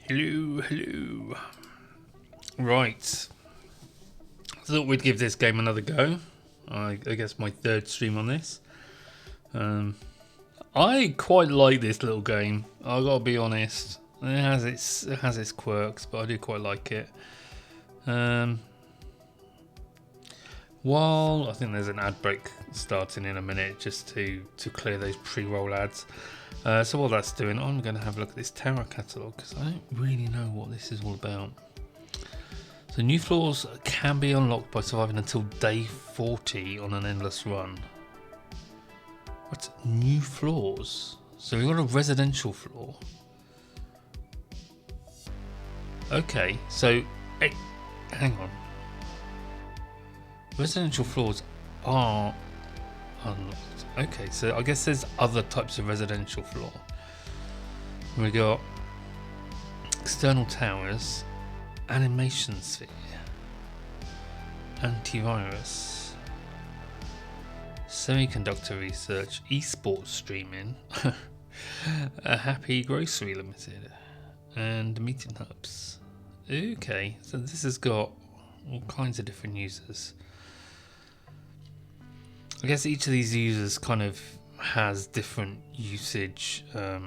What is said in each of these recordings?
Hello, hello. Right. Thought we'd give this game another go. I guess my third stream on this. I quite like this little game. I gotta be honest. It has its quirks, but I do quite like it. While I think there's an ad break starting in a minute, just to clear those pre-roll ads. So while that's doing, I'm going to have a look at this Terra catalogue because I don't really know what this is all about. So new floors can be unlocked by surviving until day 40 on an endless run. What's new floors? So we've got a residential floor. Okay, so hey, hang on. Residential floors are unlocked. Okay, so I guess there's other types of residential floor. We got external towers, animation sphere, antivirus, semiconductor research, esports streaming, a Happy Grocery Limited, and meeting hubs. Okay, so this has got all kinds of different users. I guess each of these users kind of has different usage. Yeah,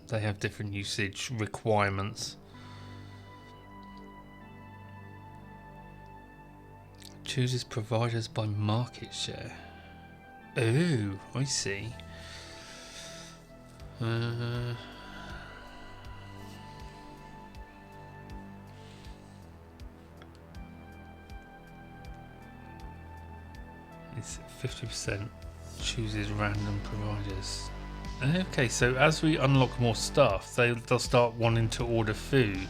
they have different usage requirements. Chooses providers by market share. Oh, I see. It's 50% chooses random providers. Okay, so as we unlock more stuff, they'll start wanting to order food.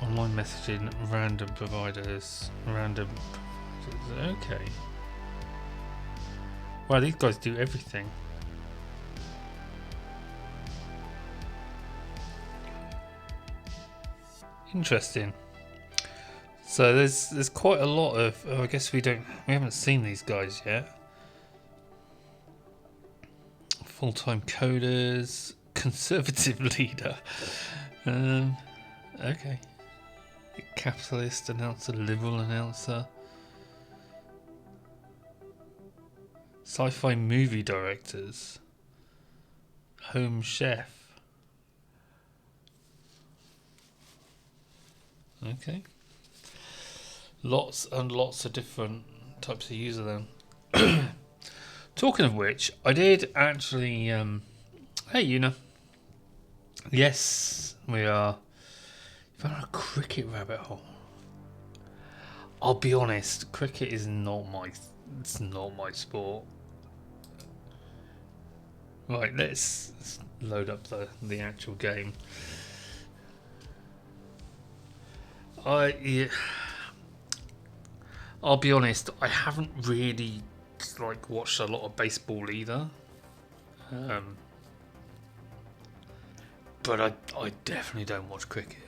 Online messaging, random providers. Okay. Wow, these guys do everything. Interesting. So there's quite a lot of. I guess we haven't seen these guys yet. Full-time coders, conservative leader. Okay. Capitalist announcer, liberal announcer. Sci-fi movie directors. Home chef. Okay. Lots and lots of different types of user then. Talking of which, I did actually. Hey, Una. Yes, we are. Found a cricket rabbit hole. I'll be honest, cricket is not my. It's not my sport. Right, let's load up the actual game. I'll be honest, I haven't really watched a lot of baseball either. But I definitely don't watch cricket.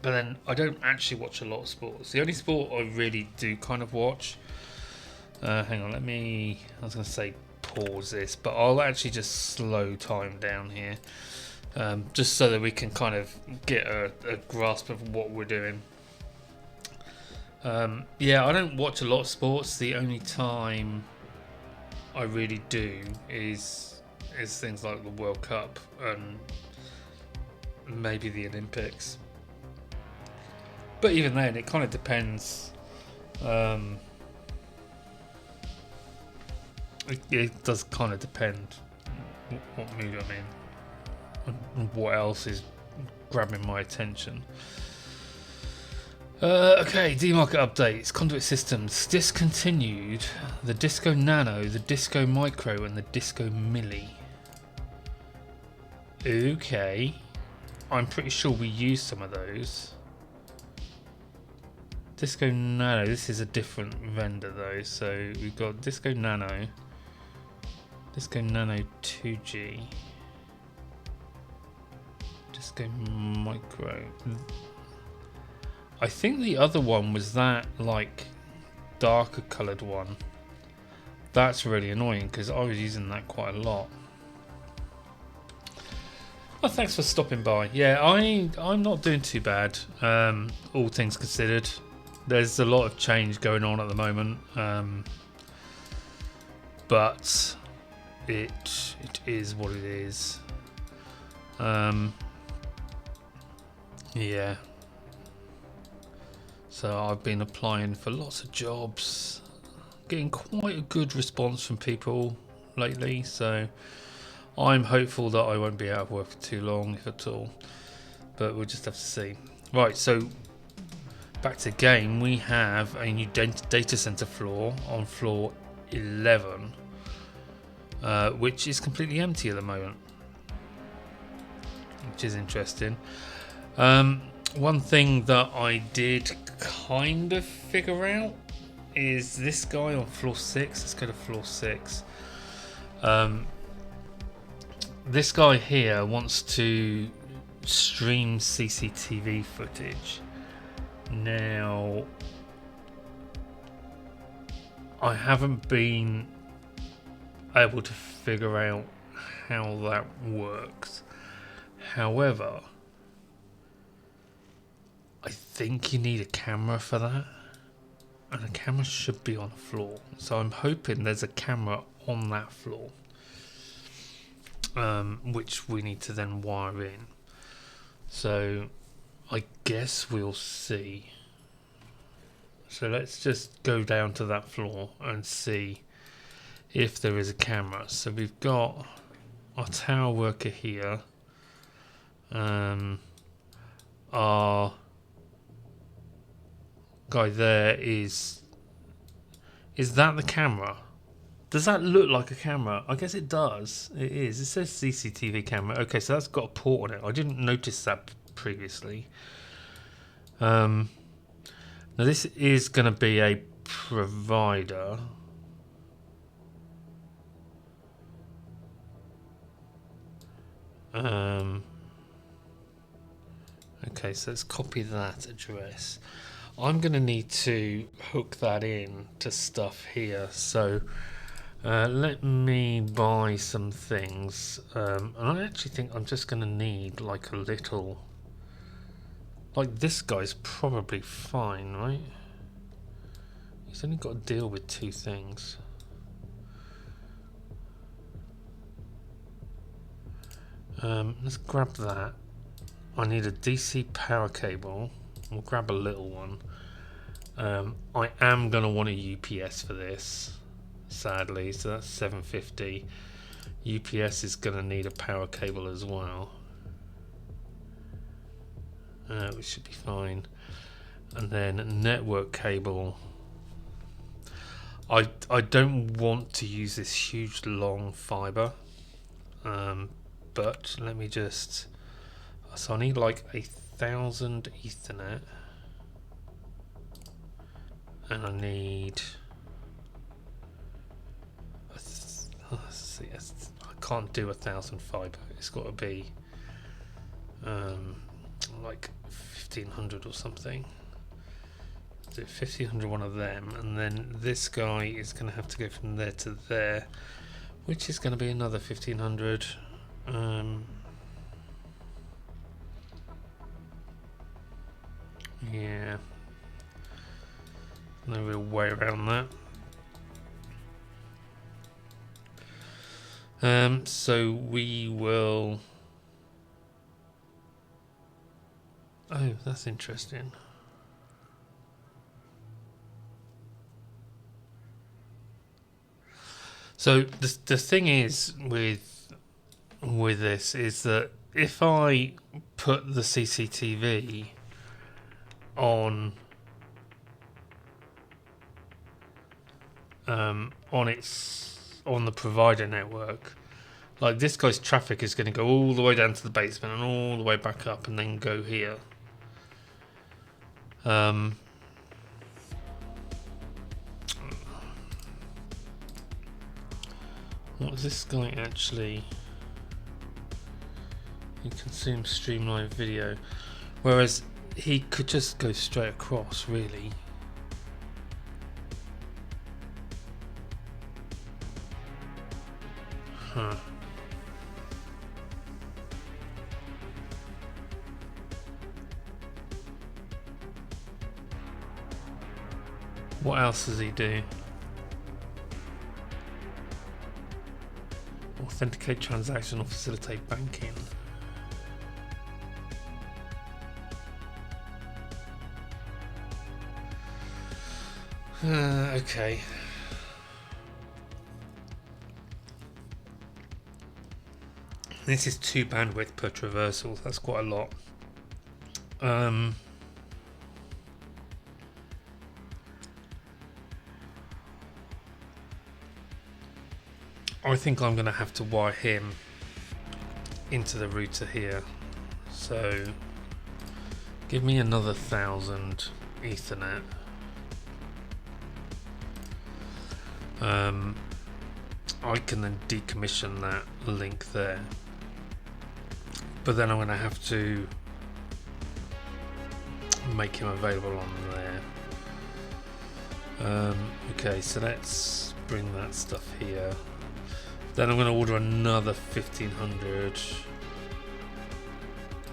But then I don't actually watch a lot of sports. The only sport I really do kind of watch. Hang on, I was going to say pause this, but I'll actually just slow time down here. Just so that we can kind of get a grasp of what we're doing. Yeah, I don't watch a lot of sports. The only time I really do is things like the World Cup and maybe the Olympics. But even then, it kind of depends. It does kind of depend what mood I'm in and what else is grabbing my attention. Okay, D-Market updates. Conduit Systems discontinued the Disco Nano, the Disco Micro, and the Disco Milli. Okay, I'm pretty sure we used some of those. Disco Nano, this is a different vendor though, so we've got Disco Nano, Disco Nano 2G, Disco Micro. I think the other one was that darker coloured one That's really annoying because I was using that quite a lot. Well, thanks for stopping by. Yeah, I'm not doing too bad. All things considered, there's a lot of change going on at the moment, but it is what it is. Yeah. So I've been applying for lots of jobs, getting quite a good response from people lately. So I'm hopeful that I won't be out of work for too long, if at all. But we'll just have to see. Right, so back to the game. We have a new data center floor on floor 11, which is completely empty at the moment, which is interesting. One thing that I did kind of figure out is this guy on floor 6. Let's go to floor 6. This guy here wants to stream CCTV footage. Now, I haven't been able to figure out how that works. However, I think you need a camera for that, and a camera should be on the floor. So I'm hoping there's a camera on that floor, which we need to then wire in. So I guess we'll see. So let's just go down to that floor and see if there is a camera. So we've got our tower worker here. Our guy there is that the camera? Does that look like a camera? I guess it does. It is. It says CCTV camera. Okay, so that's got a port on it. I didn't notice that previously. Now this is going to be a provider. Okay, so let's copy that address. I'm going to need to hook that in to stuff here. So let me buy some things. And I actually think I'm just going to need like a little... Like this guy's probably fine, right? He's only got to deal with 2 things. Let's grab that. I need a DC power cable. We'll grab a little one. I am going to want a UPS for this, sadly. So that's 750. UPS is going to need a power cable as well. Which should be fine. And then network cable. I don't want to use this huge long fiber. But let me just... So I need like 1,000 Ethernet. And I need... Let's see, I can't do 1,000 fiber. It's got to be like 1,500 or something. Do 1,500 one of them, and then this guy is going to have to go from there to there, which is going to be another 1,500. Yeah, no real way around that. So we will... Oh, that's interesting. So the thing is with this is that if I put the CCTV on on the provider network, like this guy's traffic is going to go all the way down to the basement and all the way back up and then go here. What is this guy actually? He consumes streamlined video, whereas he could just go straight across, really. What else does he do? Authenticate transaction or facilitate banking. Okay. This is 2 bandwidth per traversal. That's quite a lot. I think I'm going to have to wire him into the router here. So give me another 1000 Ethernet. I can then decommission that link there, but then I'm going to have to make him available on there. Okay, so let's bring that stuff here. Then I'm going to order another 1500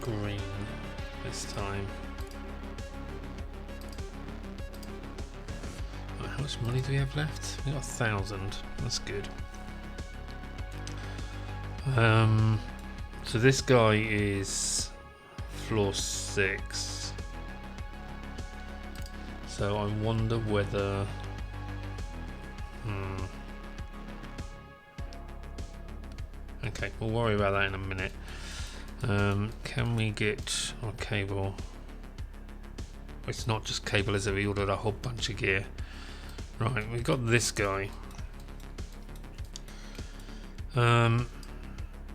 green this time. Right, how much money do we have left? We got 1000. That's good. So this guy is floor 6. So I wonder whether. Okay, we'll worry about that in a minute. Can we get our cable? It's not just cable, is it? We ordered a whole bunch of gear. Right, we've got this guy.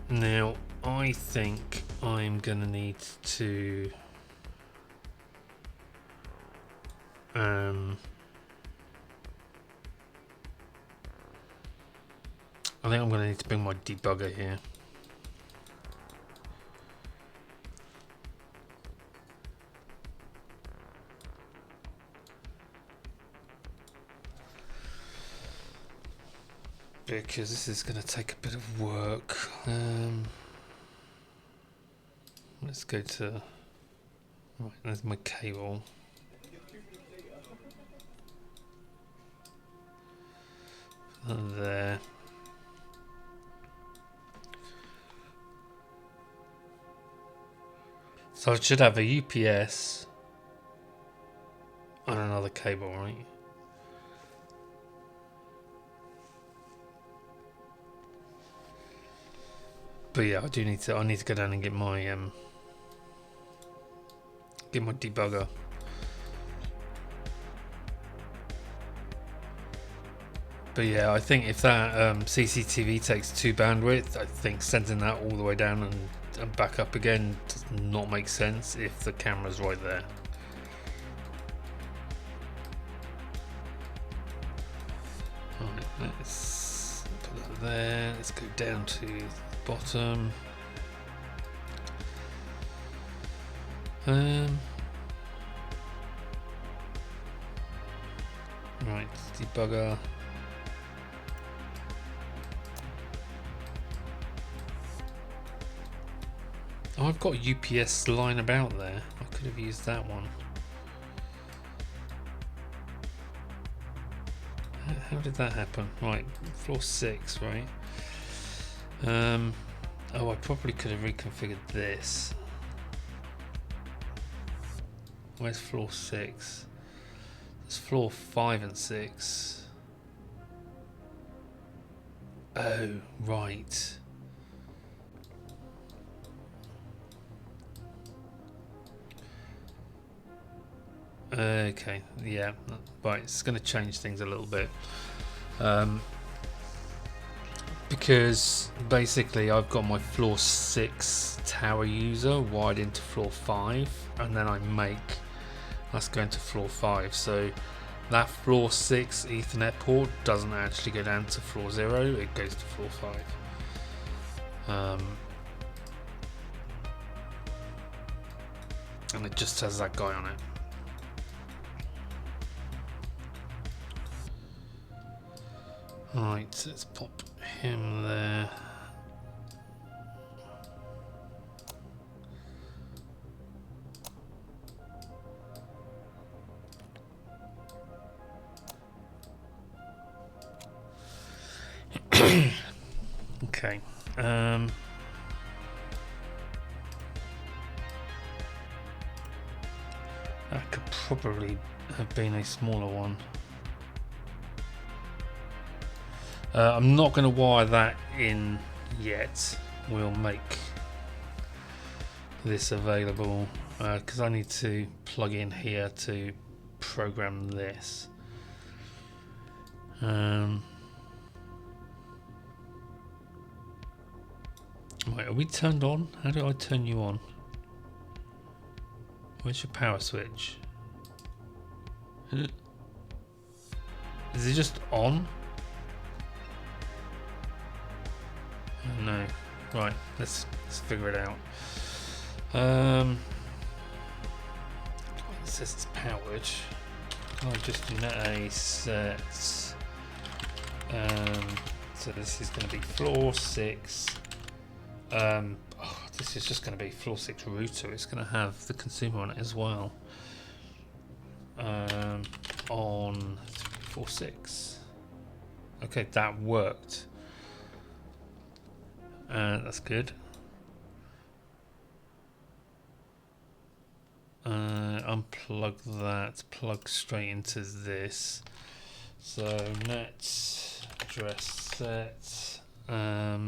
Now, I think I'm gonna need to I think I'm gonna need to bring my debugger here. Because this is going to take a bit of work. Let's go to. Right, there's my cable. There. So I should have a UPS and another cable, right? But yeah, I need to go down and get my debugger. But yeah, I think if that CCTV takes 2 bandwidth, I think sending that all the way down and back up again does not make sense if the camera's right there. Alright, let's put that there. Let's go down to the bottom. Right, debugger. Oh, I've got a UPS lying about there. I could have used that one. How did that happen? Right, floor 6, right? Oh, I probably could have reconfigured this. Where's floor 6? It's floor 5 and 6. Oh, right. Okay, yeah, right, it's going to change things a little bit. Because basically I've got my floor 6 tower user wired into floor 5, and then I make us go into floor 5. So that floor 6 Ethernet port doesn't actually go down to floor 0, it goes to floor 5. And it just has that guy on it. Right, let's pop him there. Okay. That could probably have been a smaller one. I'm not going to wire that in yet. We'll make this available because I need to plug in here to program this. Wait, are we turned on? How do I turn you on? Where's your power switch? Is it just on? No. Right, let's figure it out. It says it's powered. I'll just do that a set. So this is going to be floor 6. This is just going to be floor 6 router. It's going to have the consumer on it as well. On floor 6. Okay, that worked. That's good. Unplug that, plug straight into this. So net address set. That's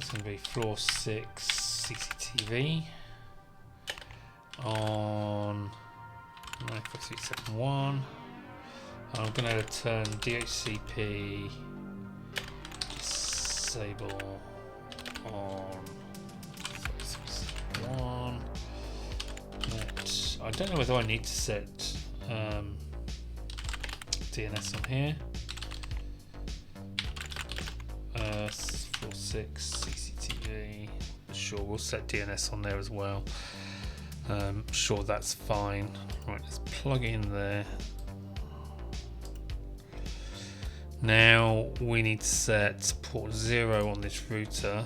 going to be floor 6 CCTV on 94371. I'm going to turn DHCP disable on 461. I don't know whether I need to set DNS on here. Floor 6 CCTV. Sure, we'll set DNS on there as well. Sure, that's fine. Right, let's plug in there. Now we need to set port 0 on this router.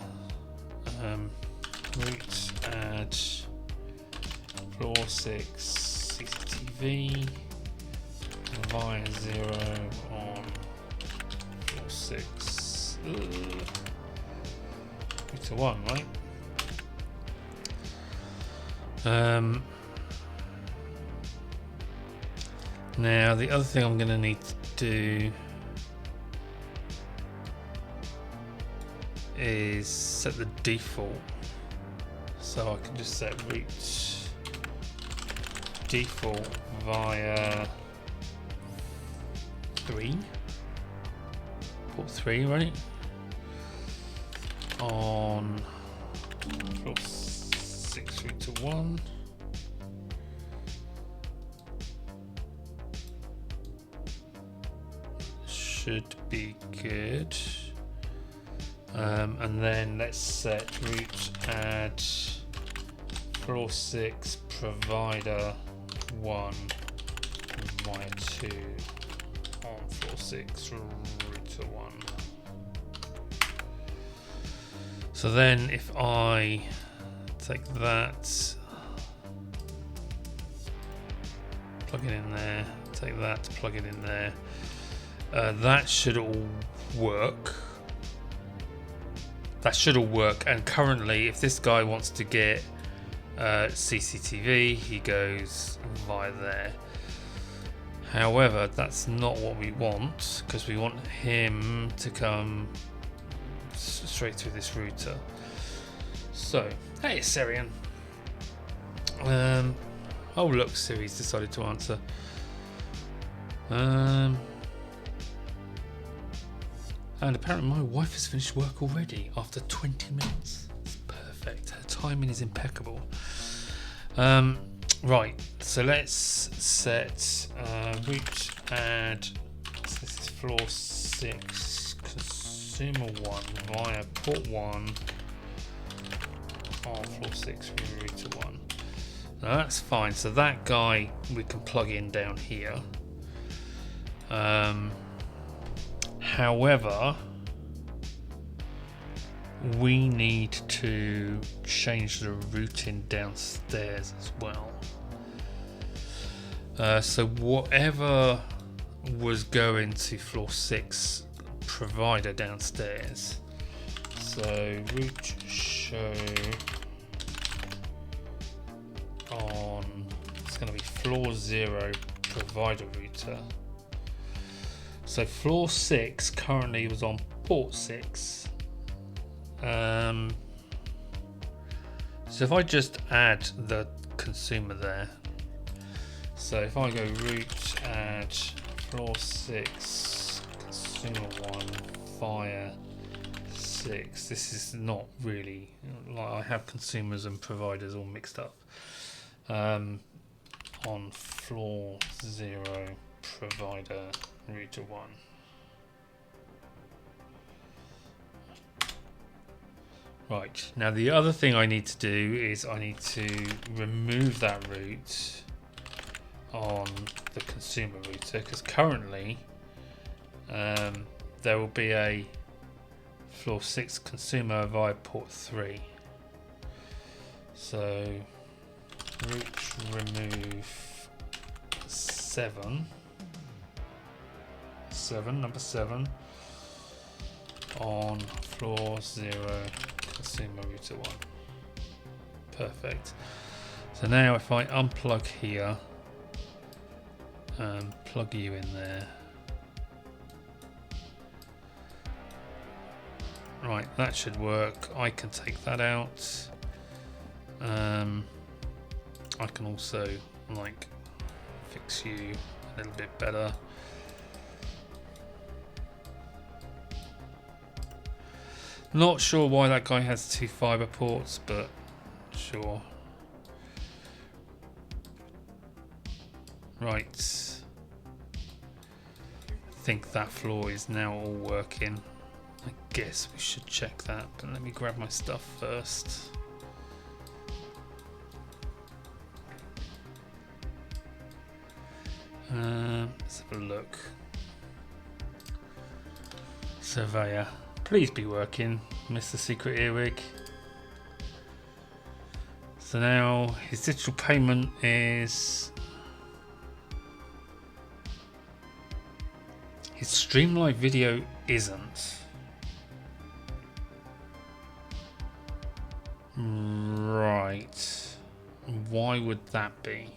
Root add floor 6 CCTV via 0 on floor 6 router 1, right? Now the other thing I'm going to need to do is set the default, so I can just set root default via 3, port 3, right? On floor 6 router 1. Should be good. And then let's set root add floor 6 provider 1 via 2 on floor 6 router 1. So then if I take that, plug it in there, take that, plug it in there, that should all work. That should all work, and currently if this guy wants to get CCTV, he goes via there. However, that's not what we want, because we want him to come straight through this router. So, hey Sirian. Oh look, Siri's decided to answer. And apparently my wife has finished work already after 20 minutes. It's perfect. Her timing is impeccable. Right, so let's set root add. So this is floor 6 consumer 1 via port 1 on floor 6 router 1. Now that's fine. So that guy we can plug in down here. However, we need to change the routing downstairs as well. So whatever was going to floor 6 provider downstairs. So route show on, it's going to be floor 0 provider router. So floor 6 currently was on port 6. So if I just add the consumer there, so if I go route add floor 6 consumer 1 fire 6, this is not really like I have consumers and providers all mixed up. On floor 0 provider router 1. Right, now the other thing I need to do is I need to remove that route on the consumer router, because currently there will be a floor 6 consumer via port 3. So route remove 7, number 7 on floor 0 consumer router 1. Perfect. So now if I unplug here and plug you in there, right, that should work. I can take that out. I can also like fix you a little bit better. Not sure why that guy has 2 fiber ports, but sure. Right. I think that floor is now all working. I guess we should check that, but let me grab my stuff first. Let's have a look. Surveyor, please be working, Mr. Secret Earwig. So now his digital payment is, his Streamlight video isn't. Right. Why would that be?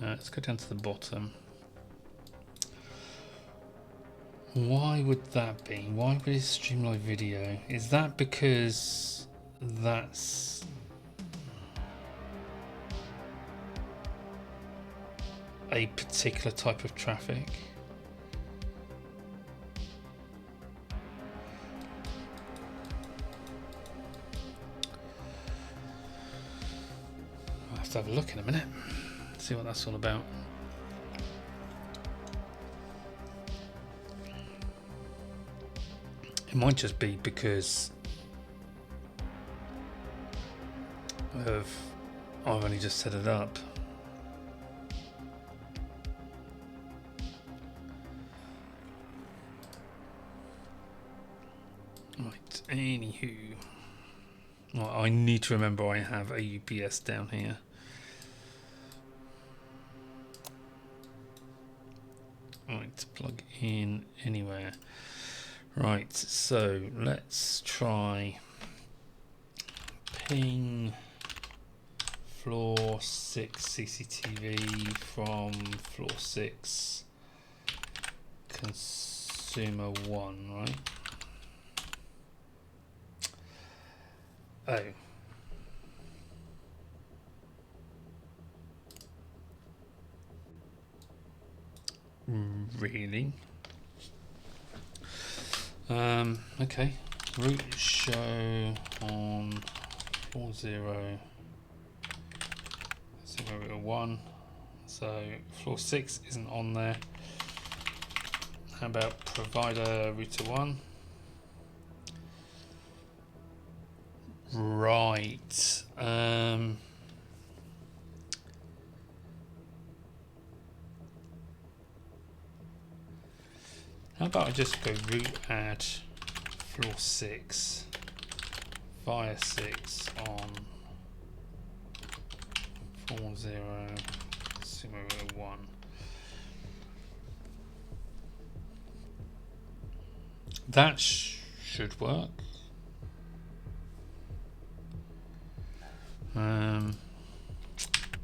Let's go down to the bottom. Why would that be? Why would it stream live video? Is that because that's a particular type of traffic? I'll have to have a look in a minute. See what that's all about. It might just be because of I've only just set it up. Right, anywho. Well, I need to remember I have a UPS down here. Right, plug in anywhere. Right, so let's try ping floor 6 CCTV from floor 6 consumer 1, right? Oh. Really? Okay. Route show on floor 0 1. So floor 6 isn't on there. How about provider router 1? Right. How about I just go route add floor 6 fire 6 on floor 0 consumer 1. That should work.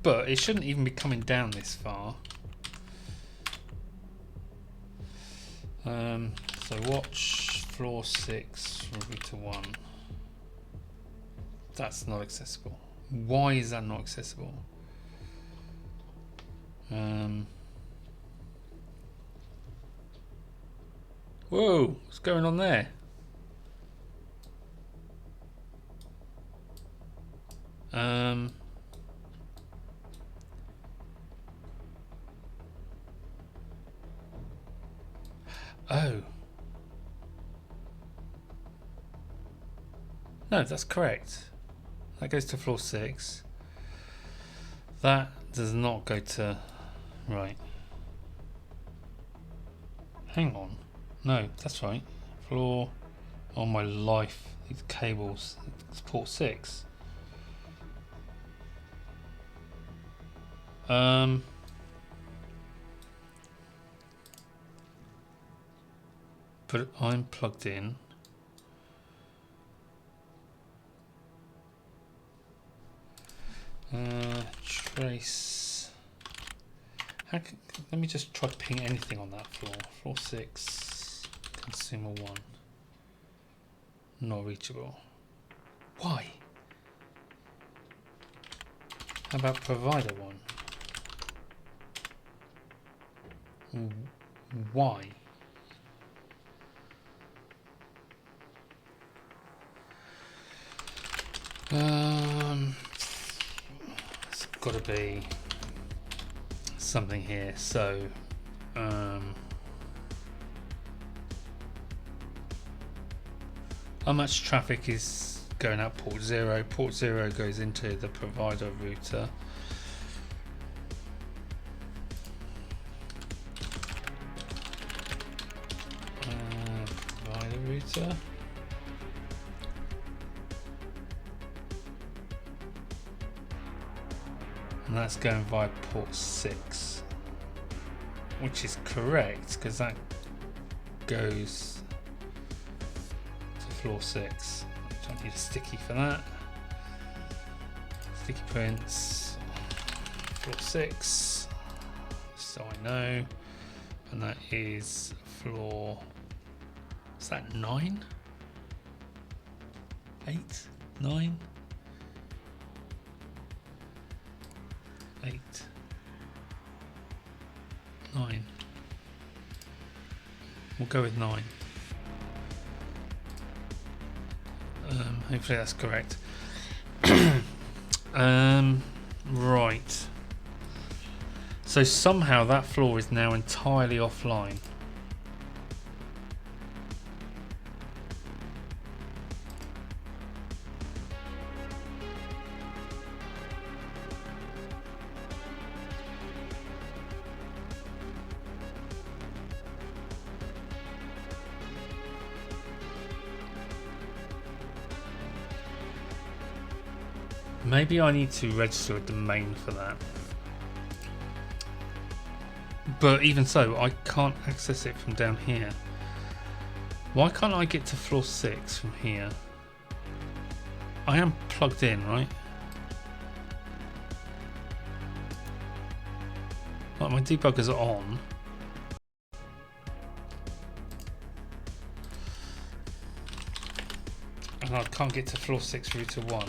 But it shouldn't even be coming down this far. So watch floor 6, router 1. That's not accessible. Why is that not accessible? Whoa, what's going on there? Oh. No, that's correct. That goes to floor 6. That does not go to... Right. Hang on. No, that's right. Floor... Oh my life. These cables. It's port 6. But I'm plugged in. Trace. Let me just try to ping anything on that floor. Floor 6, consumer 1. Not reachable. Why? How about provider 1? Why? It's got to be something here. So, how much traffic is going out port 0? Port 0 goes into the provider router. Provider router. And that's going via port 6, which is correct because that goes to floor 6. I need a sticky for that. Sticky prints, floor 6, so I know. And that is floor, is that 9? 8? 9? 8, 9. We'll go with 9. Hopefully that's correct. Right. So somehow that floor is now entirely offline. Maybe I need to register a domain for that. But even so, I can't access it from down here. Why can't I get to floor 6 from here? I am plugged in, right? Like my debuggers are on. And I can't get to floor 6 router 1.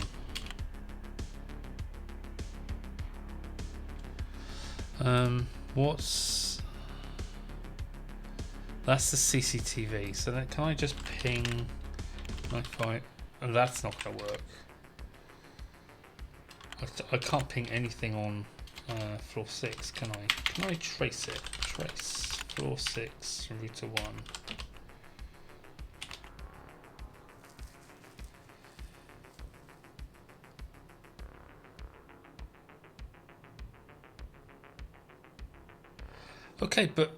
That's the CCTV. So that, can I just ping Wi-Fi? Oh, that's not going to work. I can't ping anything on floor 6, can I? Can I trace it? Trace floor 6 router 1. Okay, but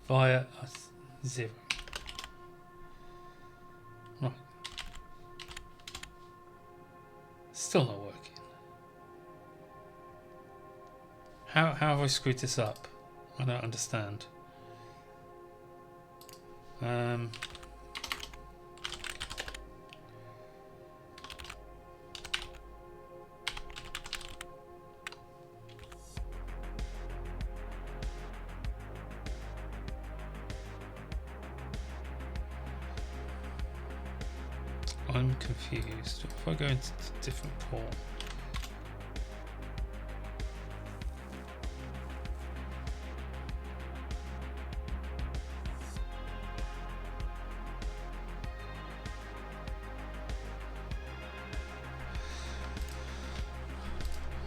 via 0. Right. Still not working. How have I screwed this up? I don't understand. I'm confused. If I go into a different port.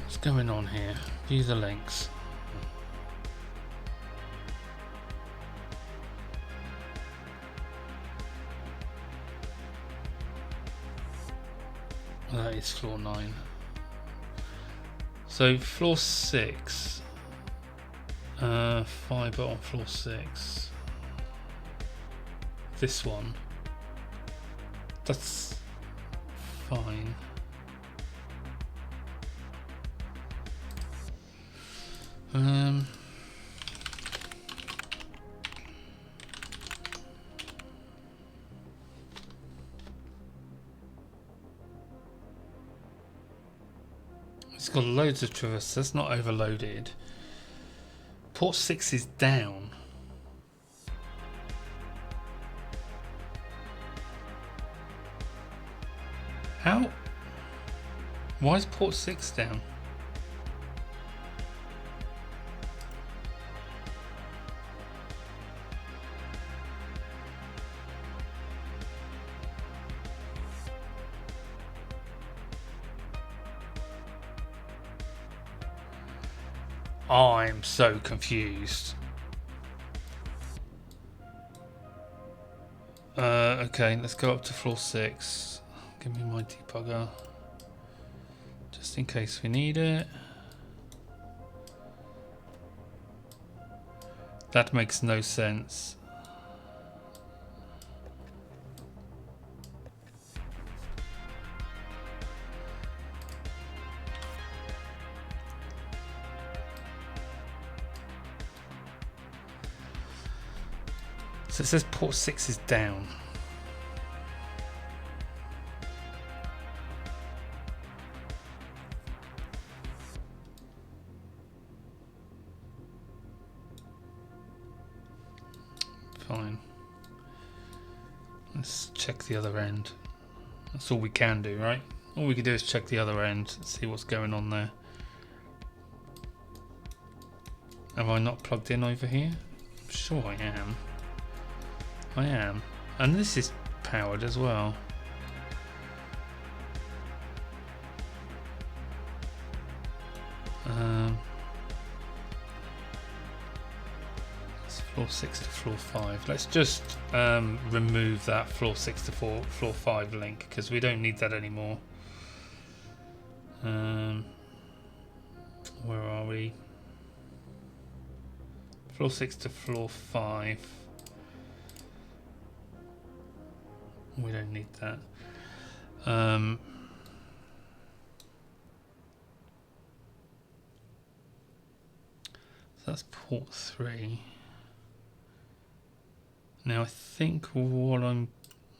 What's going on here? View the links. That is floor 9. So floor 6, fibre on floor 6. This one, that's fine. It's got loads of traverse. That's not overloaded. Port 6 is down. How? Why is port 6 down? I'm so confused. Okay, let's go up to floor 6. Give me my debugger. Just in case we need it. That makes no sense. So it says port 6 is down. Fine. Let's check the other end. That's all we can do, right? All we can do is check the other end and see what's going on there. Have I not plugged in over here? I'm sure I am. I am. And this is powered as well. It's floor 6 to floor 5. Let's just remove that floor 6 to floor 5 link because we don't need that anymore. Where are we? Floor 6 to floor 5. We don't need that. So that's port 3. Now I think what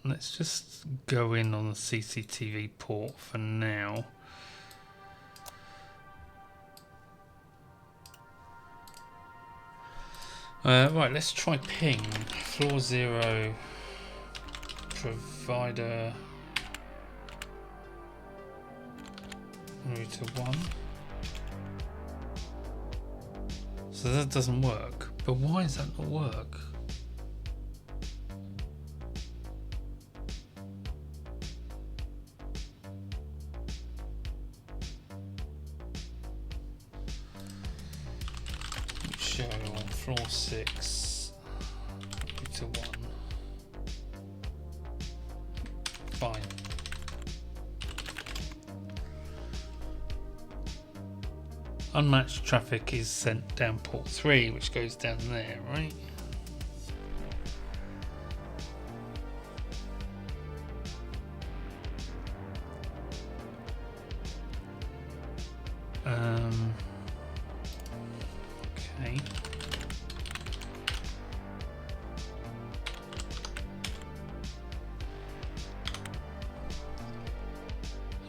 let's just go in on the CCTV port for now. Right, let's try ping. Floor 0. Provider router 1. So that doesn't work. But why does that not work? Show on floor 6 router 1. Fine. Unmatched traffic is sent down port 3, which goes down there, right? Okay.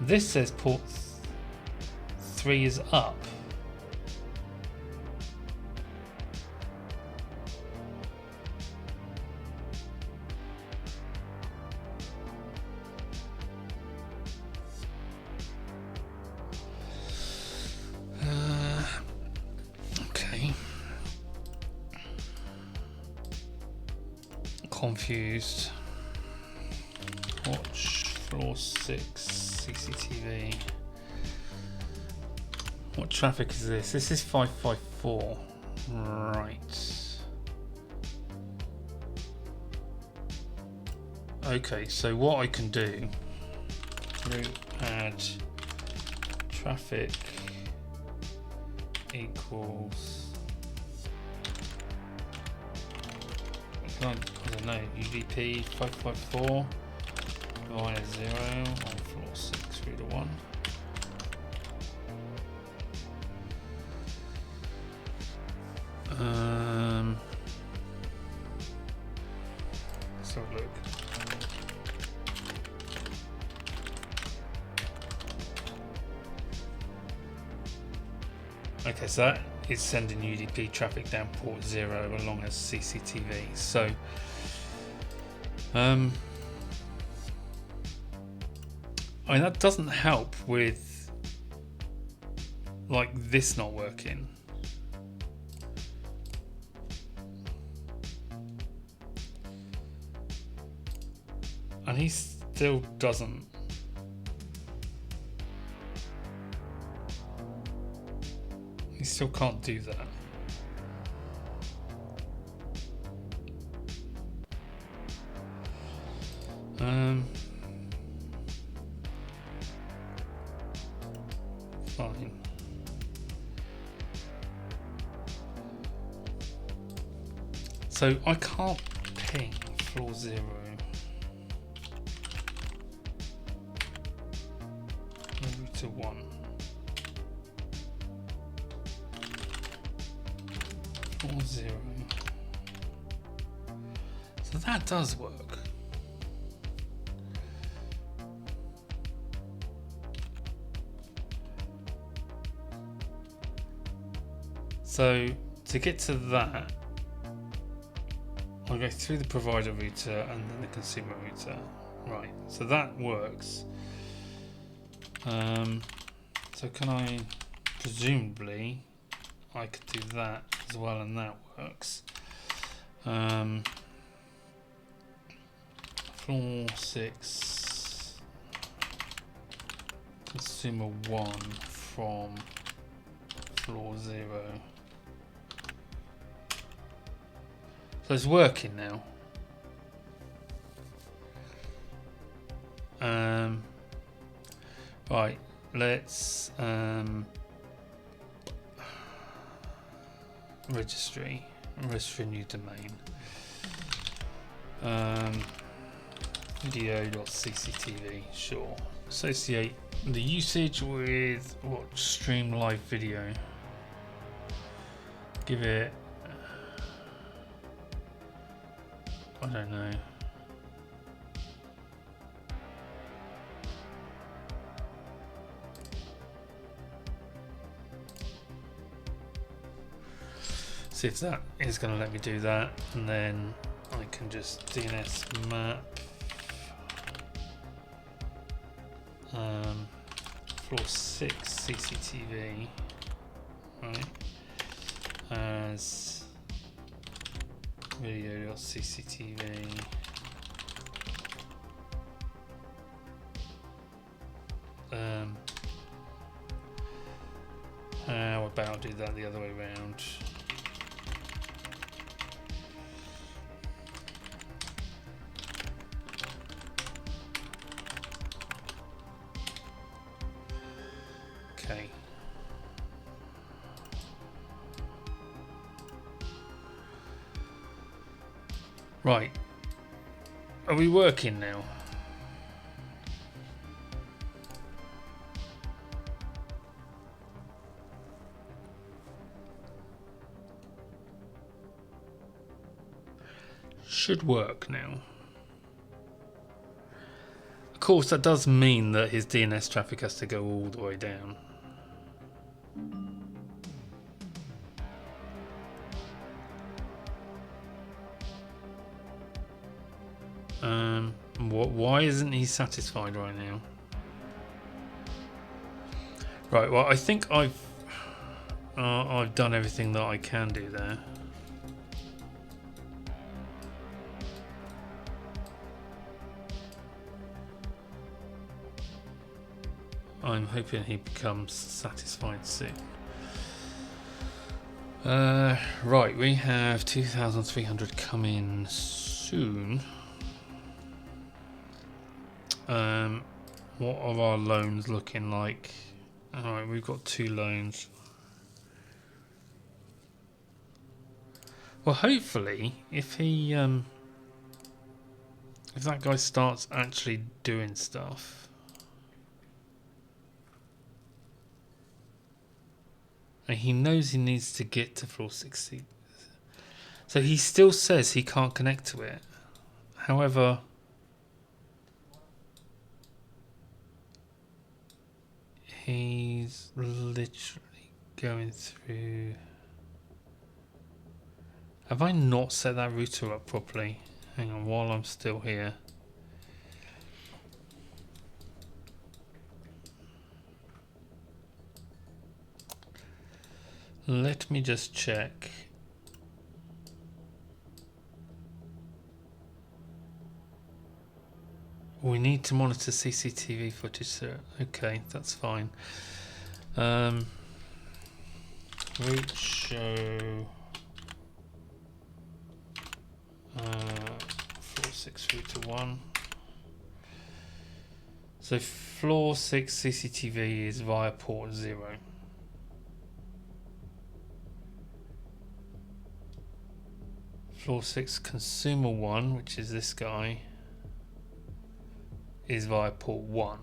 This says port 3 is up. Okay. Confused. Watch floor 6 CCTV. What traffic is this? This is 554. Right. Okay, so what I can do, route add traffic equals, I don't know, UDP 554 minus 0 on floor 6 through to 1. Let's have a look. Okay, so that is sending UDP traffic down port 0 along as CCTV. So, I mean, that doesn't help with like this not working. And he still doesn't. He still can't do that. Fine. So I can't ping floor 0. To 1. Floor 0. So that does work. So to get to that, I'll go through the provider router and then the consumer router. Right, so that works. So can I, presumably, I could do that as well, and that works. Floor 6, consumer 1 from floor 0. So it's working now. Right, let's registry new domain. Video.cctv, sure. Associate the usage with what? Stream live video. Give it, I don't know. See if that is going to let me do that, and then I can just DNS map floor 6 CCTV, right, as video.cctv. How about do that the other way around? Okay. Right. Are we working now? should work now. Of course, that does mean that his DNS traffic has to go all the way down. Why isn't he satisfied right now? Right, well, I think I've done everything that I can do there. I'm hoping he becomes satisfied soon. Right, we have 2,300 coming soon. What are our loans looking like? Alright, we've got 2 loans. Well, hopefully, if he, if that guy starts actually doing stuff, and he knows he needs to get to floor 60, so he still says he can't connect to it. However, he's literally going through. Have I not set that router up properly? Hang on, while I'm still here. Let me just check. We need to monitor CCTV footage, sir. Okay, that's fine. Route show. Floor 6 router 1. So floor 6 CCTV is via port 0. Floor 6 consumer 1, which is this guy, is via port 1,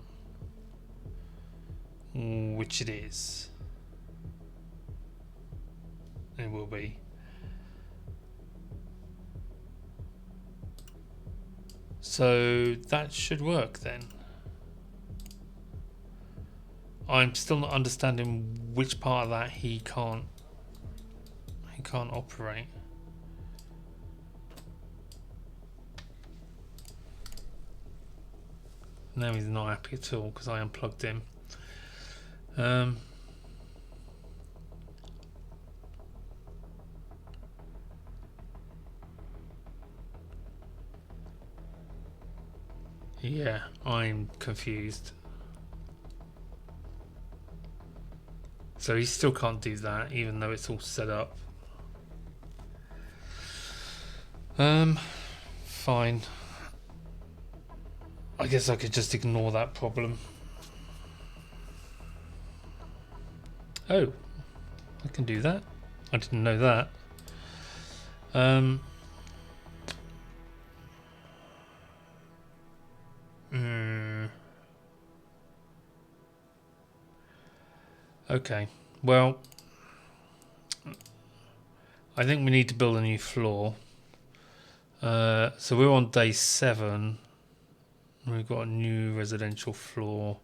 which it is. It will be. So that should work then. I'm still not understanding which part of that he can't operate. Now he's not happy at all because I unplugged him. Yeah, I'm confused. So he still can't do that even though it's all set up. Fine. I guess I could just ignore that problem. Oh, I can do that. I didn't know that. Okay, well, I think we need to build a new floor. So we're on day 7. We've got a new residential floor,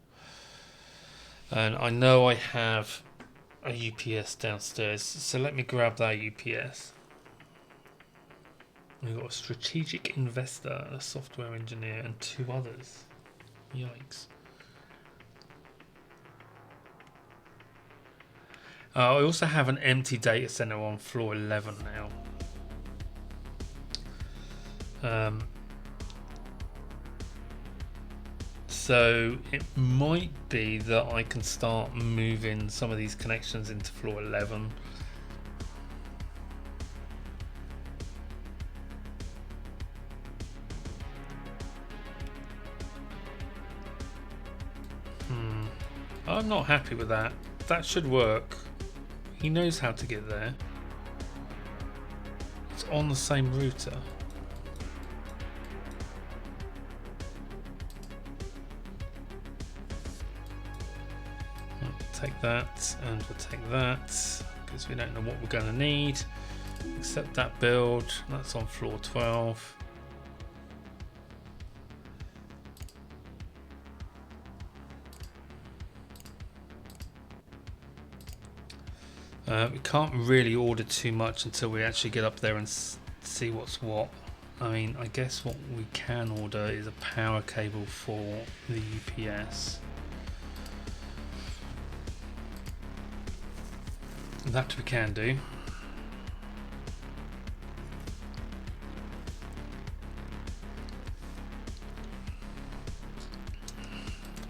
and I know I have a UPS downstairs, so let me grab that UPS. We've got a strategic investor, a software engineer, and 2 others. Yikes. I also have an empty data center on floor 11 now. So it might be that I can start moving some of these connections into floor 11. I'm not happy with that. That should work. He knows how to get there. It's on the same router. We'll take that, and we'll take that, because we don't know what we're going to need. Accept that build. That's on floor 12. We can't really order too much until we actually get up there and see what's what. I mean, I guess what we can order is a power cable for the UPS. That we can do.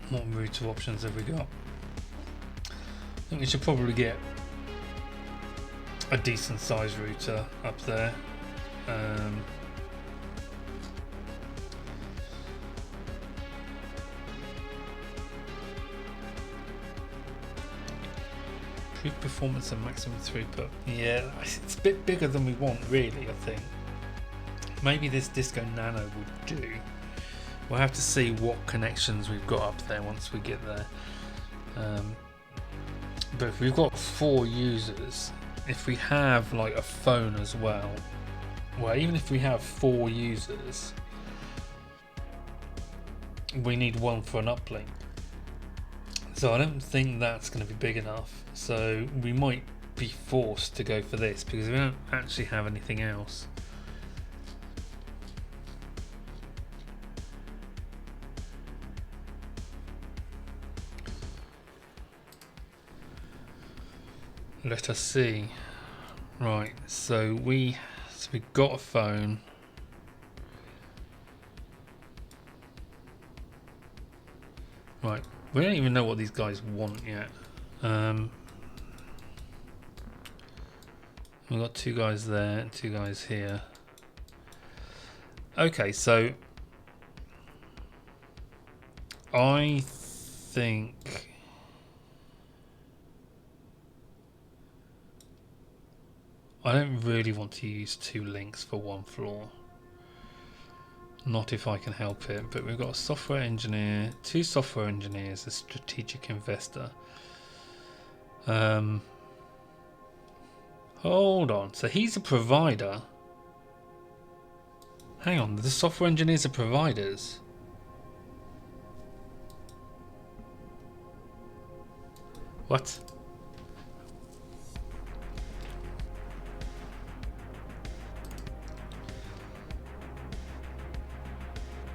What router options have we got? I think we should probably get a decent size router up there. Improved performance and maximum throughput. Yeah, it's a bit bigger than we want, really, I think. Maybe this Disco Nano would do. We'll have to see what connections we've got up there once we get there. But if we've got 4 users, if we have like a phone as well, well, even if we have 4 users, we need one for an uplink. So I don't think that's going to be big enough. So we might be forced to go for this because we don't actually have anything else. Let us see. Right, so we've got a phone. Right, we don't even know what these guys want yet. We've got 2 guys there and 2 guys here. Okay, so I think I don't really want to use 2 links for 1 floor. Not if I can help it, but we've got a software engineer, 2 software engineers, a strategic investor. Hold on, so he's a provider. Hang on, the software engineers are providers. What?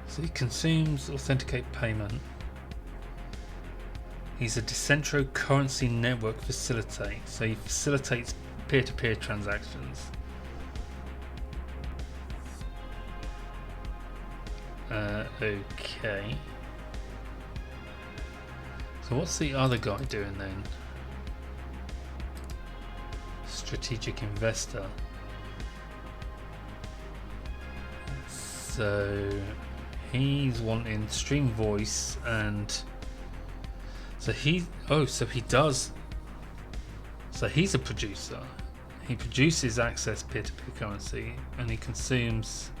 So he consumes authenticate payment. He's a Decentro currency network facilitator, so he facilitates peer-to-peer transactions. Okay. So what's the other guy doing then? Strategic investor. So he's wanting stream voice and so he does. So he's a producer. He produces access peer-to-peer currency and he consumes.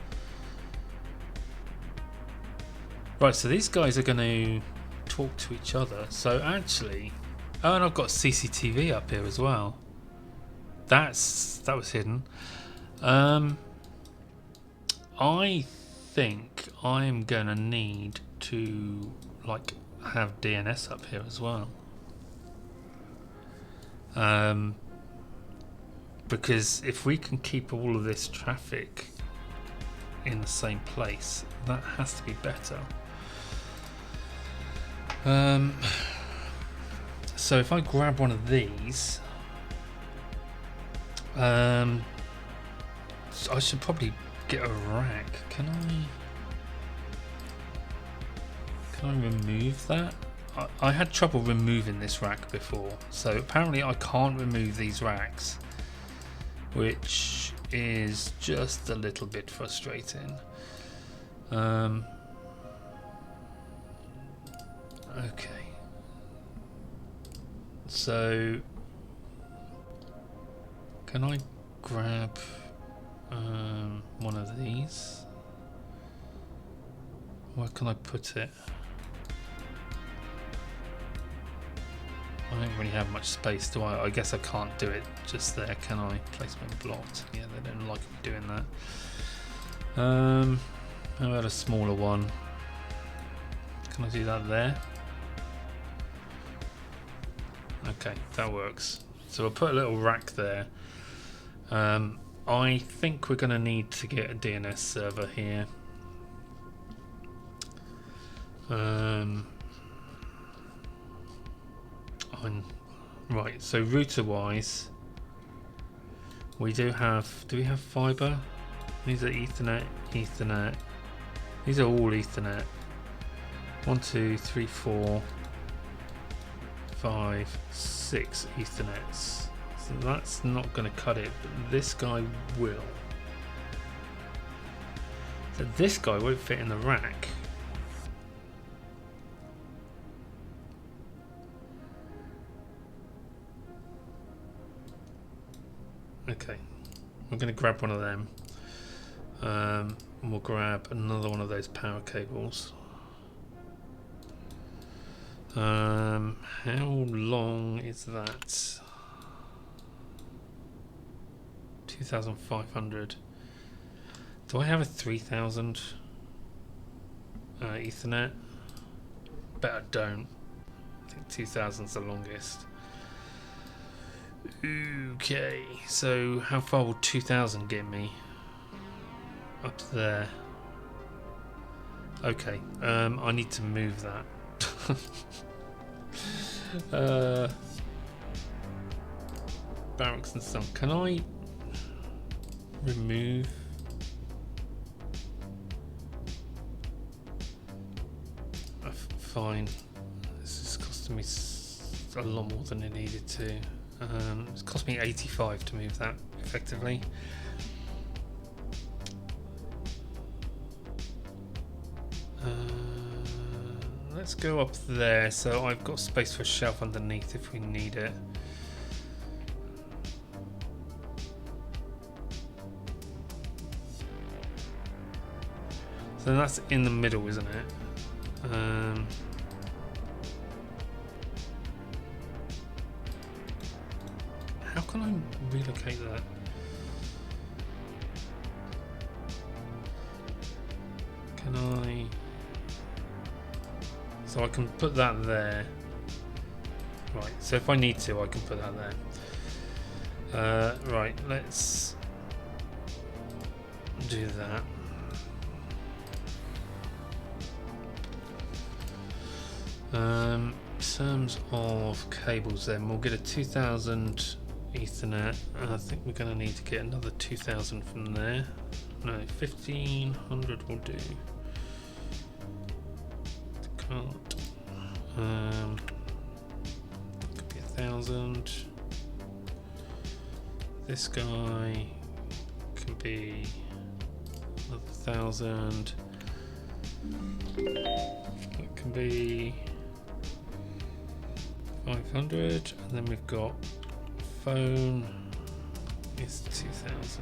Right, so these guys are going to talk to each other. So actually, oh, and I've got CCTV up here as well. That was hidden. I think I'm going to need to like have DNS up here as well. Because if we can keep all of this traffic in the same place, that has to be better. So if I grab one of these, I should probably get a rack. Can I remove that? I had trouble removing this rack before, so apparently I can't remove these racks, which is just a little bit frustrating. Okay, so can I grab one of these? Where can I put it? I don't really have much space, do I? I guess I can't do it just there, can I? Placement blocked. Yeah, they don't like me doing that. How about a smaller one? Can I do that there? Okay, that works. So we'll put a little rack there. I think we're going to need to get a DNS server here. Right, so router wise, we do we have fiber? These are Ethernet. These are all Ethernet. 1, 2, 3, 4, 5, 6 Ethernets. So that's not going to cut it, but this guy will. So this guy won't fit in the rack. Okay, I'm going to grab one of them. And we'll grab another one of those power cables. How long is that? 2,500. Do I have a 3,000 Ethernet? Bet I don't. I think 2,000 is the longest. Okay, so how far will 2,000 get me? Up to there. Okay, I need to move that. Barracks and stuff. Can I remove? Fine. This is costing me a lot more than it needed to. It's cost me 85 to move that effectively. Let's go up there, so I've got space for a shelf underneath if we need it. So that's in the middle, isn't it? How can I relocate that? Can I? So I can put that there. Right, so if I need to, I can put that there. Right, let's do that. In terms of cables then, we'll get a 2,000 Ethernet, and I think we're going to need to get another 2,000 from there. No, 1,500 will do. Can't. Could be 1,000. This guy can be another 1,000. That can be 500, and then we've got phone is 2,000.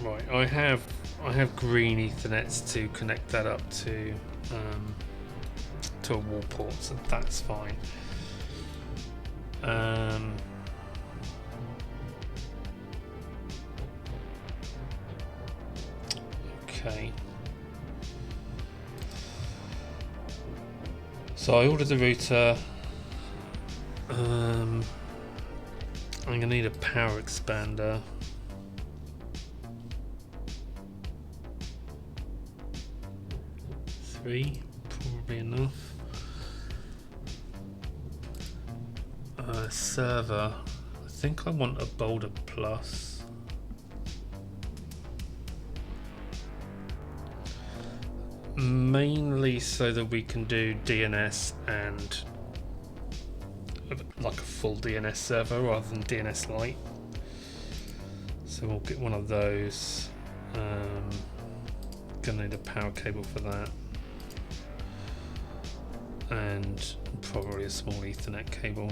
Right, I have green Ethernets to connect that up to a wall port, so that's fine. Okay. So I ordered the router. I'm gonna need a power expander. Three, probably enough. Server. I think I want a Boulder Plus. Mainly so that we can do DNS and like a full DNS server rather than DNS Lite. So we'll get one of those. Gonna need a power cable for that. And probably a small Ethernet cable.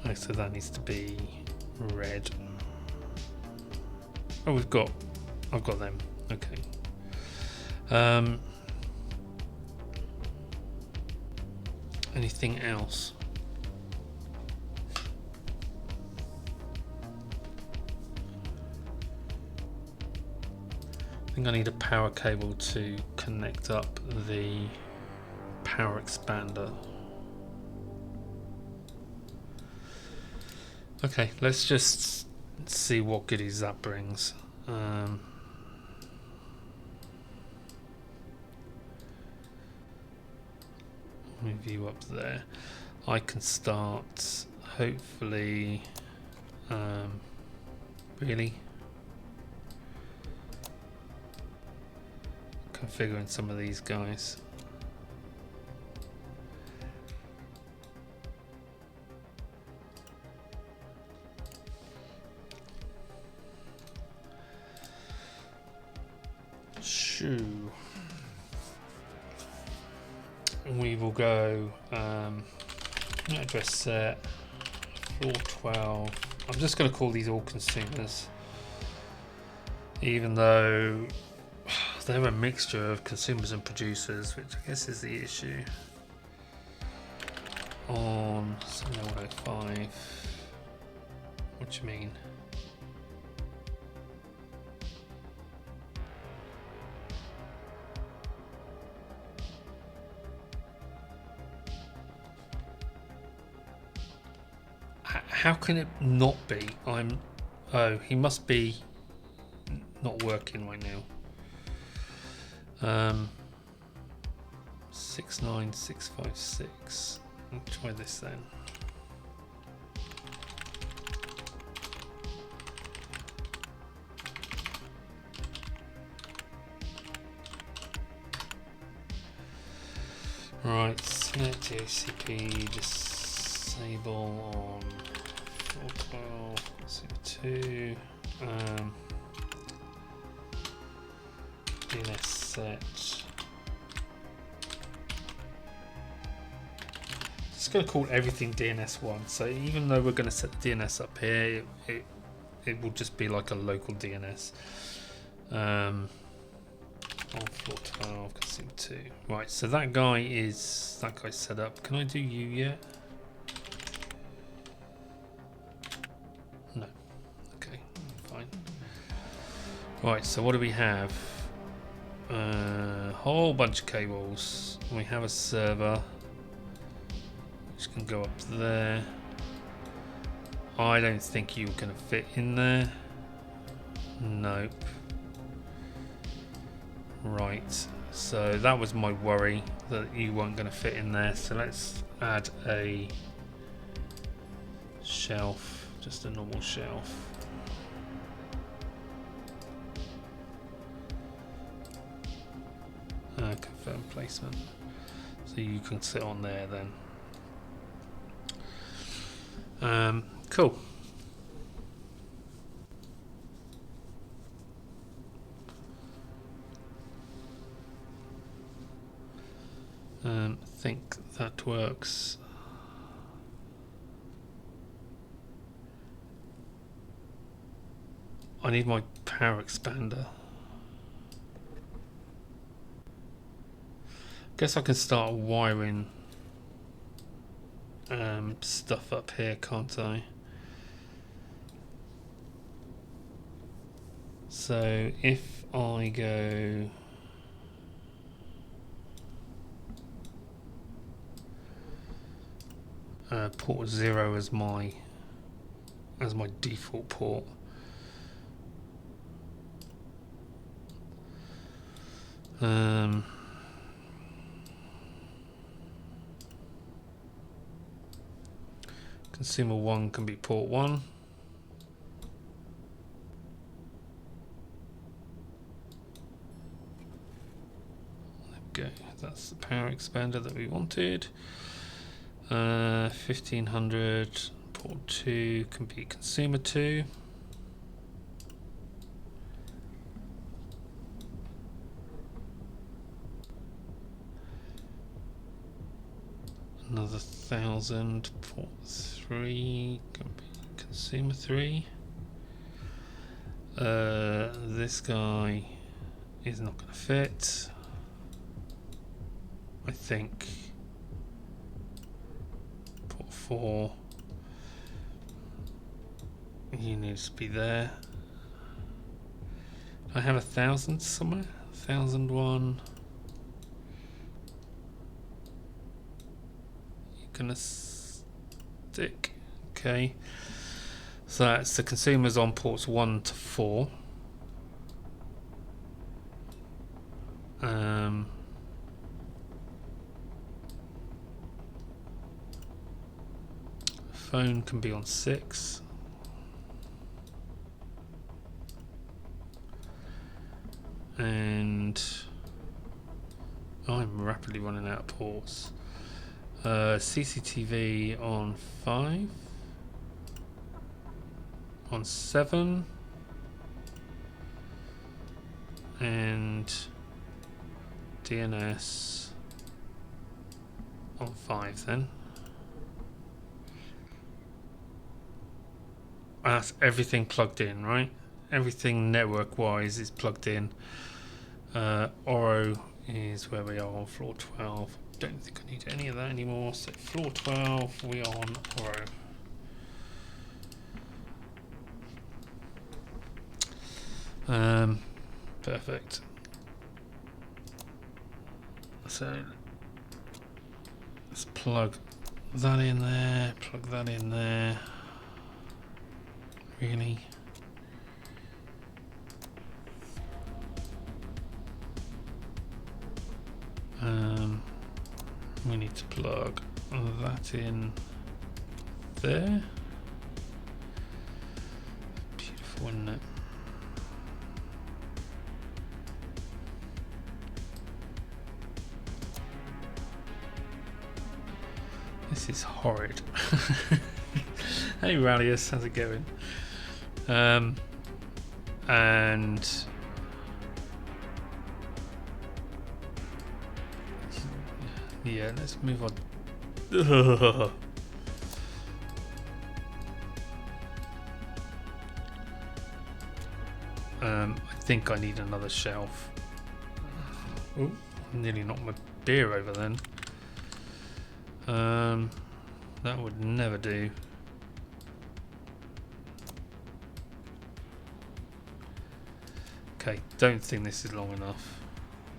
Oh, so that needs to be red. Oh, I've got them. Okay. Anything else? think I need a power cable to connect up the power expander. Okay, let's just see what goodies that brings. Move you up there. I can start, hopefully, really configuring some of these guys. Shoo. We will go address set floor 12. I'm just going to call these all consumers, even though they're a mixture of consumers and producers, which I guess is the issue. On 7105, what do you mean? How can it not be? Oh, he must be not working right now. 69656. I'll try this then. Right, select DHCP, disable on 412, 2, DNS set. Just going to call everything DNS1. So even though we're going to set the DNS up here, it will just be like a local DNS. On floor 12, consume 2. Right, so that guy's set up. Can I do you yet? No. Okay, fine. Right, so what do we have? A whole bunch of cables. We have a server which can go up there. I don't think you're going to fit in there. Nope. Right, so that was my worry, that you weren't going to fit in there. So let's add a shelf, just a normal shelf. Confirm placement, so you can sit on there then. Cool. I think that works. I need my power expander. Guess I can start wiring stuff up here, can't I? So if I go port 0 as my default port. Consumer 1 can be port 1. There we go. That's the power expander that we wanted. 1500 port 2 can be consumer 2. Another 1000 port 3 can be consumer 3. This guy is not going to fit, I think. Port 4, he needs to be there. I have 1,000 somewhere. 1,001. You're gonna stick. Okay. So that's the consumers on ports 1 to 4. Phone can be on 6. And I'm rapidly running out of ports. CCTV on 5. On 7. And DNS on 5 then. That's everything plugged in, right? Everything network wise is plugged in. Oro is where we are on floor 12. Don't think I need any of that anymore. So floor 12, we are on Oro. Perfect. So let's plug that in there, plug that in there. Really? We need to plug that in there. Beautiful, isn't it? This is horrid. Hey Rallius, how's it going? And yeah, let's move on. I think I need another shelf. Oh, nearly knocked my beer over then. That would never do. Okay, don't think this is long enough.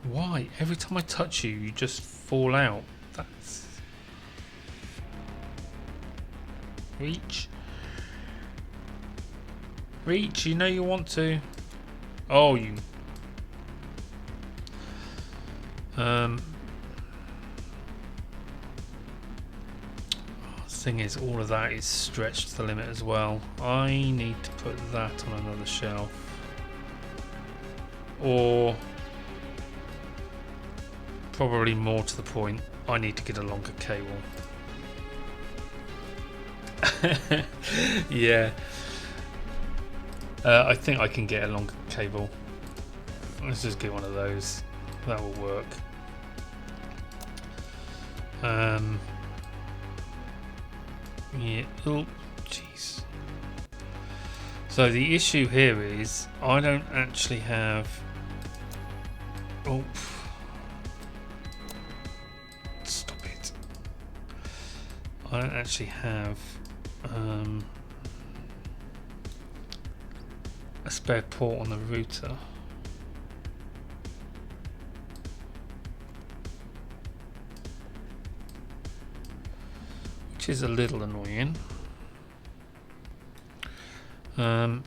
Why? Every time I touch you, you just fall out. That's... Reach. Reach, you know you want to. Oh, you... Thing is, all of that is stretched to the limit as well. I need to put that on another shelf. Or... probably more to the point, I need to get a longer cable. Yeah. I think I can get a longer cable. Let's just get one of those. That will work. Yeah. Oh, jeez. So the issue here is I don't actually have... Oh. Stop it. I don't actually have a spare port on the router. Which is a little annoying.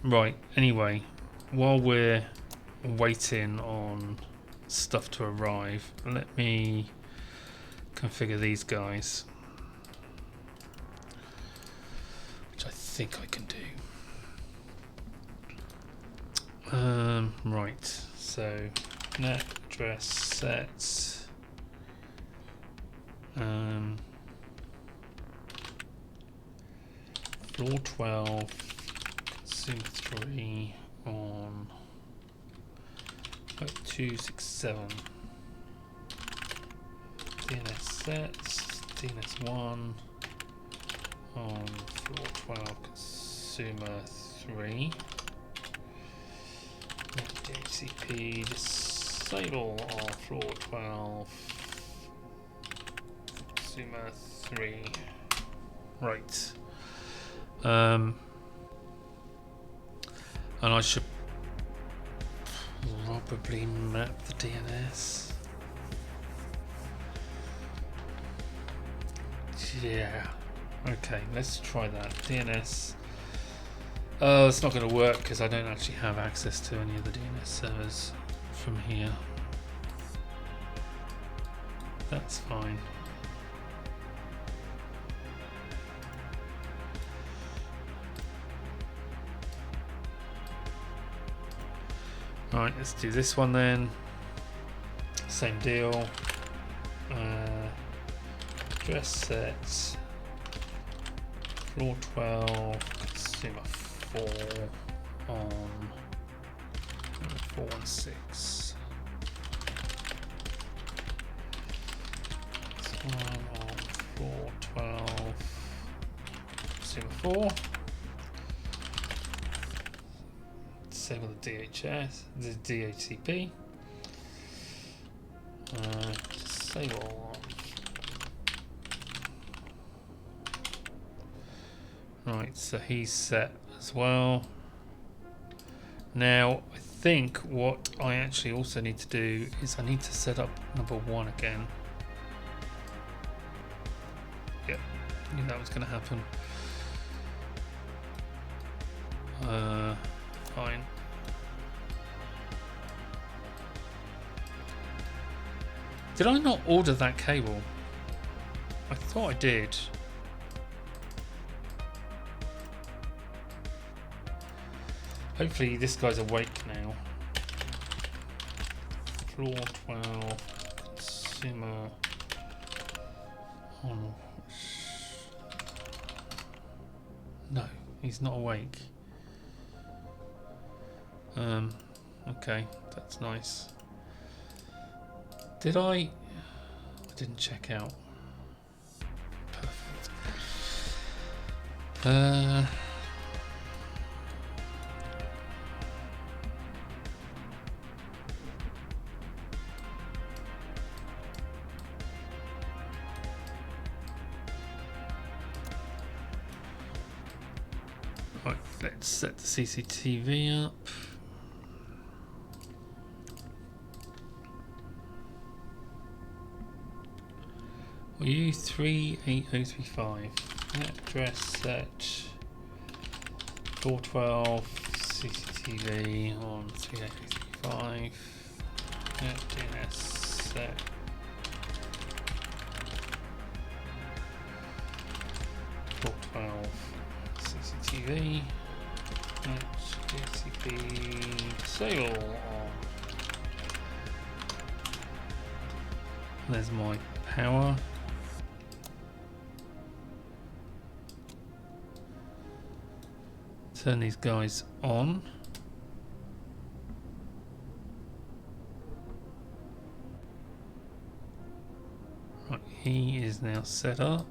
Right, anyway, while we're waiting on stuff to arrive, let me configure these guys, which I think I can do. Right, so net address sets, floor 12, consumer 3 on 267. DNS sets, DNS1 on floor 12, consumer 3. DHCP disable on floor 12, consumer 3. Right. And I should probably map the DNS. Yeah. Okay, let's try that. DNS. Oh, it's not going to work because I don't actually have access to any of the DNS servers from here. That's fine. Right, let's do this one then. Same deal. Address set. Floor 12. Consumer 4 on 416. This one on floor 12. Consumer 4. Disable the DHS, the DHCP. Disable. Right, so he's set as well. Now, I think what I actually also need to do is I need to set up number 1 again. Yep, knew that was going to happen. Fine. Did I not order that cable? I thought I did. Hopefully this guy's awake now. Floor 12, consumer on. No, he's not awake. Okay, that's nice. Did I didn't check out. Perfect. Right, let's set the CCTV up. U38035. Address set. Floor 12. CCTV on 38035. DNS set. Floor 12. CCTV. DHCP. Disable on. There's my power. Turn these guys on. Right, he is now set up.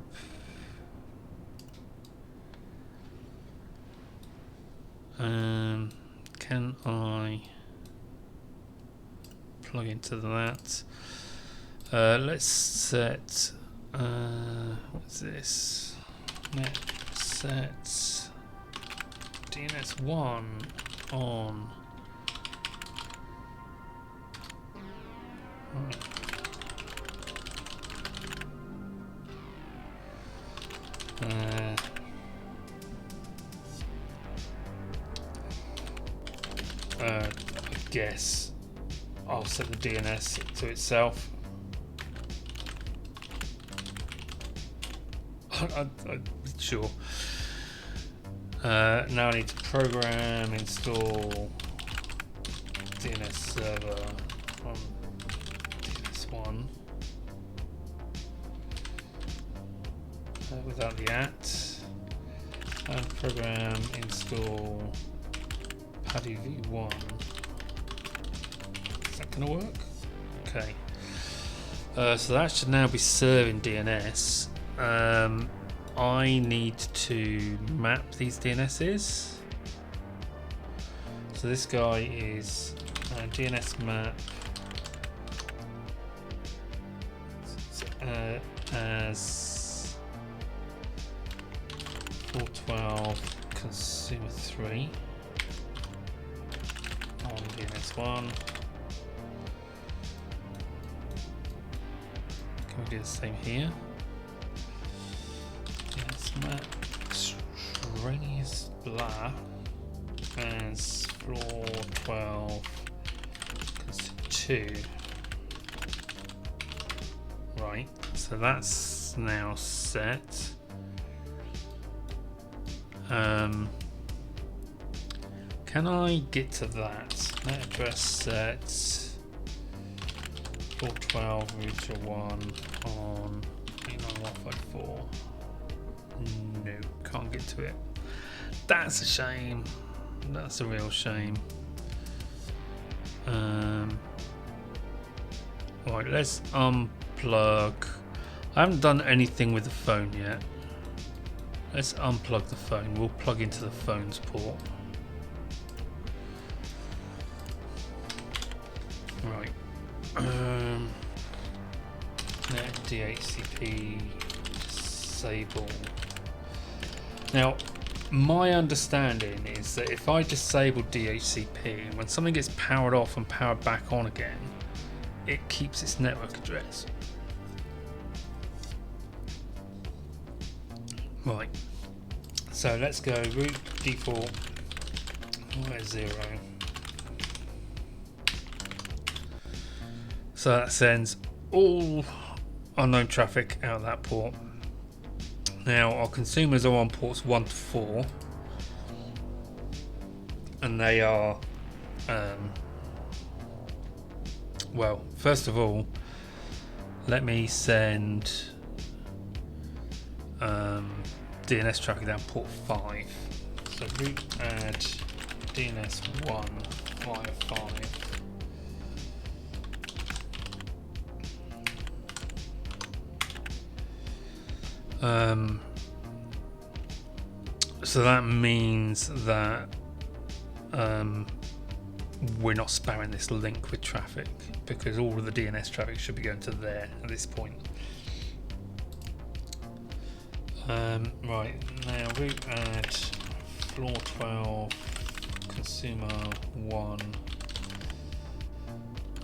Can I plug into that? Let's set. What's this? Net set. DNS1 on. Right. I guess I'll set the DNS to itself. I'm sure. Now I need to program, install DNS server on DNS1 without the @ and program install PuTTY v1. Is that going to work? Okay. So that should now be serving DNS. I need to map these DNSs. So this guy is DNS map as 412 consumer 3 on DNS1. do the same here. Yes, map Stranius blah as floor 12 2. Right, so that's now set. Can I get to that? Net address set. Floor 12, router 1 on 89154. No, can't get to it. That's a shame. That's a real shame. Right, let's unplug. I haven't done anything with the phone yet. Let's unplug the phone. We'll plug into the phone's port. Right. Net DHCP disable. Now, my understanding is that if I disable DHCP, when something gets powered off and powered back on again, it keeps its network address. Right. So let's go root default 0. So that sends all unknown traffic out of that port. Now our consumers are on ports 1 to 4, and they are well, first of all, let me send DNS traffic down port 5. So root add DNS 1 via 5. So that means that we're not spamming this link with traffic, because all of the DNS traffic should be going to there at this point. Right, now root add floor 12 consumer 1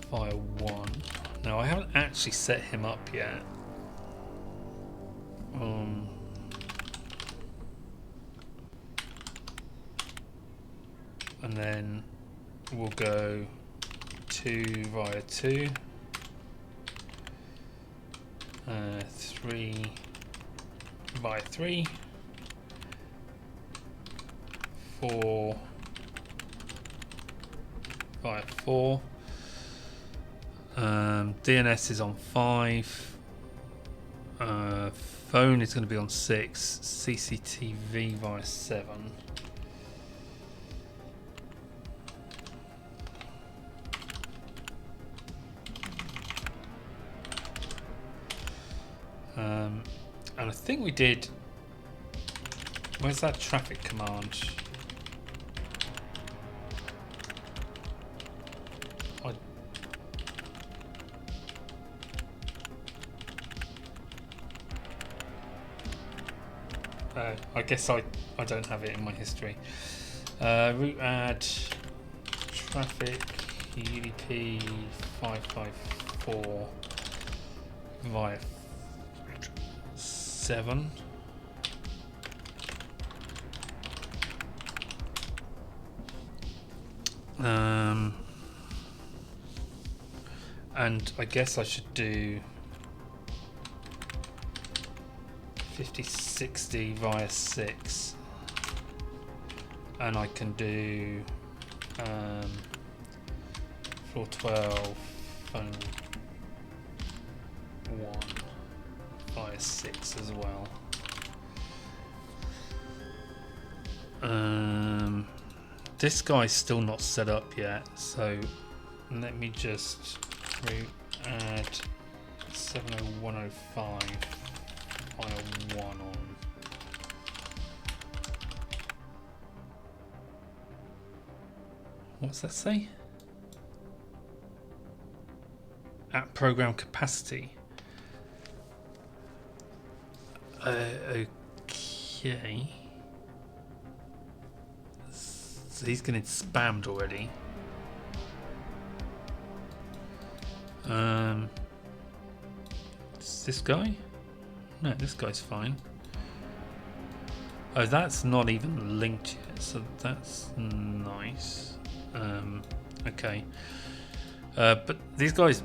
via 1. Now I haven't actually set him up yet. And then we'll go 2 via 2, 3 via 3, 4 via 4. DNS is on 5. Phone is going to be on 6. CCTV via 7. And I think we did. Where's that traffic command? I guess I don't have it in my history. Root add traffic UDP 554 via 7. And I guess I should do 5060 via 6, and I can do floor 12 phone 1 via 6 as well. This guy's still not set up yet, so let me just root add 70105 via 1 on. What's that say? At program capacity. Okay. So he's getting spammed already. Is this guy? No, this guy's fine. Oh, that's not even linked yet, so that's nice. Okay. But these guys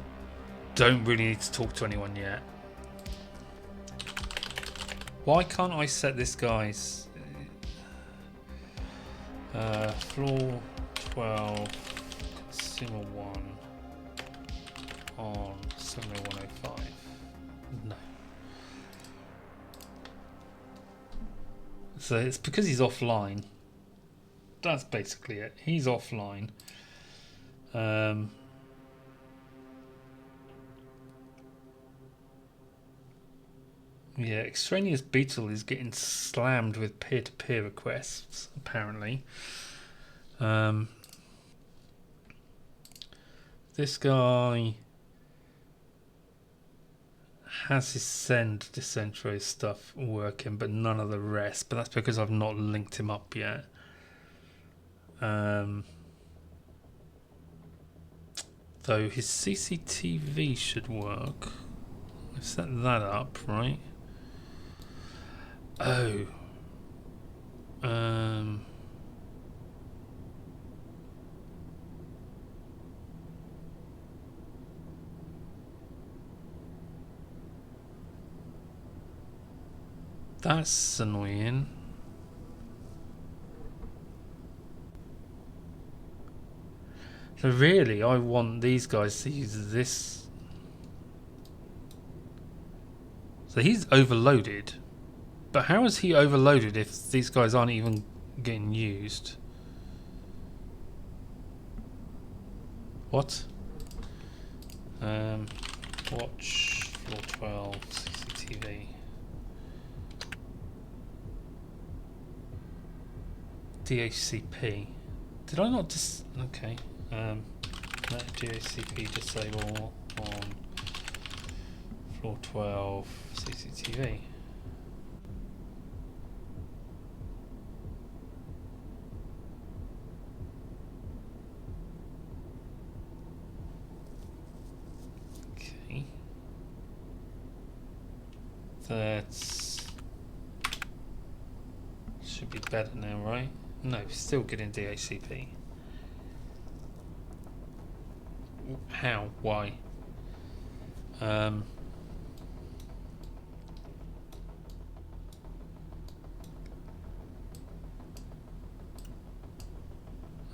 don't really need to talk to anyone yet. Why can't I set this guy's floor 12 consumer 1 on 70105? No. So it's because he's offline. That's basically it. He's offline. Yeah, Extraneous Beetle is getting slammed with peer-to-peer requests, apparently. This guy has his send decentralized stuff working, but none of the rest. But that's because I've not linked him up yet. Though his CCTV should work. I've set that up, right? Oh. That's annoying. So really, I want these guys to use this. So he's overloaded. But how is he overloaded if these guys aren't even getting used? What? Watch floor 12 CCTV. DHCP. Did I not just... Okay. Let DHCP disable on floor 12 CCTV. Okay. That's... should be better now, right? No, still getting DHCP. How? Why?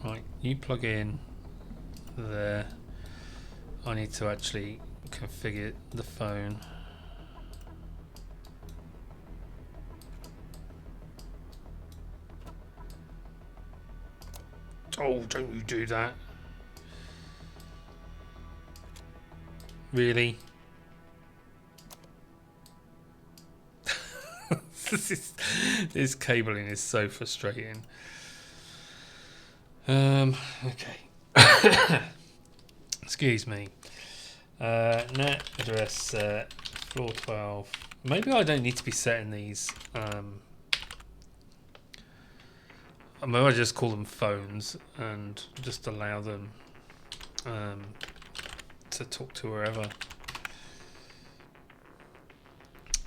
Right, you plug in there. I need to actually configure the phone. Oh, don't you do that. Really? This cabling is so frustrating. Okay. Excuse me. Net address floor 12. Maybe I don't need to be setting these. Maybe I just call them phones and just allow them to talk to wherever.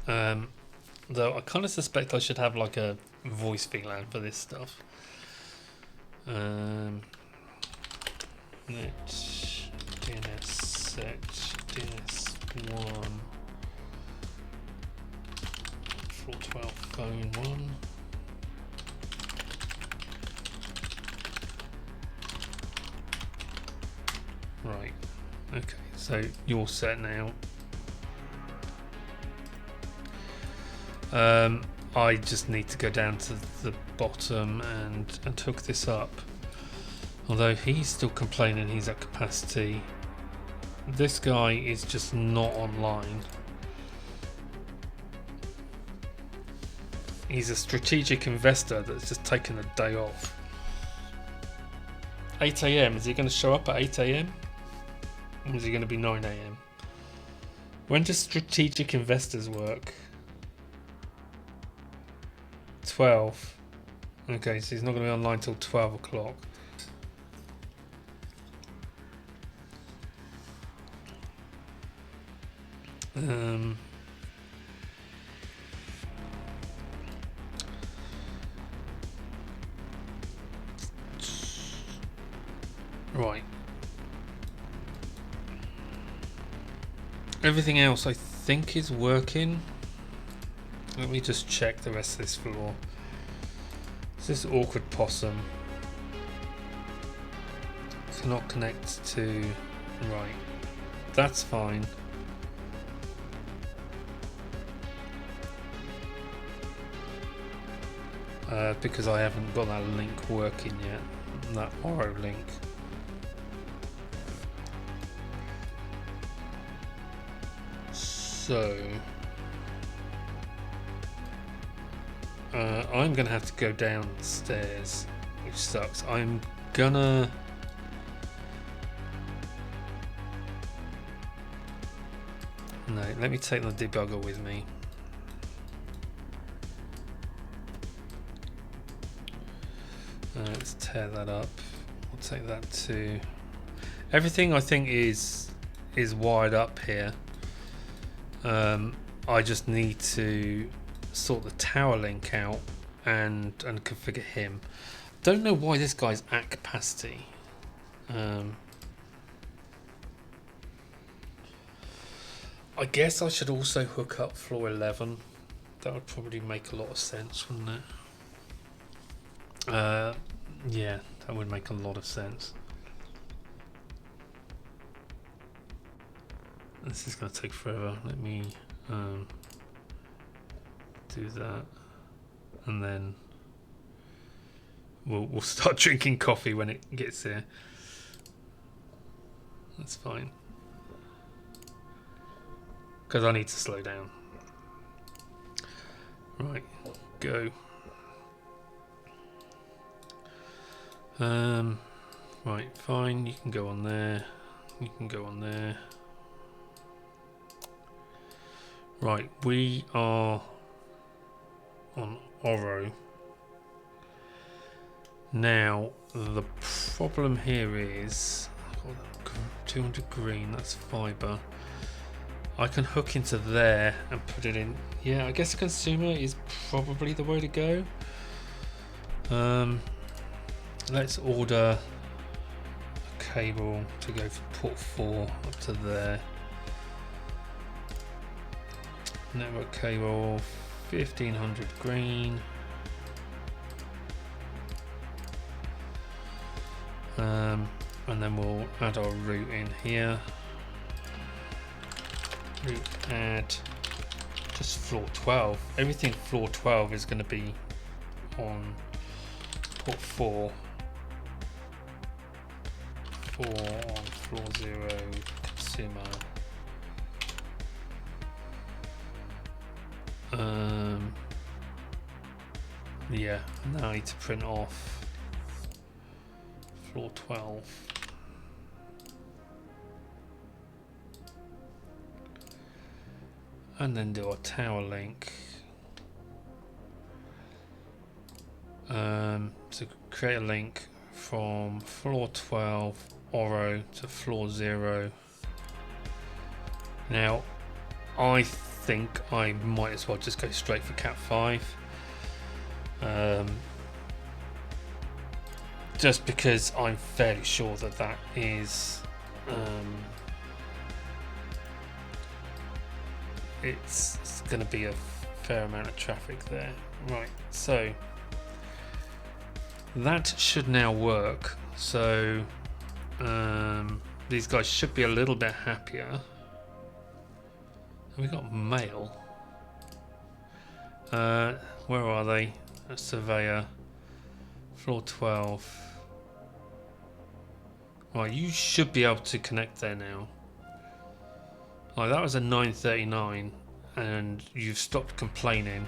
Though I kind of suspect I should have like a voice VLAN for this stuff. Net DNS set DNS1 floor 12 phone 1. Right. Okay. So you're set now. I just need to go down to the bottom and hook this up. Although he's still complaining he's at capacity. This guy is just not online. He's a strategic investor that's just taken a day off. 8 AM, is he going to show up at 8 AM? Or is he going to be 9 AM? When does strategic investors work? 12. Okay, so he's not going to be online till 12 o'clock. Right. Everything else I think is working. Let me just check the rest of this floor. It's this awkward possum. Cannot connect to... Right. That's fine. Because I haven't got that link working yet. That Oro link. So... I'm gonna have to go downstairs, which sucks. I'm gonna... No, let me take the debugger with me. Let's tear that up. We'll take that to... Everything I think is wired up here. I just need to sort the tower link out and configure him. Don't know why this guy's at capacity. I guess I should also hook up floor 11. That would probably make a lot of sense, wouldn't it? Yeah, that would make a lot of sense. This is going to take forever. Let me do that, and then we'll start drinking coffee when it gets here. That's fine, because I need to slow down. Right, go. Right, fine. You can go on there. You can go on there. Right, we are on Oro. Now, the problem here is 200 green, that's fiber. I can hook into there and put it in. Yeah, I guess consumer is probably the way to go. Let's order a cable to go from port 4 up to there. Network cable, 1500 green. And then we'll add our route in here. Route add just floor 12. Everything floor 12 is going to be on port 4. 4 on floor 0 consumer. Yeah, now I need to print off floor 12. And then do our tower link. So create a link from floor 12 Oro to floor 0. Now, I think I might as well just go straight for Cat 5. Just because I'm fairly sure that that is it's going to be a fair amount of traffic there. Right, so that should now work. So these guys should be a little bit happier. We got mail. Where are they? A surveyor. Floor 12. Right, you should be able to connect there now. Like, that was a 939 and you've stopped complaining.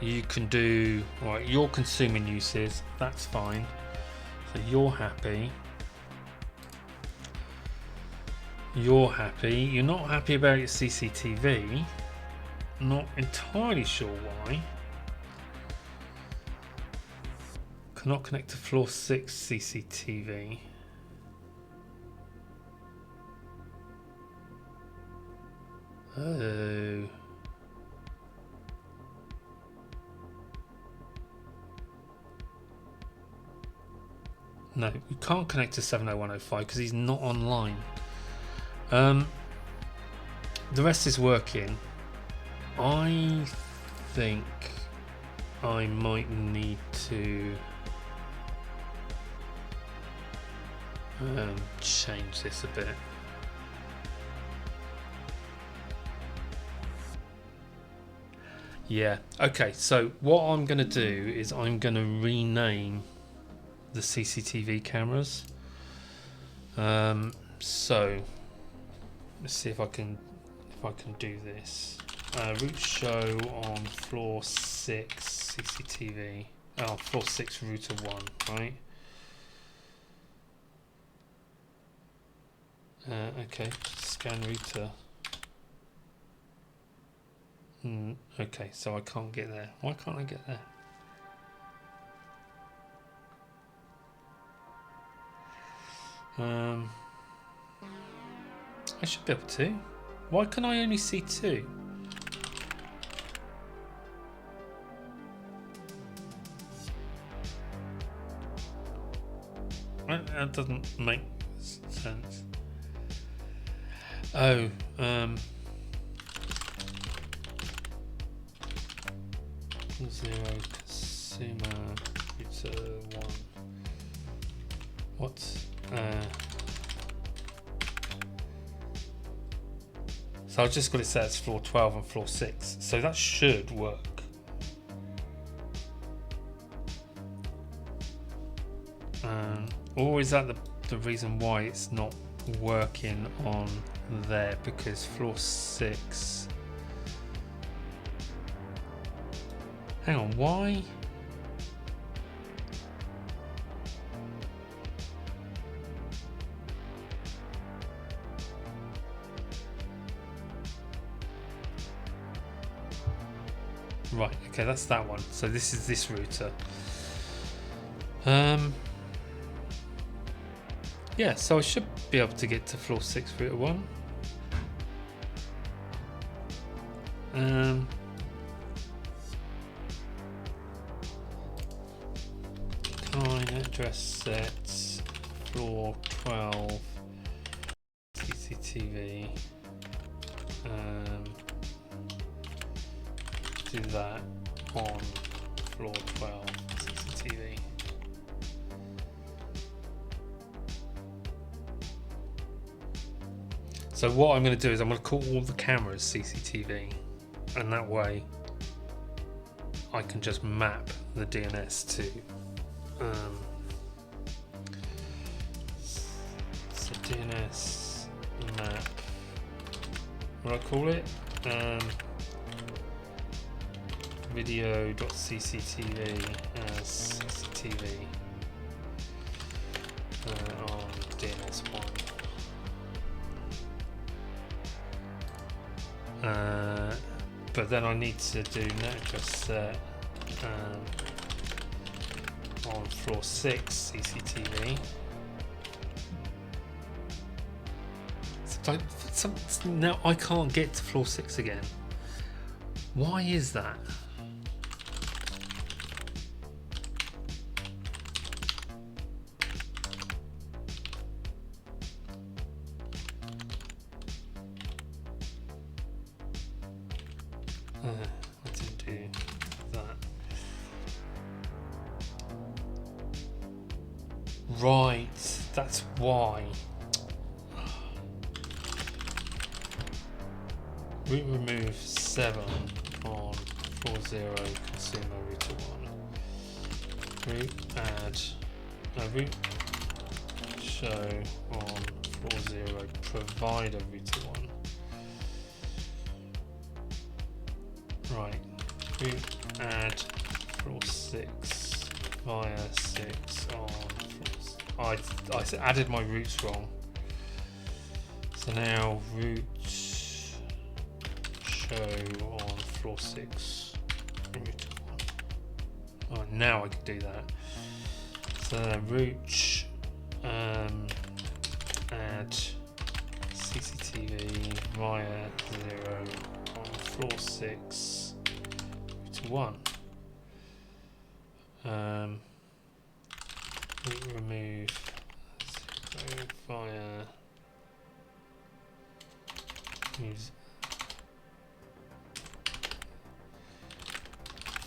You can do, right, your consuming uses, that's fine. So you're happy. You're happy. You're not happy about your CCTV. Not entirely sure why. Cannot connect to floor 6 CCTV. Oh. No, we can't connect to 70105 because he's not online. The rest is working. I think I might need to change this a bit. Yeah, okay, so what I'm going to do is I'm going to rename the CCTV cameras. So let's see if I can do this. Route show on floor 6 CCTV. Oh, floor 6 router 1, right? Okay, scan router. Okay, so I can't get there. Why can't I get there? I should be able to. Why can I only see 2? That doesn't make sense. Oh, 0 consumer router 1. What? So I've just got it set as floor 12 and floor 6. So that should work. Or is that the reason why it's not working on there? Because floor 6... Hang on, why? Right, okay, that's that one. So this is this router. Yeah, so I should be able to get to floor 6 router 1. Time address set floor 12 CCTV. Do that on floor 12 CCTV. So what I'm going to do is I'm going to call all the cameras CCTV, and that way I can just map the DNS to so DNS map, what do I call it? Video.cctv as CCTV on DNS1. But then I need to do net address set on floor 6 CCTV. Now I can't get to floor 6 again. Why is that? I didn't do that. Right, that's why. Route remove 7 on floor 0 consumer router 1. Route add route show on floor 0 provider router 1. Right, route add floor 6 via 6 on floor. I added my routes wrong. So now route show on floor 6 router 1. Oh, now I can do that. So route add CCTV via 0 on floor 6 router 1. remove 0 via use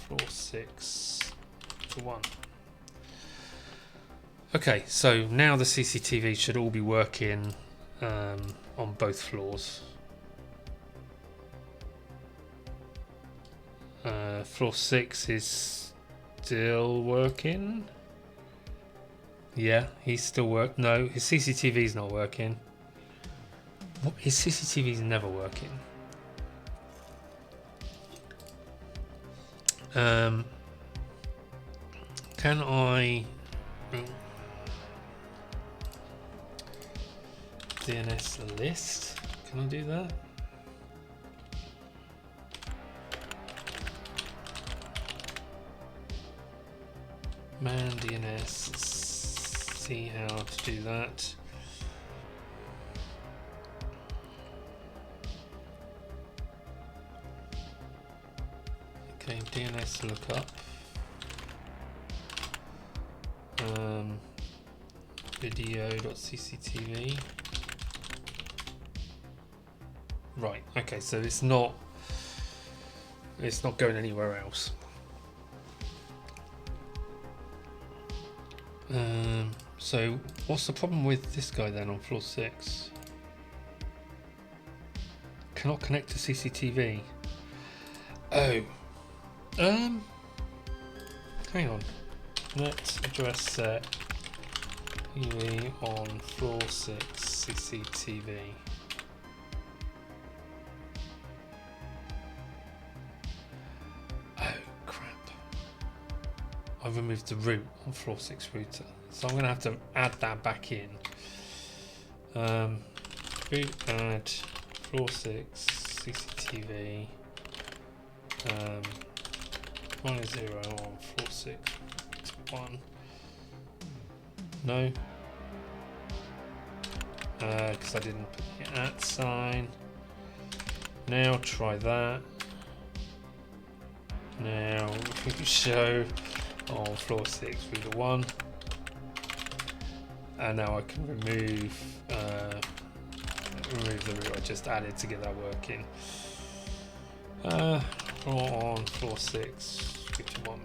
floor 6 to 1. Okay, so now the CCTV should all be working on both floors. Floor 6 is still working. Yeah, he's still work. No, his CCTV is not working. What? His CCTV is never working. Can I DNS list? Can I do that? Man DNS, see how to do that. Okay, DNS lookup. Video.cctv. Right, okay, so it's not going anywhere else. So what's the problem with this guy then on floor 6? Cannot connect to CCTV. Oh. Hang on. Net address set UE on floor 6 CCTV. Oh crap. I've removed the route on floor 6 router. So I'm going to have to add that back in. Route add floor 6 CCTV 1 is 0 on floor 6 to 1. No. Because I didn't put the @ sign. Now try that. Now show on floor 6 router 1. And now I can remove the route I just added to get that working. On floor 6, router 1.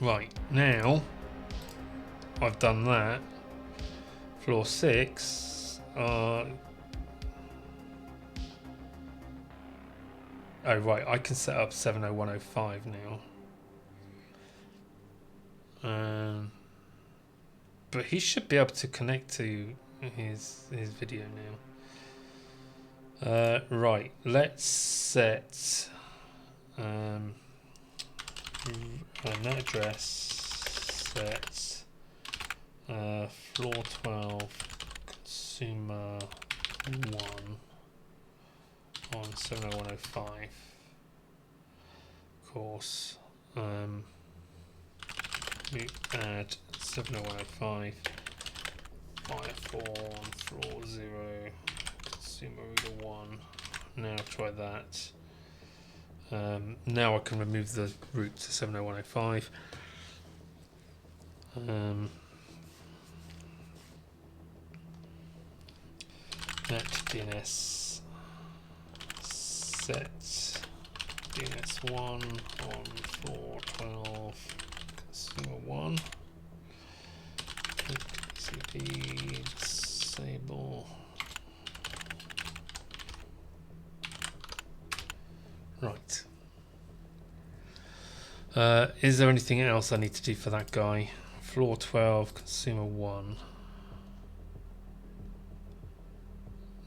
Right, now I've done that. Floor 6. Oh right, I can set up 70105 now. But he should be able to connect to his video now. Right, let's set net address set floor 12 consumer 1 on 70105. Of course, we add 70105 fire 4 on floor 0 consumer router 1. Now try that. Now I can remove the route to 70105. Net DNS set DNS 1 on floor 12 consumer 1. TCP disable. Right. Is there anything else I need to do for that guy? Floor 12 consumer 1.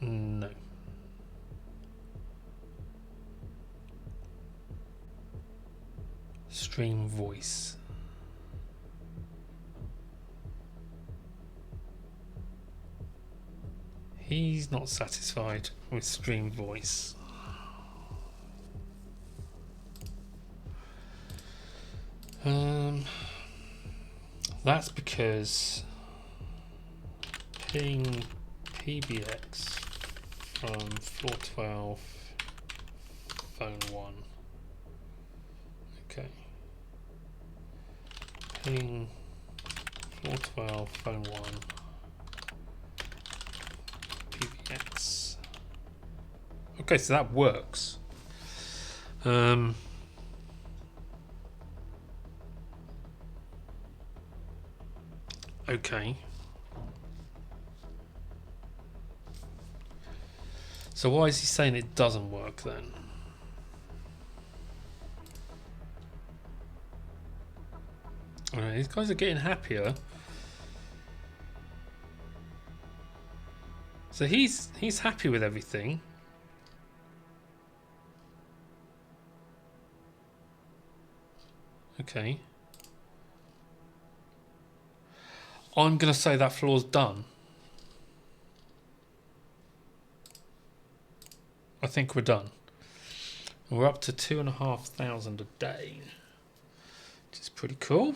No. Stream voice. He's not satisfied with stream voice. That's because ping PBX from floor 12 phone 1. Okay. Ping Floor 12, phone 1. PBX. Okay, so that works. Okay. So why is he saying it doesn't work then? Alright, these guys are getting happier. So he's happy with everything. Okay. I'm gonna say that floor's done. I think we're done. We're up to 2,500 a day, which is pretty cool.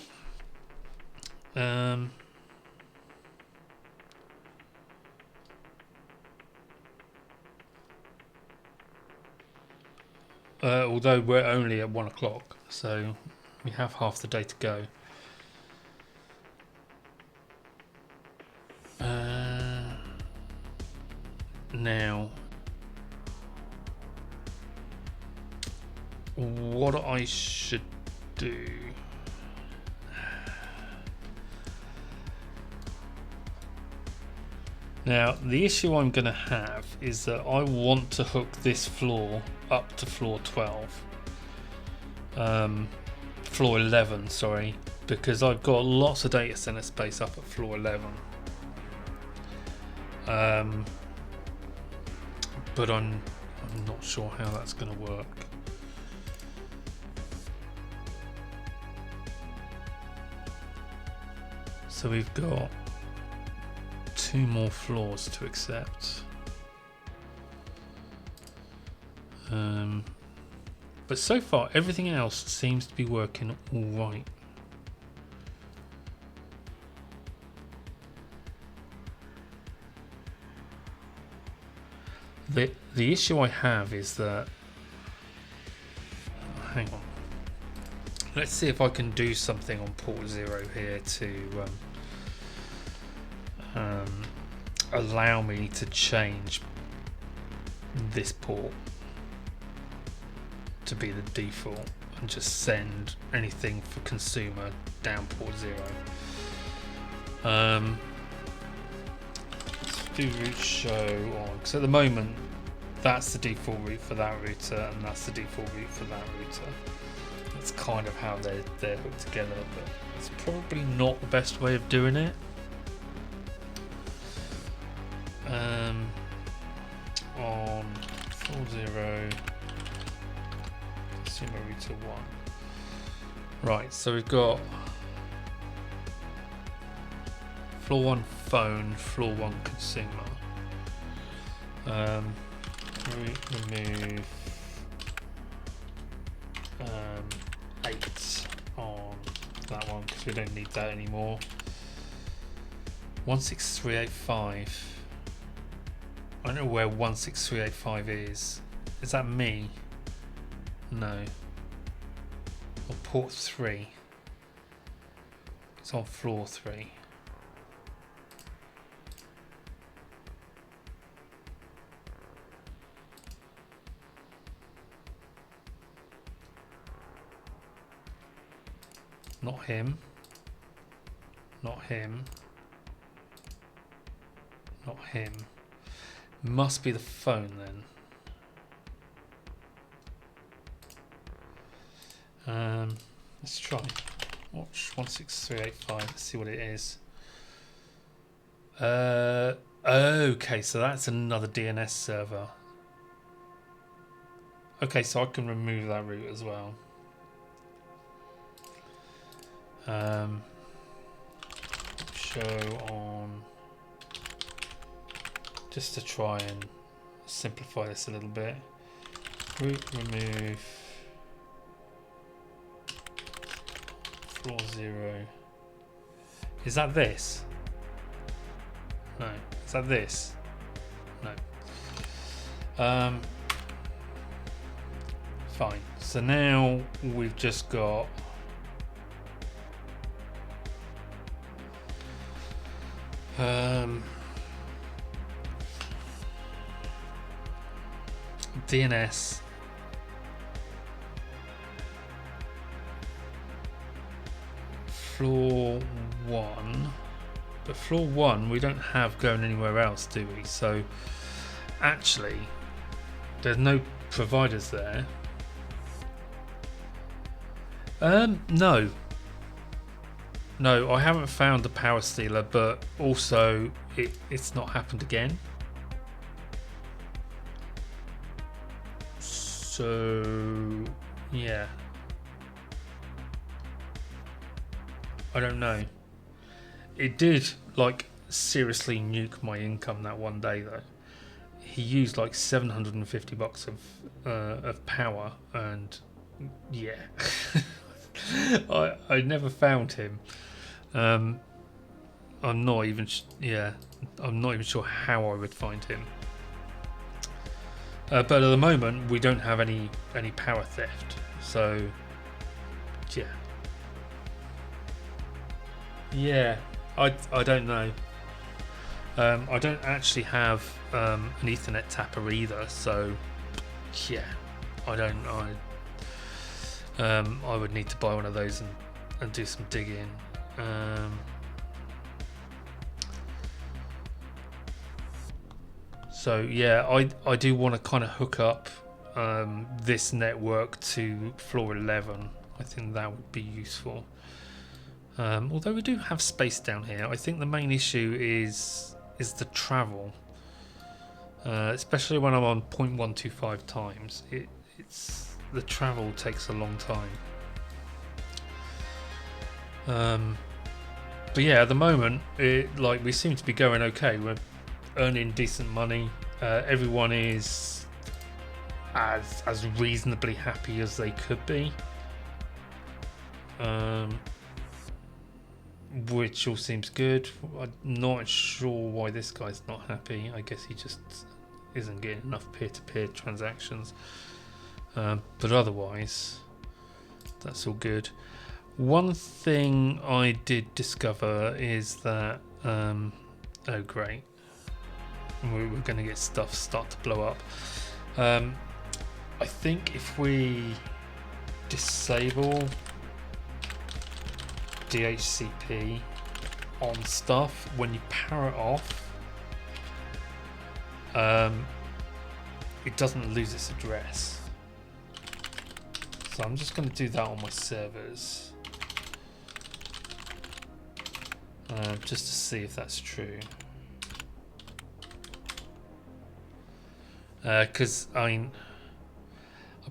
Although we're only at 1 o'clock, so we have half the day to go. Now, what I should do? Now, the issue I'm going to have is that I want to hook this floor up to floor 12. Floor 11, sorry, because I've got lots of data center space up at floor 11. But I'm not sure how that's going to work. So we've got 2 more floors to accept. But so far everything else seems to be working all right. The issue I have is that, hang on, let's see if I can do something on port 0 here to allow me to change this port to be the default and just send anything for consumer down port 0. Let's do route show on, because at the moment that's the default route for that router and that's the default route for that router. That's kind of how they're hooked together, but it's probably not the best way of doing it. On floor 0, consumer router 1. Right, so we've got floor 1 phone, floor 1 consumer. Remove 8 on that one because we don't need that anymore. 16385. I don't know where 16385 is. Is that me? No. Or port 3. It's on floor 3. Not him. Not him. Not him. Must be the phone then. Let's try. Watch 16385. Let's see what it is. Okay, so that's another DNS server. Okay, so I can remove that route as well. Show on, just to try and simplify this a little bit. Route remove floor 0. Is that this? No. Is that this? No. Fine. So now we've just got DNS. Floor 1. But floor 1 we don't have going anywhere else, do we? So actually there's no providers there. No, I haven't found the power stealer, but also it's not happened again. So yeah, I don't know. It did like seriously nuke my income that one day though. He used like $750 of power, and yeah. I never found him. I'm not even sure how I would find him. But at the moment we don't have any power theft, so yeah, I don't know. I don't actually have an Ethernet tapper either, so yeah, I would need to buy one of those and do some digging. So yeah, I do want to kind of hook up this network to floor 11. I think that would be useful. Although we do have space down here, I think the main issue is the travel. Especially when I'm on 0.125 times, it's the travel takes a long time. But yeah, at the moment, we seem to be going okay. We're earning decent money. Everyone is as reasonably happy as they could be, which all seems good. I'm not sure why this guy's not happy. I guess he just isn't getting enough peer-to-peer transactions. But otherwise, that's all good. One thing I did discover is that oh great, we're going to get stuff start to blow up. I think if we disable DHCP on stuff, when you power it off, it doesn't lose its address. So I'm just going to do that on my servers, just to see if that's true. Because I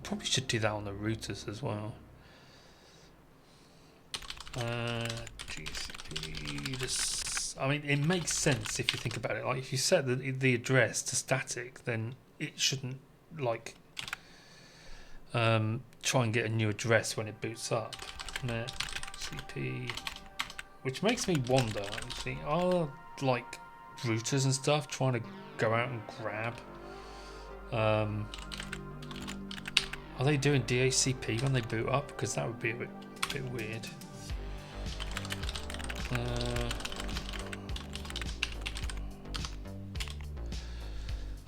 probably should do that on the routers as well. GCP. I mean, it makes sense if you think about it. Like, if you set the address to static, then it shouldn't like try and get a new address when it boots up. Net CP, which makes me wonder. Actually, are like routers and stuff trying to go out and grab? Are they doing DHCP when they boot up? Because that would be a bit weird.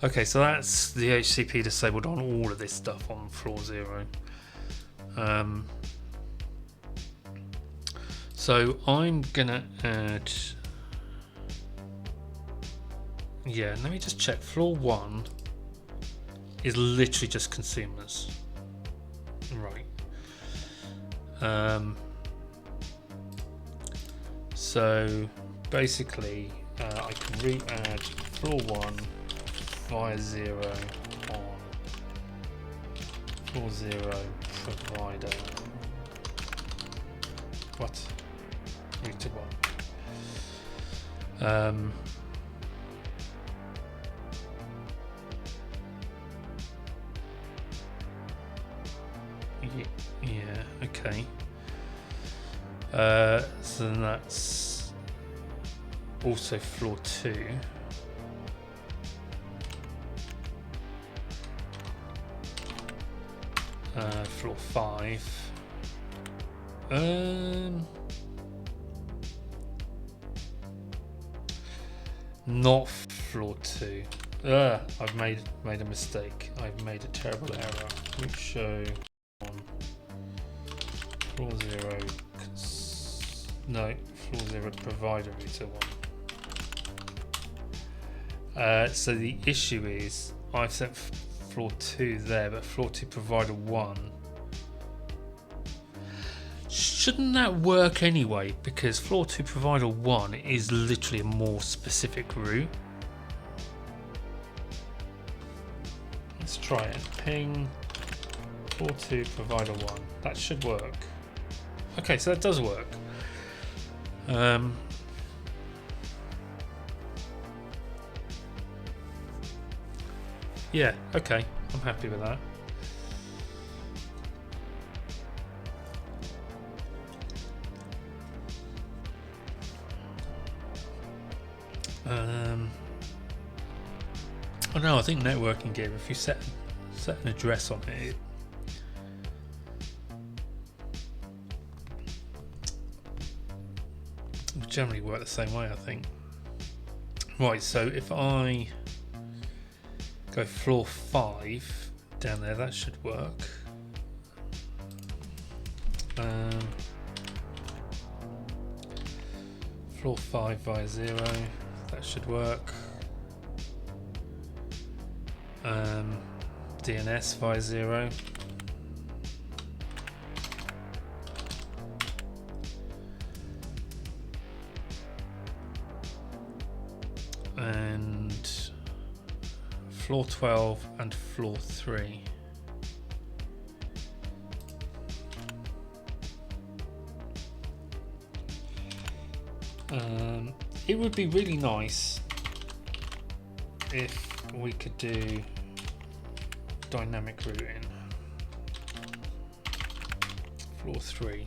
Okay, so that's the DHCP disabled on all of this stuff on floor 0. So I'm gonna add. Yeah, let me just check. Floor 1 is literally just consumers, right? So basically, I can re-add floor 1 via 0 on floor 0 provider. What? Routed 1. Yeah, okay. So then that's also floor 2. Floor 5. Not floor 2. I've made a mistake. I've made a terrible error. Root show on floor 0. No, floor 0 provider router 1. So the issue is I've set floor 2 there, but floor 2 provider 1. Shouldn't that work anyway? Because floor 2 provider 1 is literally a more specific route. Let's try it. Ping floor 2 provider 1. That should work. Okay, so that does work. Yeah, okay, I'm happy with that. Oh no, I think networking gear, if you set an address on it, it will generally work the same way, I think. Right, so if I go floor 5 down there, that should work. Floor 5 via 0, that should work. DNS via 0. And floor 12 and floor 3. It would be really nice if we could do dynamic routing. Floor 3.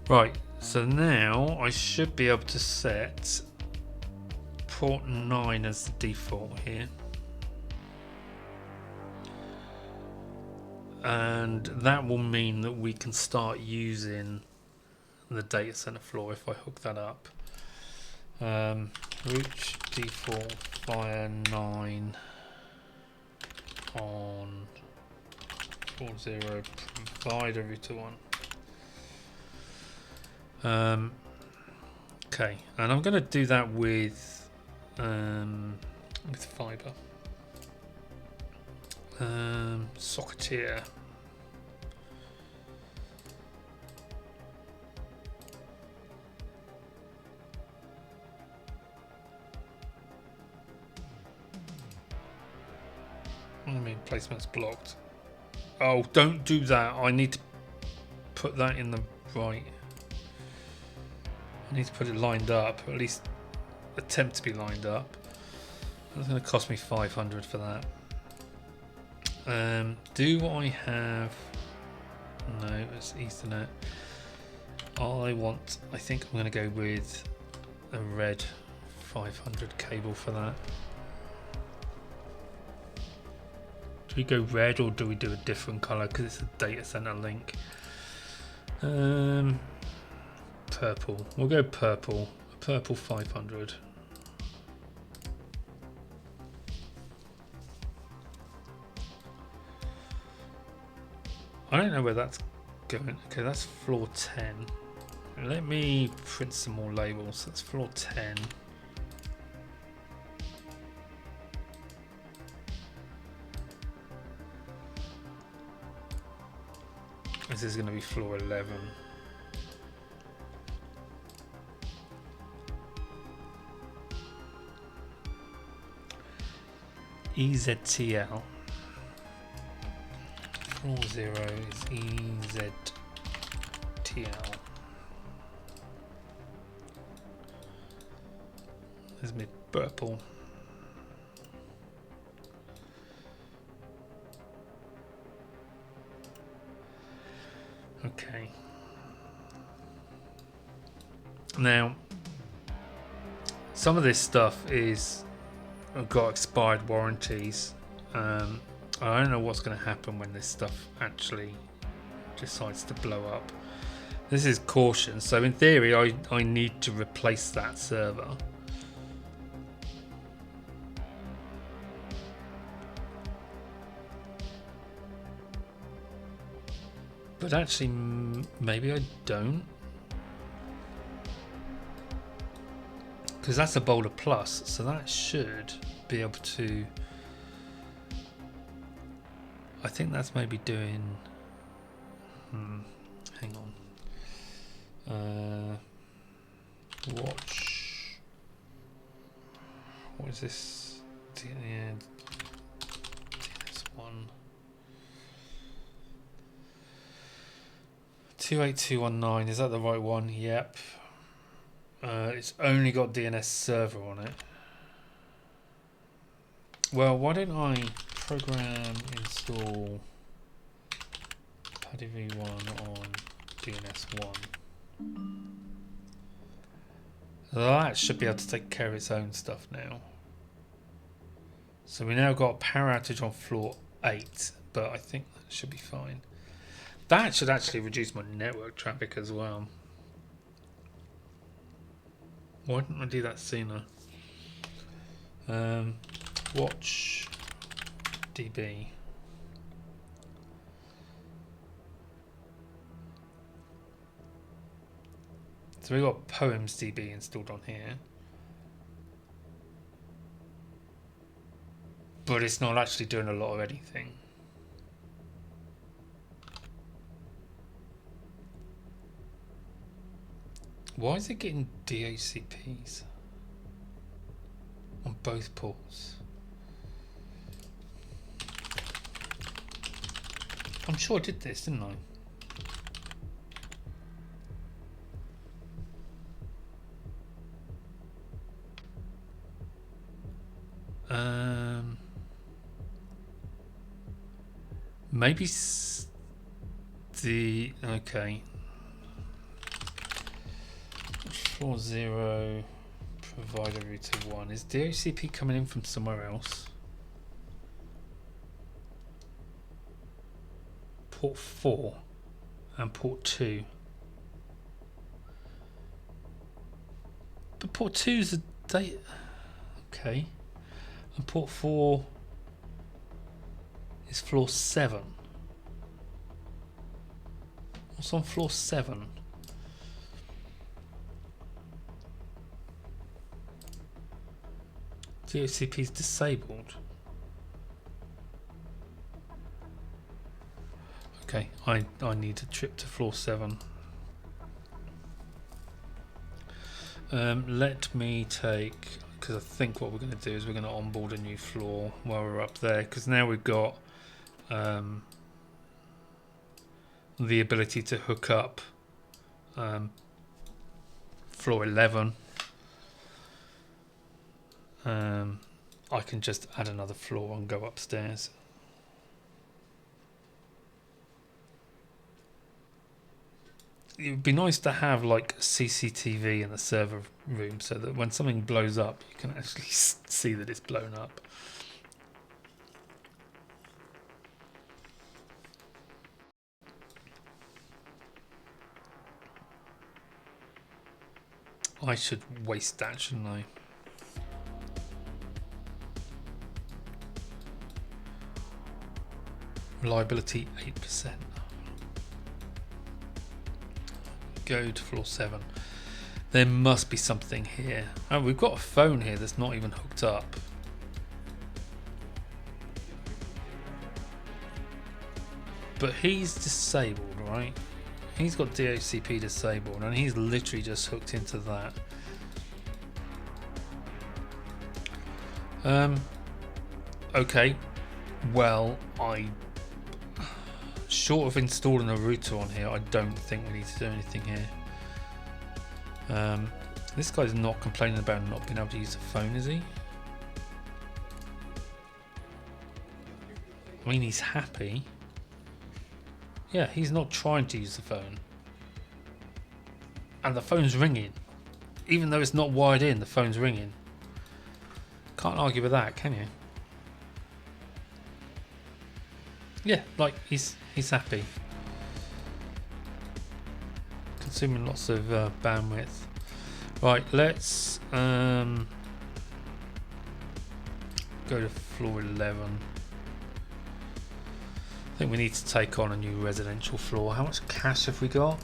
Right, so now I should be able to set port 9 as the default here. And that will mean that we can start using the data center floor if I hook that up. Root default via 9 on floor 0 provider router 1. Okay, and I'm going to do that with fiber. Socketeer. I mean, placement's blocked. Oh, don't do that. I need to put that in the right. I need to put it lined up, or at least attempt to be lined up. That's going to cost me 500 for that. Do I have? No, it's Ethernet. I think I'm going to go with a red 500 cable for that. Do we go red or do we do a different color because it's a data center link? Purple. We'll go purple. Purple 500. I don't know where that's going. Okay, that's floor 10. Let me print some more labels. That's floor 10. This is going to be floor 11. EZTL. Floor 0 is EZTL. There's me purple. Okay. Now, some of this stuff is got expired warranties. I don't know what's going to happen when this stuff actually decides to blow up. This is caution, so in theory I need to replace that server. But actually, maybe I don't. Because that's a Boulder Plus, so that should be able to... I think that's maybe doing... hang on. Watch... What is this? DNS1. 28219, is that the right one? Yep. It's only got DNS server on it. Well, why don't I program install PuTTY v1 on DNS1? That should be able to take care of its own stuff now. So we now got a power outage on floor 8, but I think that should be fine. That should actually reduce my network traffic as well. Why didn't I do that sooner? Watch DB. So we've got Poems DB installed on here. But it's not actually doing a lot of anything. Why is it getting DHCPs on both ports? I'm sure I did this, didn't I? Maybe the... Okay. Floor 0, provider router 1. Is DHCP coming in from somewhere else? Port 4 and port 2. But port 2 is a data. Okay. And port 4 is floor 7. What's on floor 7? DHCP is disabled. Okay, I need a trip to floor 7. Let me take, because I think what we're going to do is we're going to onboard a new floor while we're up there, because now we've got the ability to hook up floor 11. I can just add another floor and go upstairs. It would be nice to have like CCTV in the server room so that when something blows up you can actually see that it's blown up. I should waste that, shouldn't I? Reliability 8%. Go to floor 7. There must be something here. Oh, we've got a phone here that's not even hooked up. But he's disabled, right? He's got DHCP disabled and he's literally just hooked into that. Okay. Well, short of installing a router on here, I don't think we need to do anything here. This guy's not complaining about not being able to use the phone, is he? I mean, he's happy. Yeah, he's not trying to use the phone. And the phone's ringing. Even though it's not wired in, the phone's ringing. Can't argue with that, can you? Yeah, like he's happy. Consuming lots of bandwidth. Right, let's go to floor 11. I think we need to take on a new residential floor. How much cash have we got?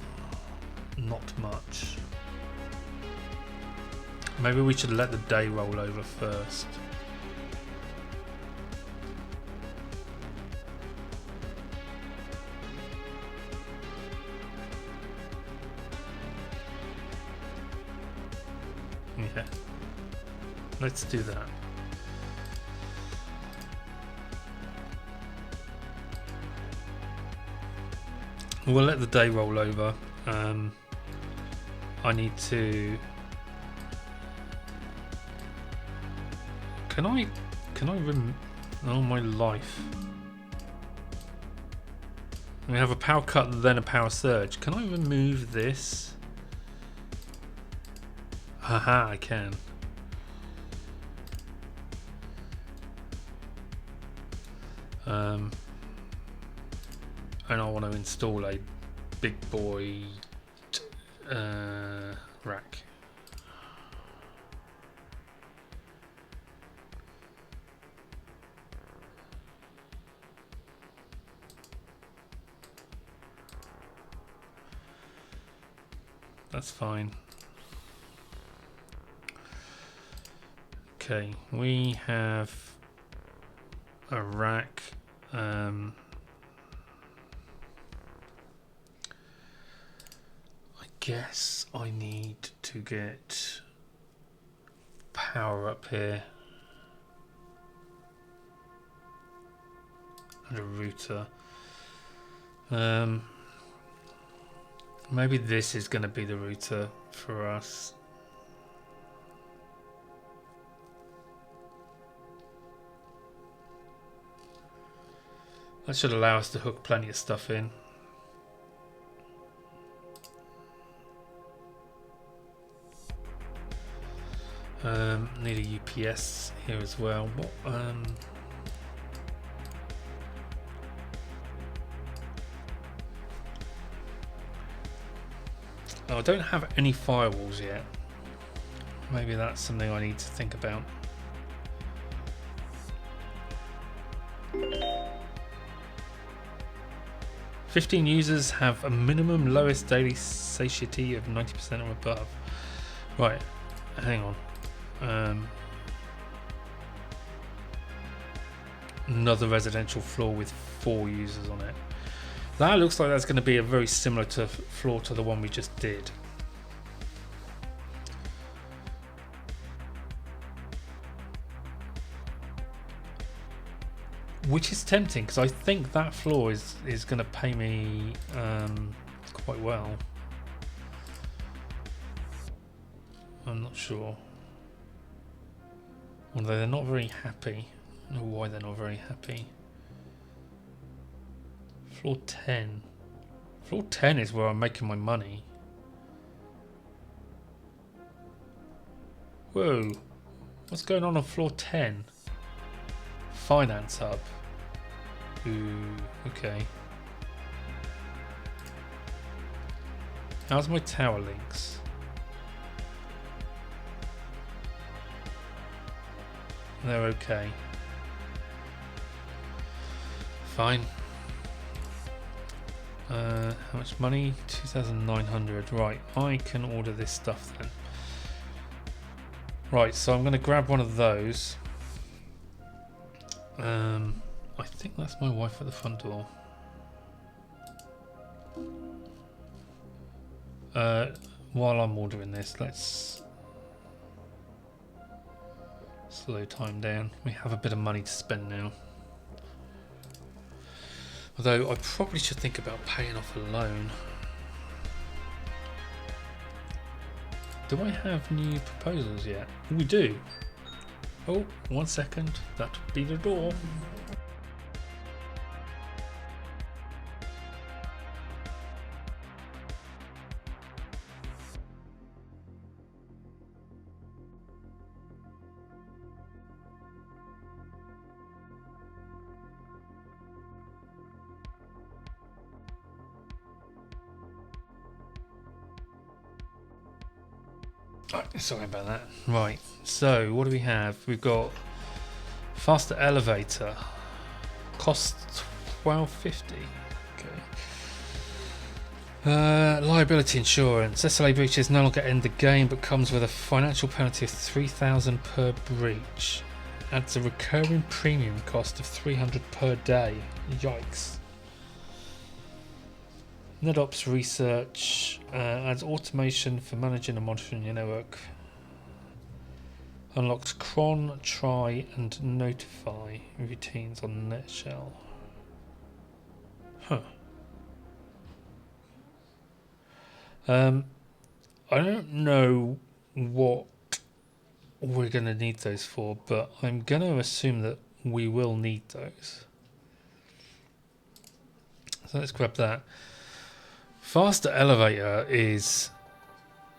Not much. Maybe we should let the day roll over first. Yeah. Let's do that. We'll let the day roll over. I need to. Can I oh my life. We have a power cut, then a power surge. Can I remove this? Haha, I can. And I want to install a big boy rack. That's fine. Okay, we have a rack. I guess I need to get power up here and a router. Maybe this is going to be the router for us. That should allow us to hook plenty of stuff in. Need a UPS here as well. What? Oh, I don't have any firewalls yet. Maybe that's something I need to think about. "15 users have a minimum lowest daily satiety of 90% or above." Right, hang on. Another residential floor with 4 users on it. That looks like that's going to be a very similar floor to the one we just did. Which is tempting, because I think that floor is going to pay me quite well. I'm not sure. Although they're not very happy. I don't know why they're not very happy. Floor 10. Floor 10 is where I'm making my money. Whoa. What's going on floor 10? Finance hub. Ooh, okay. How's my tower links? They're okay. Fine. How much money? 2,900. Right, I can order this stuff then. Right, so I'm going to grab one of those. I think that's my wife at the front door. While I'm ordering this, let's slow time down. We have a bit of money to spend now. Although I probably should think about paying off a loan. Do I have new proposals yet? We do. Oh, 1 second. That would be the door. Sorry about that. Right, so what do we have? We've got faster elevator. Cost 1250. Okay. Liability insurance. SLA breaches no longer end the game, but comes with a financial penalty of 3,000 per breach. Adds a recurring premium cost of 300 per day. Yikes. NetOps research adds automation for managing and monitoring your network. Unlocks cron, try, and notify routines on NetShell. Huh. I don't know what we're going to need those for, but I'm going to assume that we will need those. So let's grab that. Faster elevator is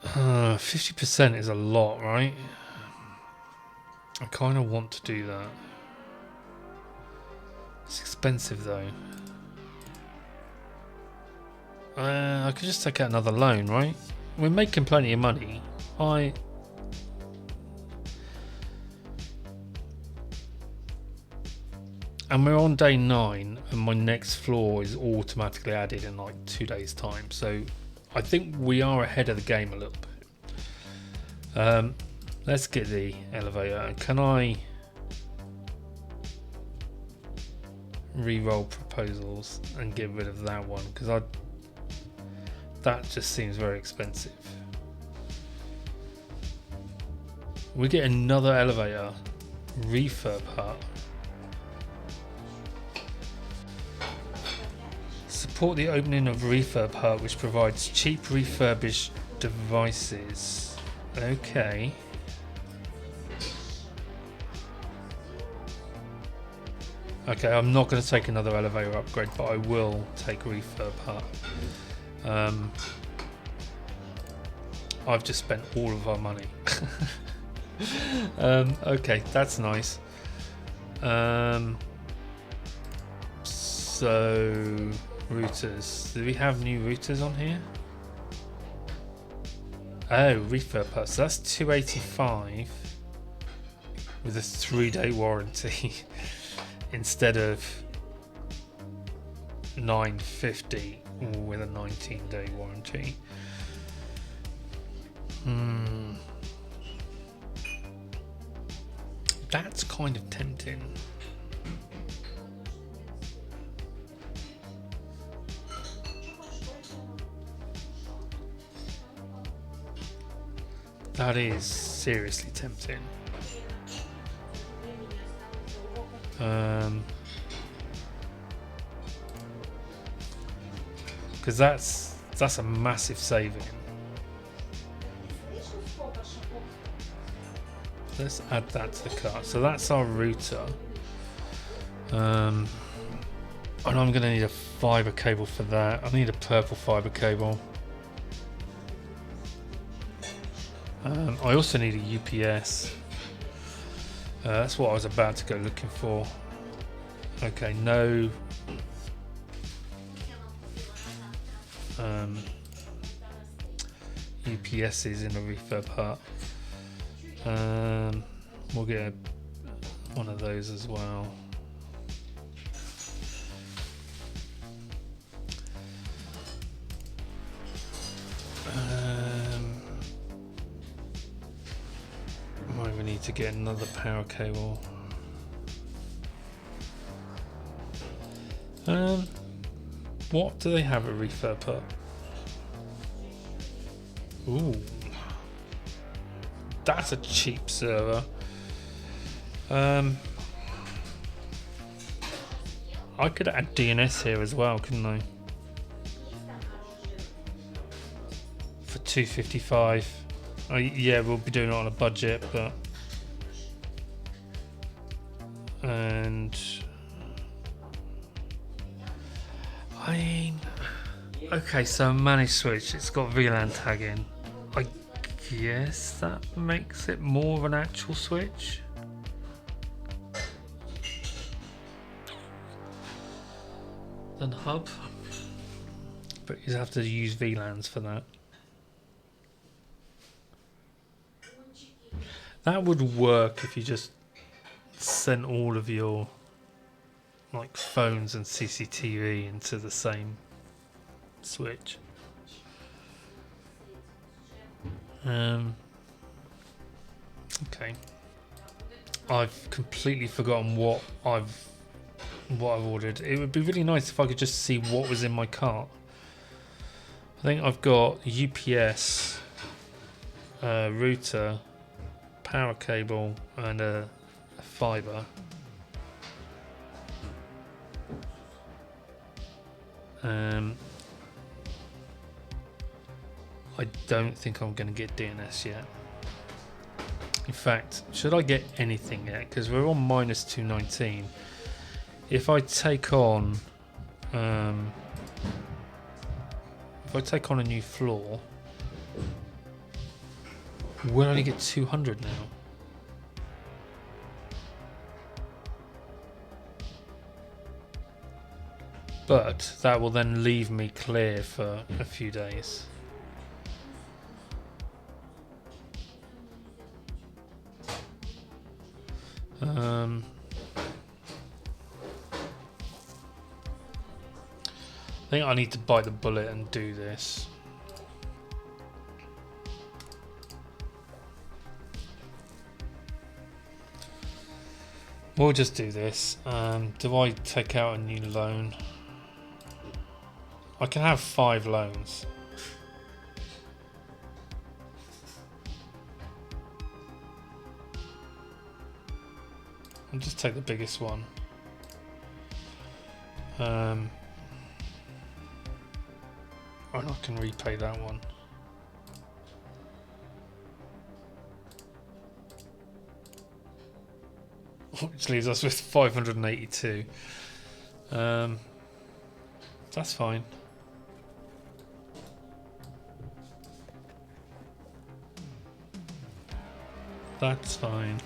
50% is a lot, right? I kind of want to do that. It's expensive though. I could just take out another loan, right? We're making plenty of money. And we're on day 9, and my next floor is automatically added in like 2 days' time. So I think we are ahead of the game a little bit. Let's get the elevator. Can I re-roll proposals and get rid of that one? Because that just seems very expensive. We get another elevator refurb hut. Support the opening of refurb hut, which provides cheap refurbished devices. Okay. Okay, I'm not going to take another elevator upgrade, but I will take refurb hut. I've just spent all of our money. Okay, that's nice. So routers. Do we have new routers on here? Oh, refurb hut. So that's 285 with a 3-day warranty instead of 950 with a 19-day warranty. That's kind of tempting. That is seriously tempting. Because that's a massive saving. Let's add that to the cart. So that's our router. And I'm going to need a fiber cable for that. I need a purple fiber cable. I also need a UPS. That's what I was about to go looking for. Okay, no. UPSs in a refurb hut. We'll get one of those as well. Might we need to get another power cable. What do they have at refurb hut? Ooh, that's a cheap server. I could add DNS here as well, couldn't I? For 255. Yeah, we'll be doing it on a budget, but and I mean, okay, so managed switch. It's got VLAN tagging. I guess that makes it more of an actual switch. Than hub, but you have to use VLANs for that. That would work if you just sent all of your like phones and CCTV into the same switch. Okay. I've completely forgotten what I've ordered. It would be really nice if I could just see what was in my cart. I think I've got UPS, router, power cable, and a fiber. I don't think I'm going to get DNS yet. In fact, should I get anything yet? Because we're on minus 219. If I take on, a new floor, we'll only get 200 now. But that will then leave me clear for a few days. I think I need to bite the bullet and do this. We'll just do this. Do I take out a new loan? I can have 5 loans. I'll just take the biggest one. And I can repay that one. Which leaves us with 582. That's fine. That's fine.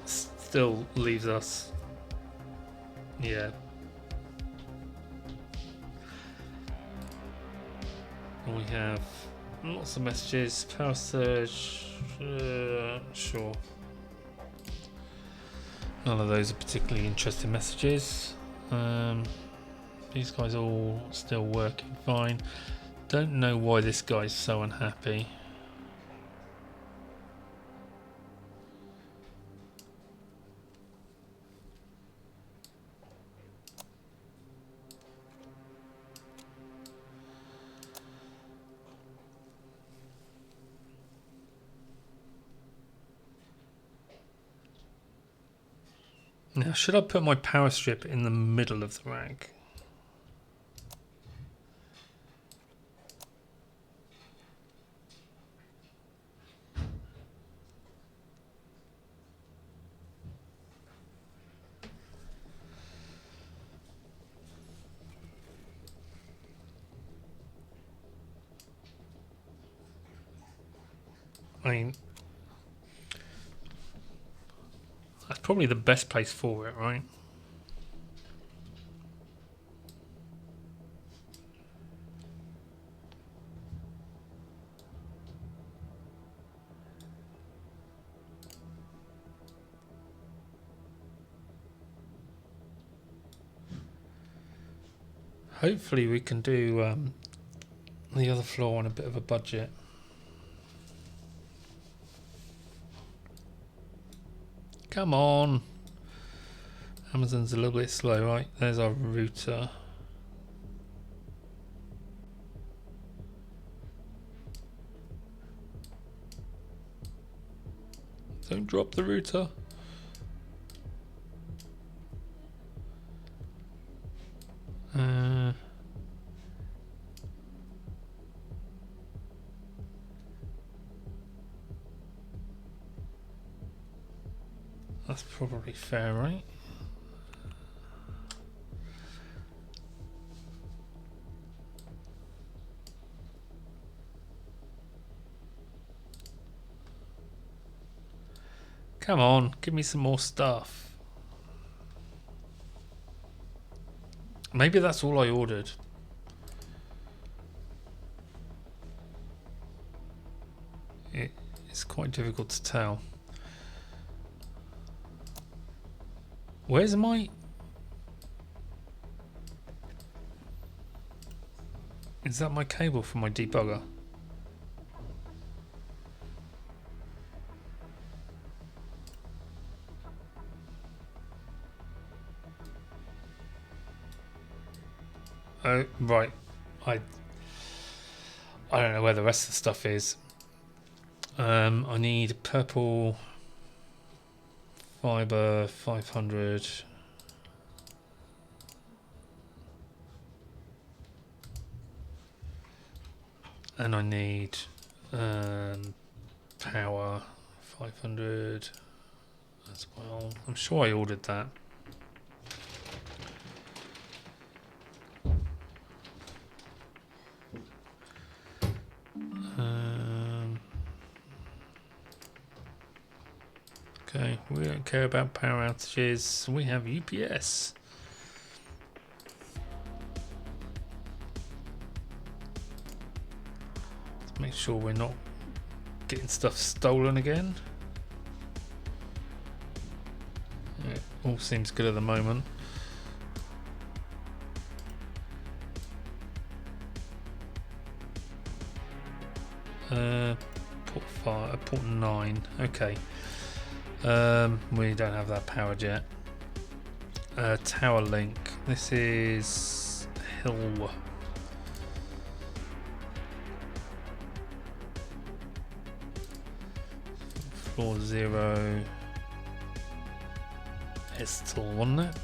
Still leaves us, yeah. We have lots of messages. Power surge, sure. None of those are particularly interesting messages. These guys all still working fine. Don't know why this guy's so unhappy. Now, should I put my power strip in the middle of the rack? I mean, that's probably the best place for it, right? Hopefully we can do the other floor on a bit of a budget. Come on. Amazon's a little bit slow, right? There's our router. Don't drop the router. That's probably fair, right? Come on, give me some more stuff. Maybe that's all I ordered. It's quite difficult to tell. Where's my... Is that my cable for my debugger? Oh, right. I don't know where the rest of the stuff is. I need purple fiber 500. And I need power 500 as well. I'm sure I ordered that. Okay, we don't care about power outages. We have UPS. Let's make sure we're not getting stuff stolen again. Yeah, all seems good at the moment. Port 9. Okay. We don't have that powered yet. Tower link. This is Hill. Floor 0. Estel, wasn't it?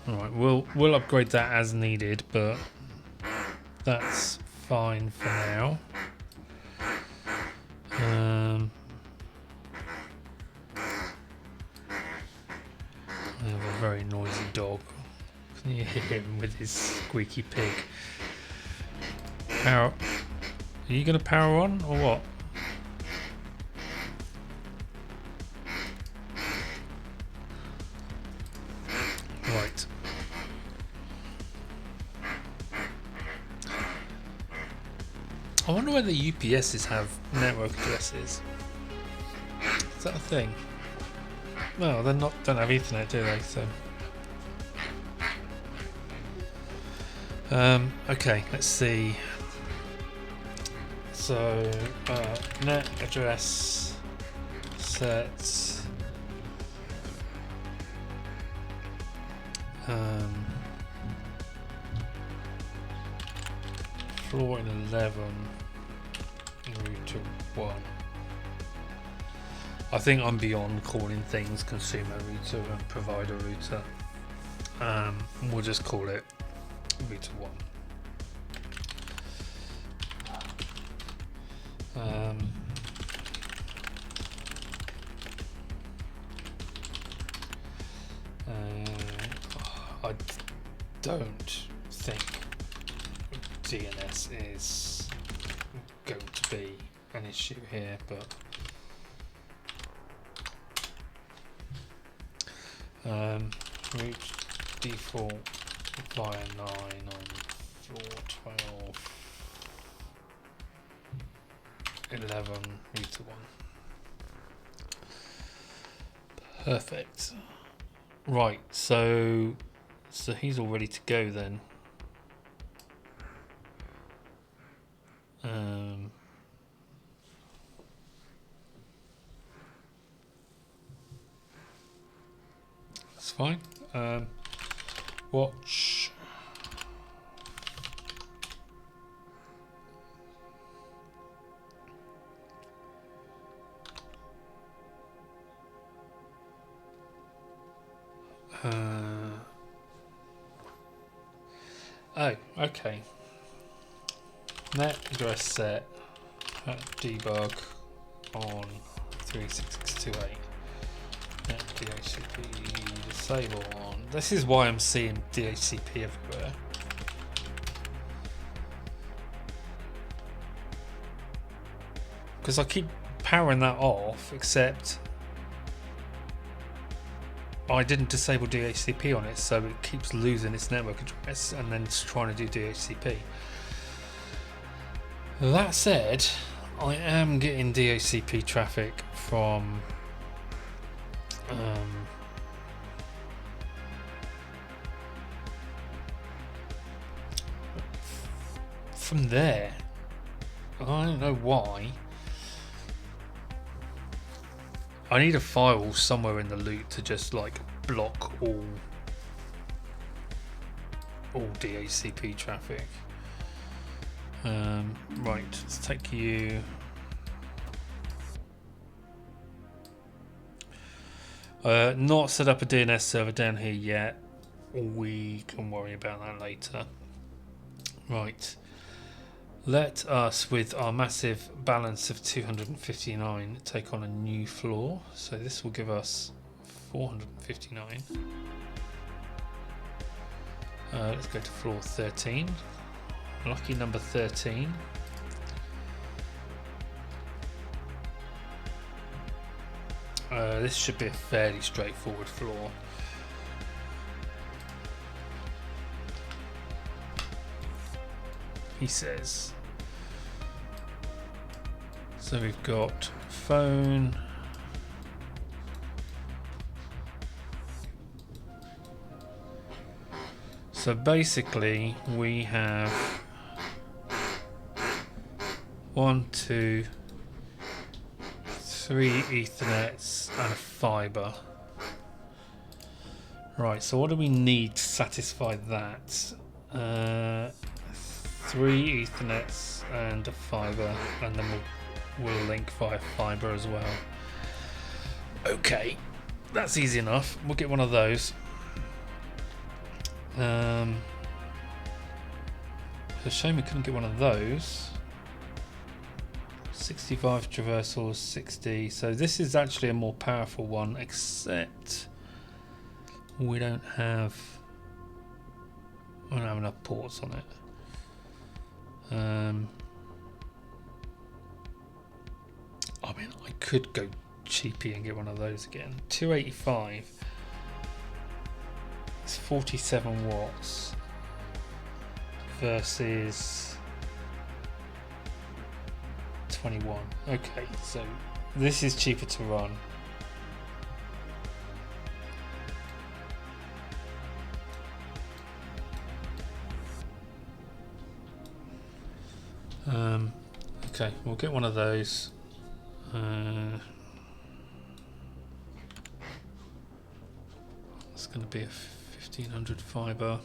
Alright, we'll upgrade that as needed, but that's fine for now. I have a very noisy dog. Can you hear him with his squeaky pig? Power. Are you going to power on or what? Right. I wonder whether UPSs have network addresses. Is that a thing? Well, they're not. Don't have Ethernet, do they? So. Okay, let's see. So, net address set. Floor in 11. Router 1. I think I'm beyond calling things consumer router and provider router. We'll just call it router 1. I don't think DNS is going to be an issue here, but root default via 9 on floor 12, 11 router 1. Perfect. Right, so he's all ready to go then. That's fine. Watch. Oh, okay. Net address set debug on 36628. Net DHCP disable on. This is why I'm seeing DHCP everywhere. Because I keep powering that off, except I didn't disable DHCP on it, so it keeps losing its network address and then it's trying to do DHCP. That said, I am getting DHCP traffic from there. I don't know why. I need a firewall somewhere in the loop to just like block all DHCP traffic. Right, let's take you. Not set up a DNS server down here yet. We can worry about that later. Right. Let us, with our massive balance of 259, take on a new floor. So this will give us 459. Let's go to floor 13. Lucky number 13. This should be a fairly straightforward floor. He says. So we've got phone. So basically we have 1, 2, 3 Ethernets and a fiber. Right, so what do we need to satisfy that? 3 Ethernets and a fiber, and then we'll link via fiber as well. Okay, that's easy enough. We'll get one of those. It's a shame we couldn't get one of those. 65 traversals, 60. So this is actually a more powerful one, except we don't have enough ports on it. I mean, I could go cheapy and get one of those again. 285. It's 47 watts versus 21. Okay, so this is cheaper to run. Okay, we'll get one of those. It's going to be a 1500 fiber.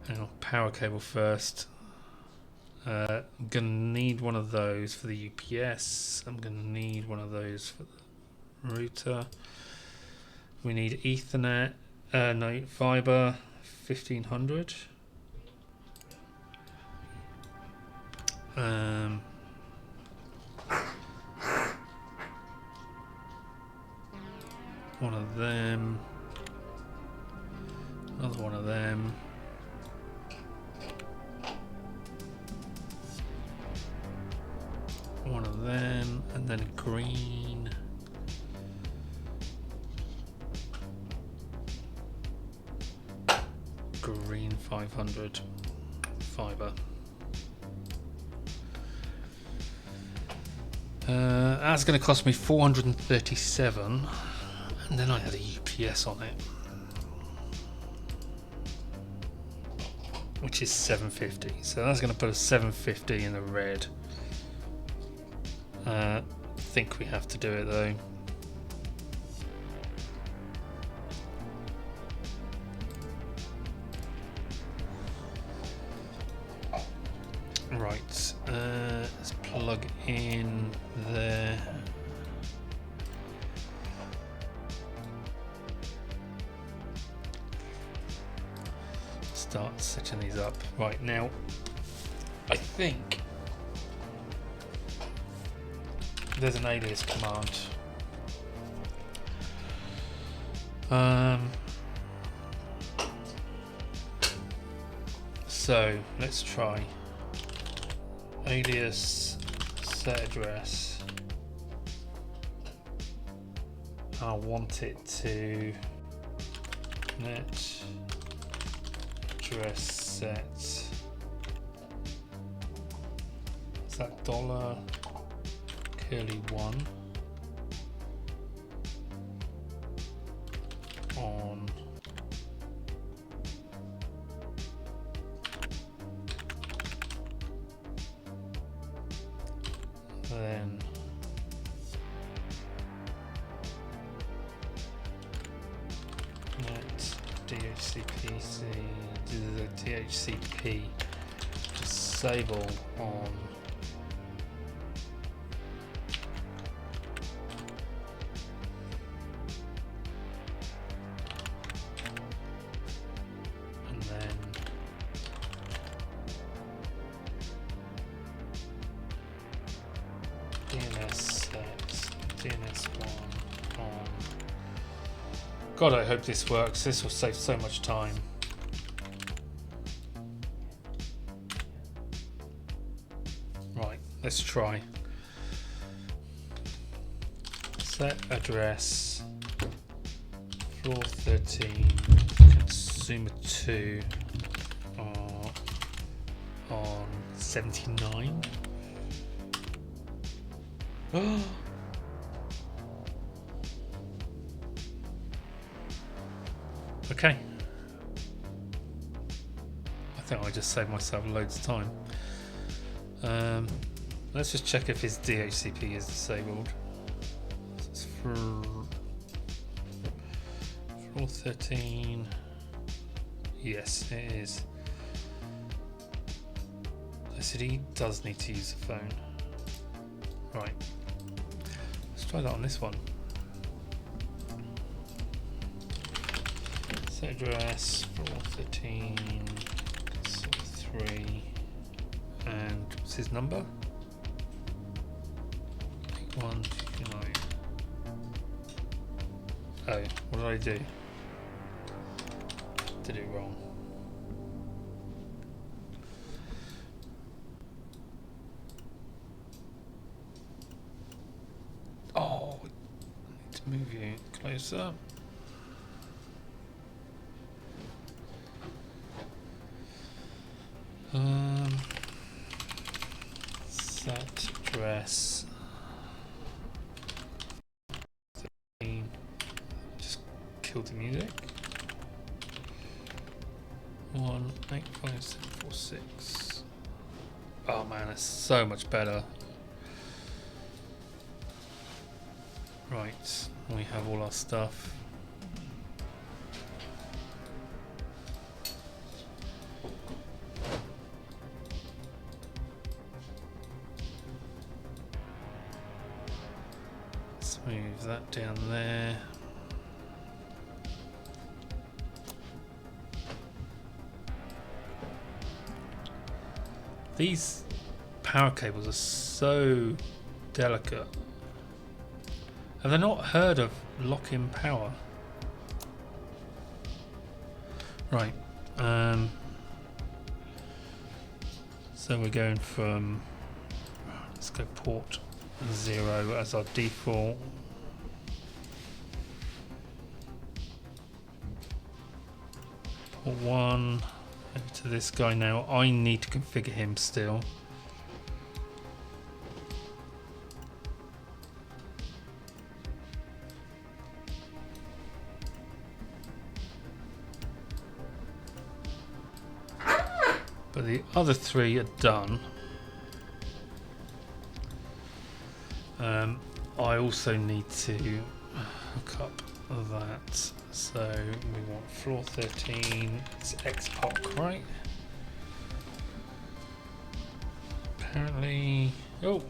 Hang on, power cable first. I'm going to need one of those for the UPS. I'm going to need one of those for the router. We need Ethernet. No, fiber 1500. One of them. Another one of them. One of them, and then green. Green 500 fiber. That's going to cost me 437, and then I had a UPS on it, which is 750. So that's going to put a 750 in the red. Think we have to do it though. Right, let's plug in there. Start setting these up. Right, now I think there's an alias command. So let's try alias set address. I want it to net address set that dollar curly 1 on then net DHCP the DHCP disable on and then DNS set DNS1 on. God, I hope this works. This will save so much time. Right, let's try. Set address floor 13 consumer 2 on 79. Oh. Okay. I think I just saved myself loads of time. Let's just check if his DHCP is disabled. It's floor 13. Yes, it is. I said he does need to use the phone. Right. Let's try that on this one. Set address floor 13, 3, and what's his number? 8129. Oh, what did I do? Did it wrong. Oh, I need to move you closer. Set address. Just killed the music. 185.746. Oh man, that's so much better. Right, we have all our stuff. Let's move that down there. These power cables are so delicate. Have they not heard of lock-in power? Right. So we're going from, let's go port 0 as our default. Port 1 over to this guy now. I need to configure him still. But the other three are done. I also need to hook up that. So we want floor 13. It's XPOC, right? Apparently. Oh.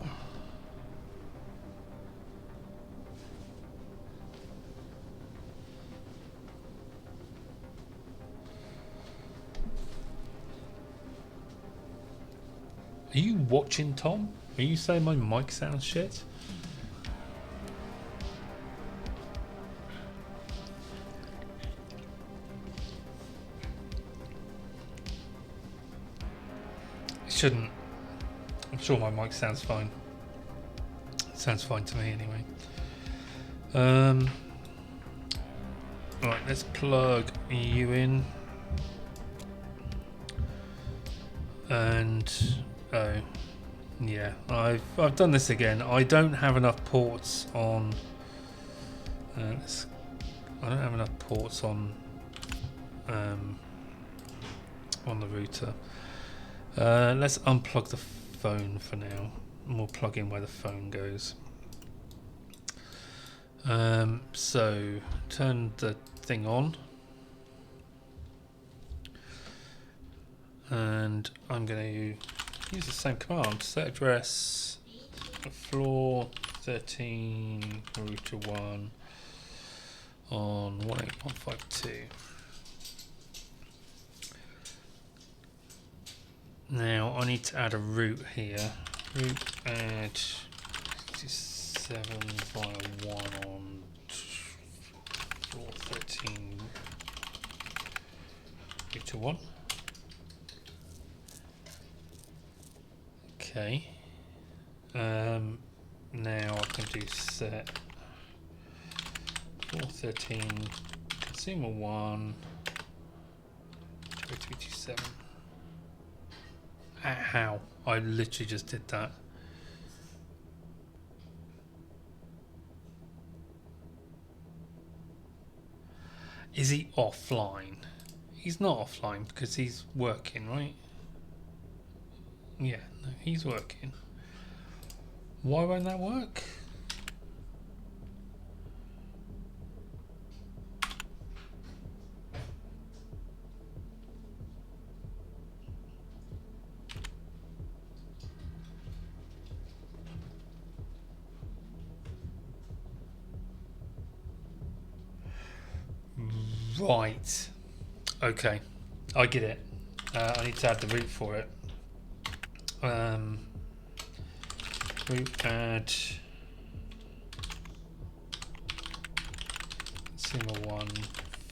Are you watching, Tom? Are you saying my mic sounds shit? It shouldn't. I'm sure my mic sounds fine. It sounds fine to me anyway. Right, let's plug you in. And Yeah, I've done this again. I don't have enough ports on. I don't have enough ports on the router. Let's unplug the phone for now. And we'll plug in where the phone goes. So turn the thing on, and I'm going to use the same command. Set address floor 13 router 1 on 18152. Now I need to add a route here. Route add 67 via 1 on floor 13 router 1. Okay. Now I can do set 413 consumer 1 227. How? I literally just did that. Is he offline? He's not offline because he's working, right? Yeah, no, he's working. Why won't that work? Right. Okay. I get it. I need to add the route for it. Route add consumer 1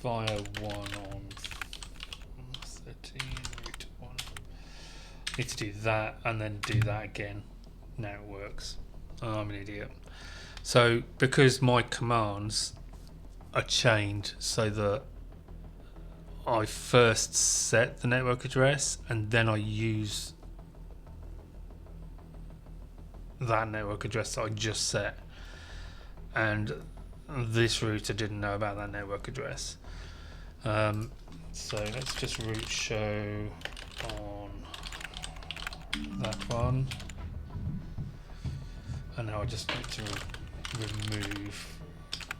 via 1 on 13 route 1. Need to do that and then do that again. Now it works. Oh, I'm an idiot. So because my commands are chained so that I first set the network address and then I use that network address that I just set, and this router didn't know about that network address. So let's just route show on that one, and now I just need to remove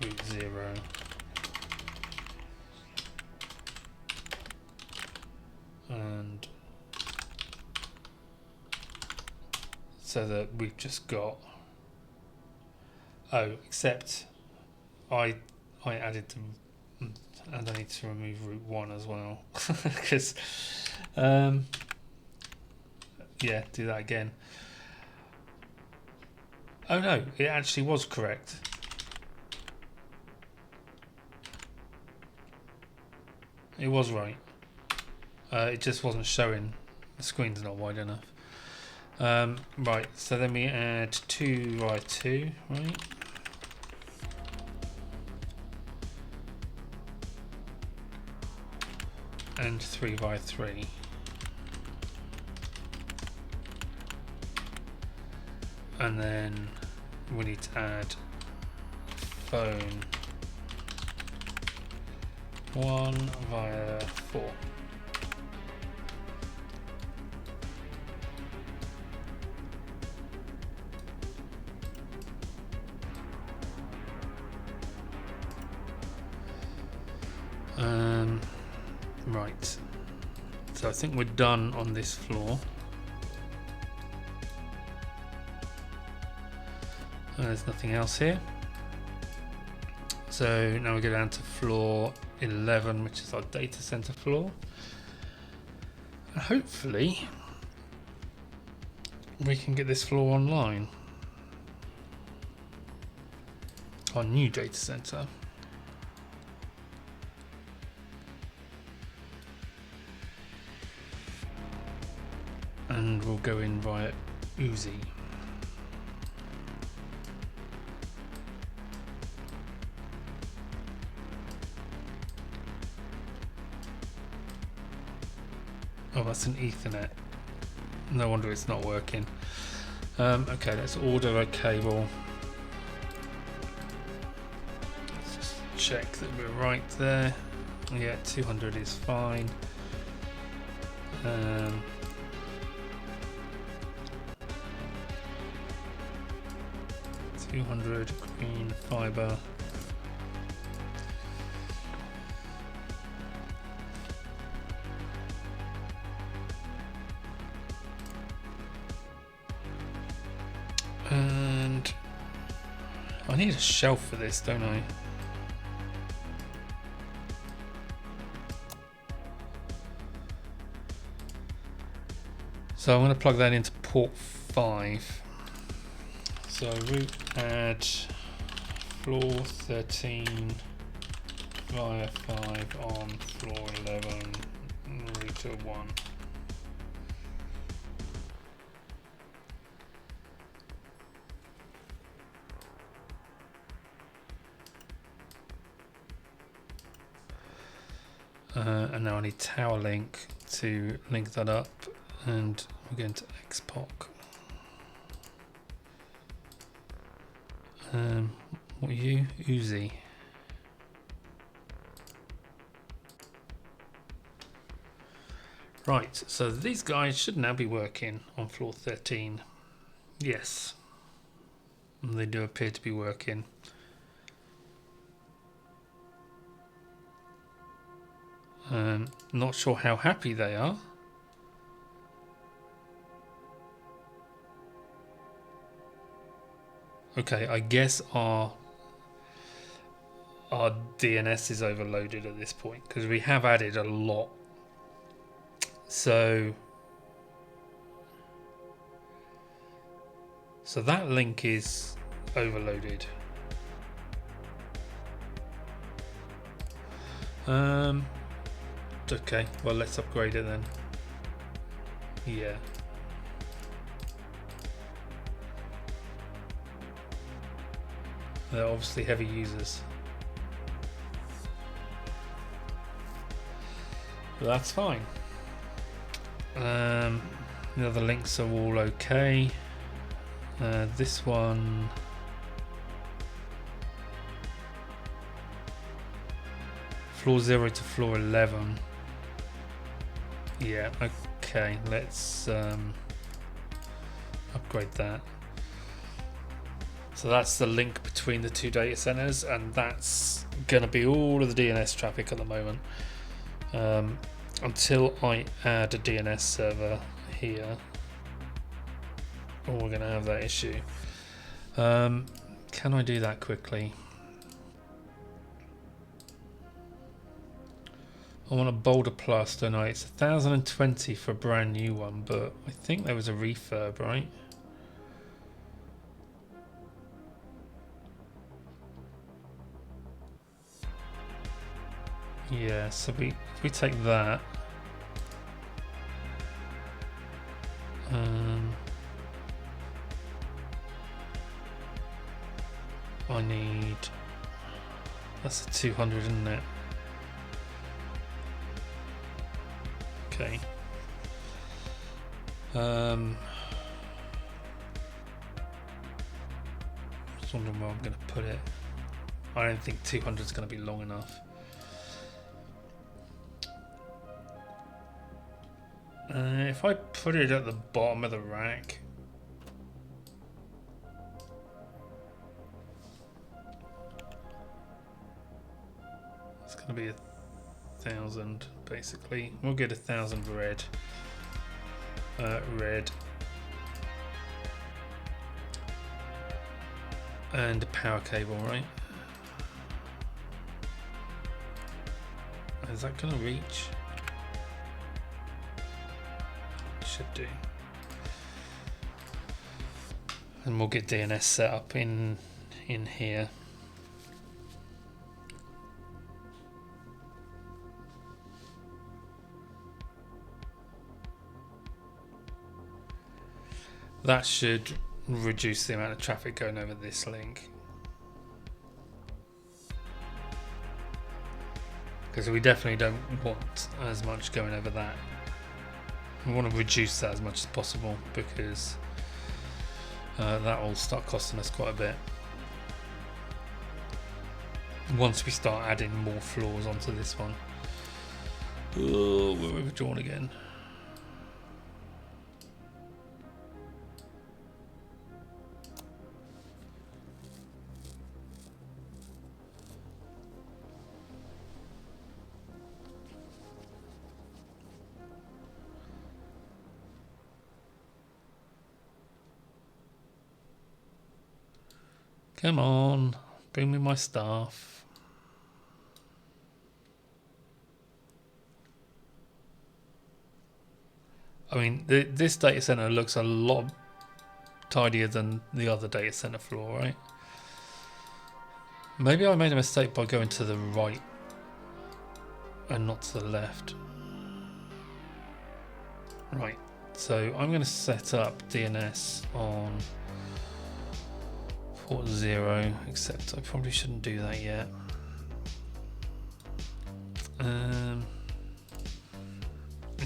route 0. And so that we've just got, except I added them, and I need to remove route 1 as well because yeah, do that again. Oh no, it actually was correct. It was right. It just wasn't showing. The screen's not wide enough. Right, so then we add 2 by 2, right? And 3 by 3. And then we need to add phone 1 via 4. Right, so I think we're done on this floor. There's nothing else here. So now we go down to floor 11, which is our data center floor. And hopefully we can get this floor online. Our new data center. And we'll go in via Uzi. Oh, that's an Ethernet. No wonder it's not working. Okay, let's order a cable. Let's just check that we're right there. Yeah, 200 is fine. 200 green fiber. And I need a shelf for this, don't I? So I'm going to plug that into port 5. So route add floor 13 via 5 on floor 11 router 1. And now I need tower link to link that up, and we're going to xpoc. What are you? Uzi. Right, so these guys should now be working on floor 13. Yes, they do appear to be working. Not sure how happy they are. Okay, I guess our DNS is overloaded at this point because we have added a lot. So that link is overloaded. Okay, well let's upgrade it then. Yeah. They're obviously heavy users. But that's fine. The other links are all okay. This one, floor 0 to floor 11. Yeah, okay, let's upgrade that. So that's the link between the two data centers, and that's going to be all of the DNS traffic at the moment. Until I add a DNS server here, we're going to have that issue. Can I do that quickly? I want a Boulder Plus, don't I? It's 1020 for a brand new one, but I think there was a refurb, right? Yeah, so if we take that, I need, that's a 200, isn't it? Okay. Just wondering where I'm going to put it. I don't think 200 is going to be long enough. If I put it at the bottom of the rack, it's going to be 1,000 basically. We'll get 1,000 red. Red. And a power cable, right? Is that going to reach? Should do. And we'll get DNS set up in here. That should reduce the amount of traffic going over this link. Because we definitely don't want as much going over that. We want to reduce that as much as possible because that will start costing us quite a bit once we start adding more floors onto this one. Oh, we're overdrawn again. Come on, bring me my stuff. I mean, this data center looks a lot tidier than the other data center floor, right? Maybe I made a mistake by going to the right and not to the left. Right, so I'm going to set up DNS on port 0, except I probably shouldn't do that yet.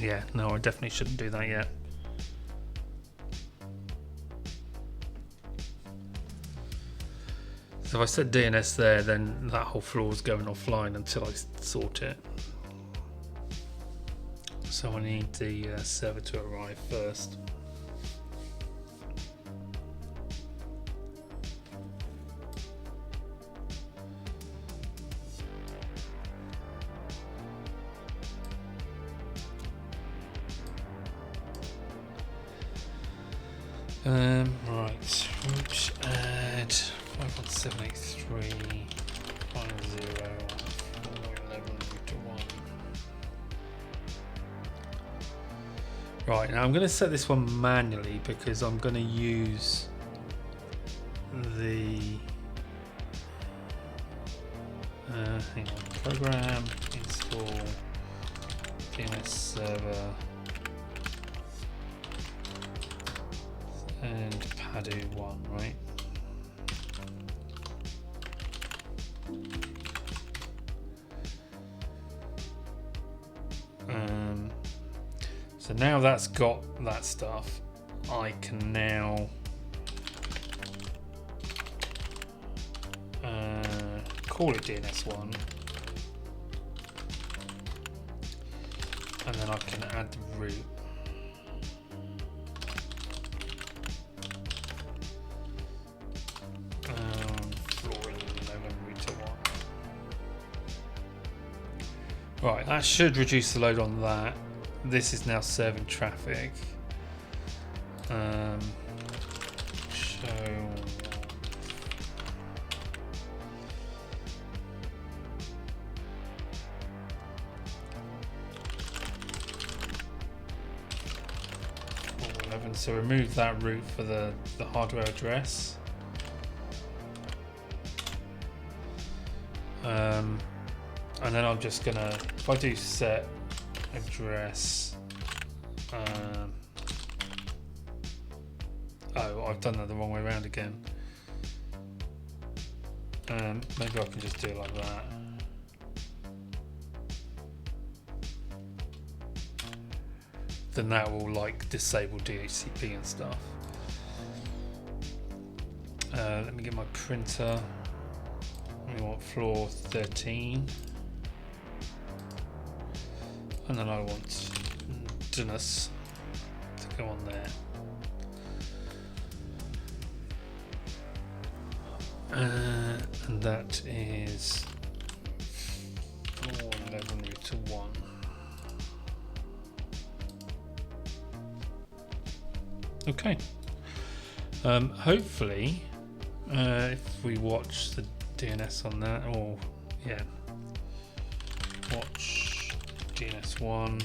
Yeah, no, I definitely shouldn't do that yet. So if I set DNS there, then that whole floor is going offline until I sort it. So I need the server to arrive first. Right, root add 51783 411 to 1. Right, now I'm going to set this one manually because I'm going to use the hang on, program install DNS server and Padu 1, right? So now that's got that stuff, I can now call it DNS1, and then I can add the root. Right, that should reduce the load on that. This is now serving traffic. Show 11. So remove that route for the hardware address. And then I'm just gonna, if I do set address, oh, I've done that the wrong way around again. Maybe I can just do it like that. Then that will like disable DHCP and stuff. Let me get my printer. We want floor 13. And then I want DNS to go on there. And that is 411 route to 1. Okay. Hopefully, if we watch the DNS on that, or yeah, watch DNS1.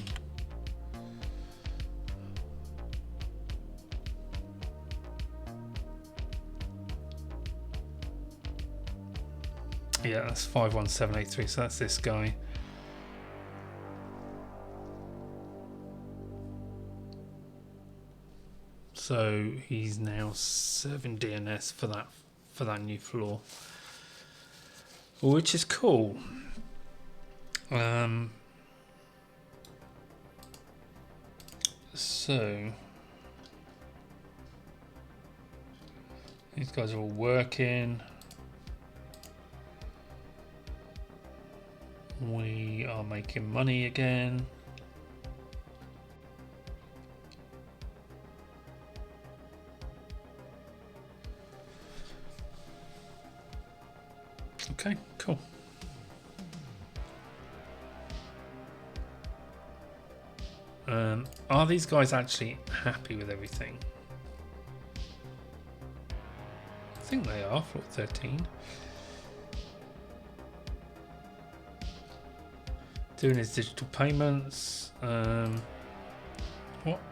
Yeah, that's 51783, so that's this guy. So he's now serving DNS for that new floor, which is cool. So These guys are all working. We are making money again. Okay, cool. Are these guys actually happy with everything? I think they are, floor 13. Doing his digital payments. What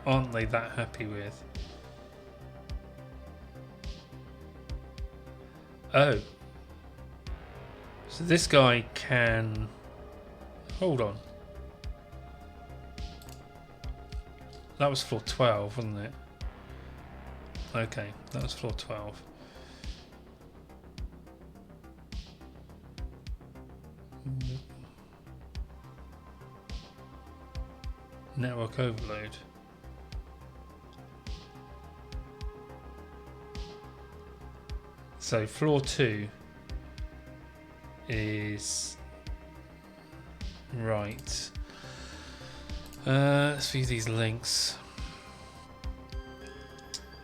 aren't they that happy with? Oh. So this guy can... Hold on. That was floor 12, wasn't it? Okay, that was floor 12. Network overload. So floor 2 is right. Let's view these links.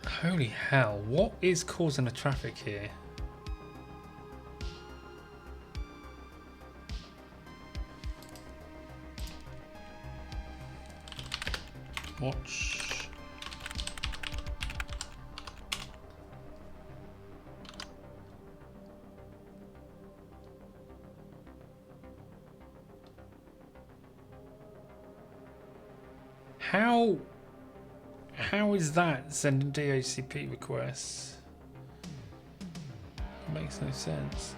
Holy hell, what is causing the traffic here? Watch. How is that sending DHCP requests? It makes no sense.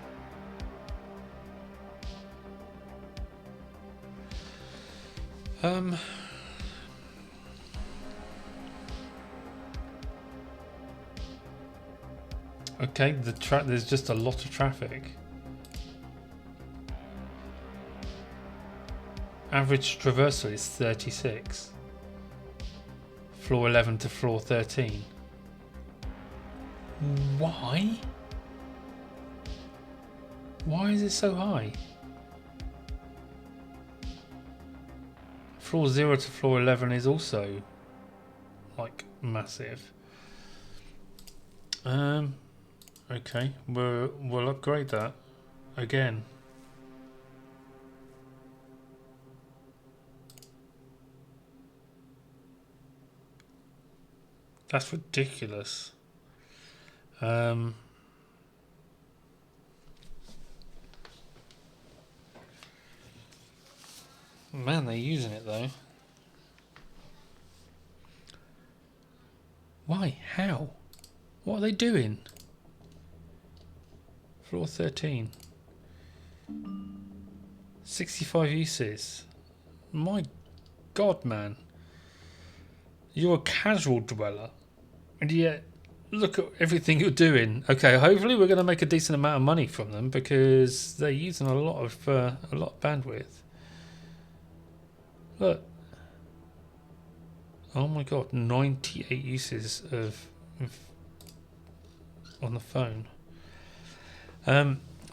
Okay, there's just a lot of traffic. Average traversal is 36. Floor 11 to floor 13. Why? Why is it so high? Floor 0 to floor 11 is also like massive. Okay, we'll upgrade that again. That's ridiculous. Man, they're using it though. Why? How? What are they doing? Floor 13. 65 uses. My God, man. You're a casual dweller. And yet, look at everything you're doing. Okay, hopefully we're going to make a decent amount of money from them because they're using a lot of bandwidth. Look. Oh my God, 98 uses of on the phone.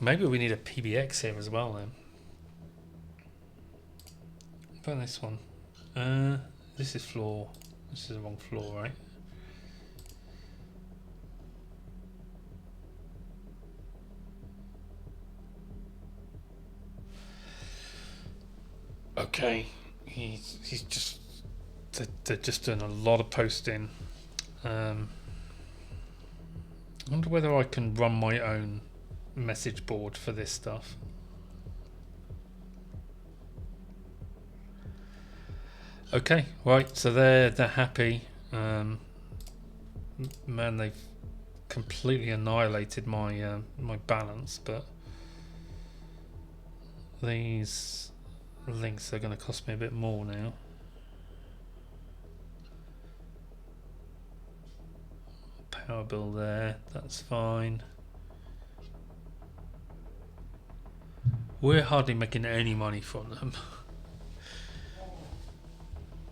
Maybe we need a PBX here as well then. What about this one? This is floor. This is the wrong floor, right? Okay, he's just they're just doing a lot of posting. I wonder whether I can run my own message board for this stuff. Okay, right, so they're happy. Man, they've completely annihilated my my balance, but these links are going to cost me a bit more now. Power bill there, that's fine. We're hardly making any money from them.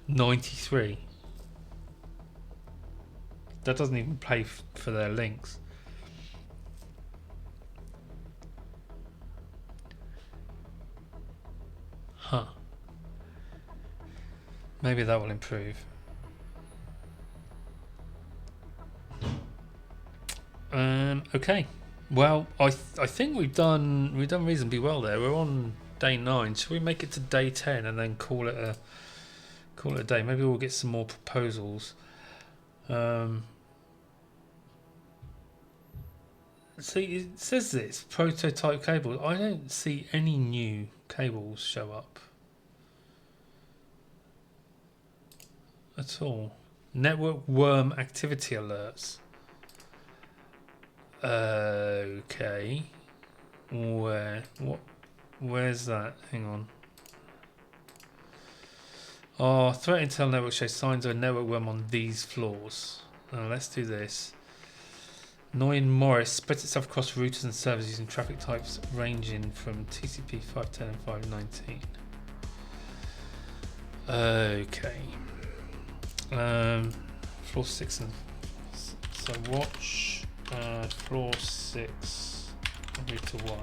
93. That doesn't even pay for their links. Huh. Maybe that will improve. Okay. Well, I think we've done reasonably well there. We're on day 9. Should we make it to day 10 and then call it a day? Maybe we'll get some more proposals. See, it says it's prototype cables. I don't see any new cables show up at all. Network worm activity alerts. Okay. Where's that? Hang on. Oh, threat intel network shows signs of a network worm on these floors. Let's do this. Noyan Morris spreads itself across routers and servers using traffic types ranging from TCP 510 and 519. Okay. Floor 6 and so watch floor 6 router 1.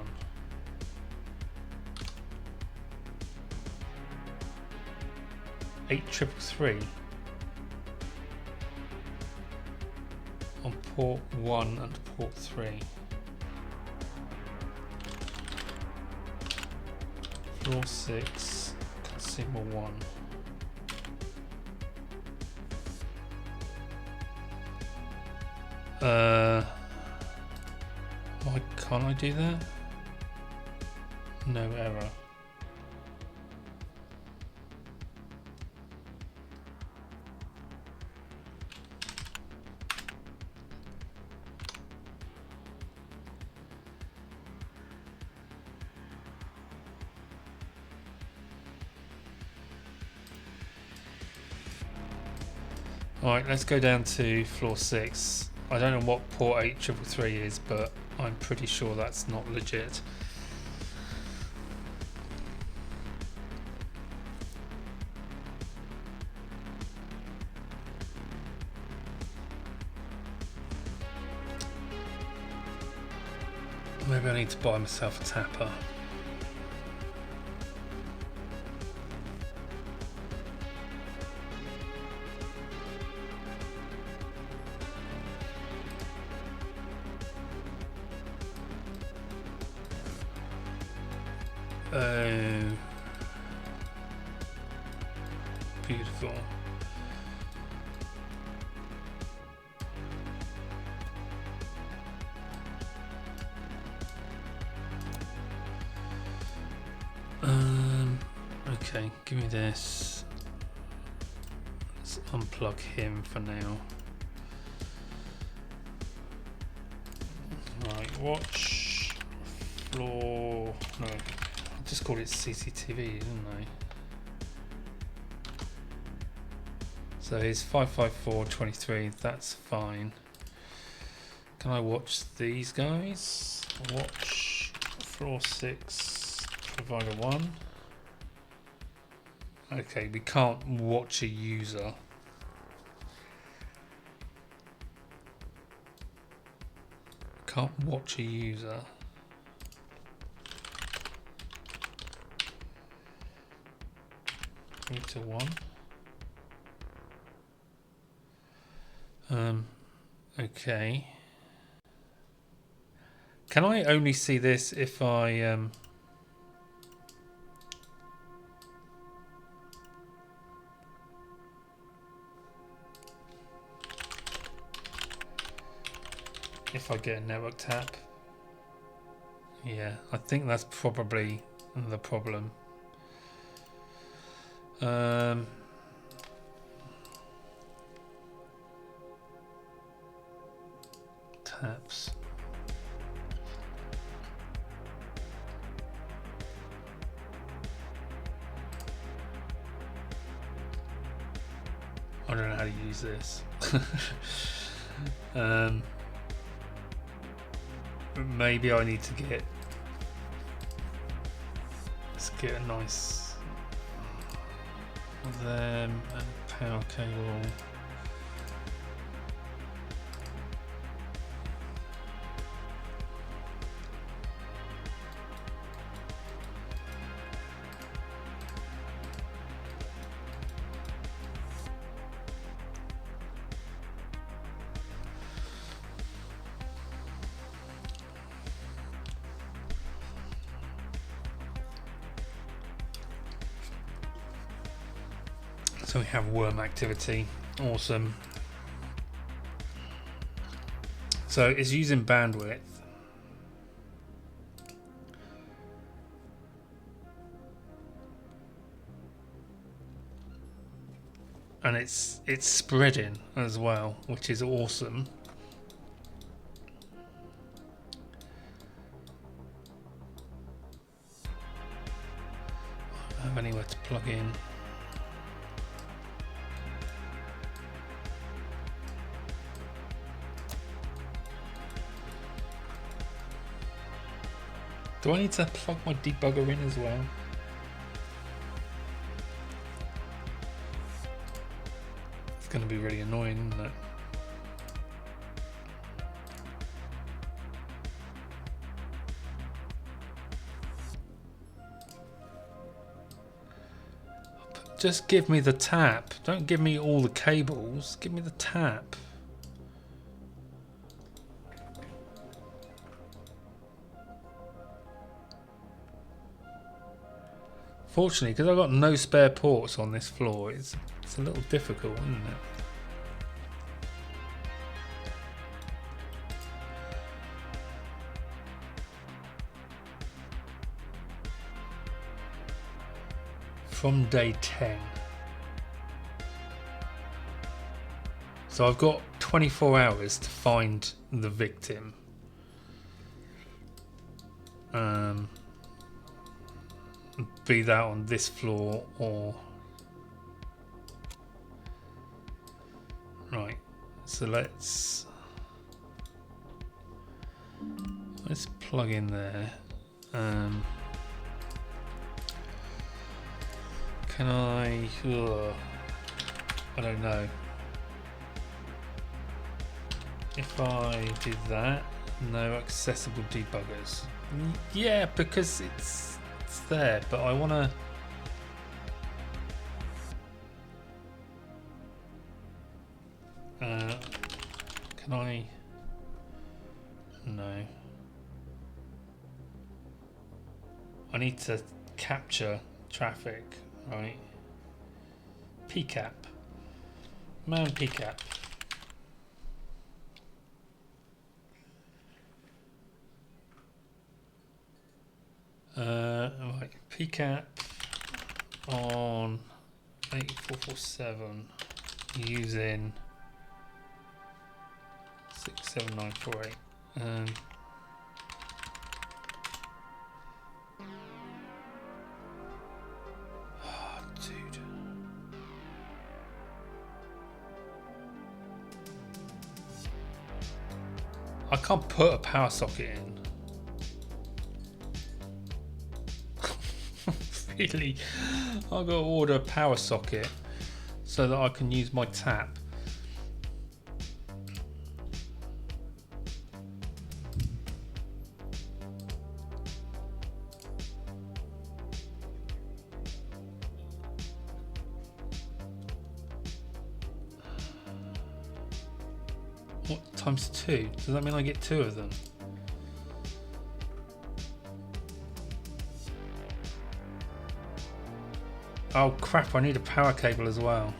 Eight 333 on port 1 and port 3. Floor 6 Sigma 1. Why can't I do that? No error. Alright, let's go down to floor 6. I don't know what port 8333 is, but I'm pretty sure that's not legit. Maybe I need to buy myself a tapper. Beautiful. Okay, give me this. Let's unplug him for now. Right, watch floor. No, I just called it CCTV, didn't I? So he's 55423. That's fine. Can I watch these guys? Watch floor 6, provider 1. Okay, we can't watch a user. Can't watch a user. Router 1. Okay. Can I only see this if I if I get a network tap? Yeah, I think that's probably the problem. Taps. I don't know how to use this. Maybe I need to get. Let's get a nice them and power cable. So we have worm activity. Awesome. So it's using bandwidth. And it's spreading as well, which is awesome. I don't have anywhere to plug in. Do I need to plug my debugger in as well? It's going to be really annoying, isn't it? Just give me the tap. Don't give me all the cables. Give me the tap. Fortunately, because I've got no spare ports on this floor, it's a little difficult, isn't it? From day 10. So I've got 24 hours to find the victim. Be that on this floor or... Right, so let's plug in there. Can I... I don't know. If I did that, no accessible debuggers. Yeah, because it's there, but I want to... Can I... No. I need to capture traffic, right? PCAP. Man, PCAP. Right, PCAP on 8447 using 67948. Oh, dude. I can't put a power socket in. Really, I've got to order a power socket so that I can use my tap. What, times 2? Does that mean I get 2 of them? Oh crap, I need a power cable as well.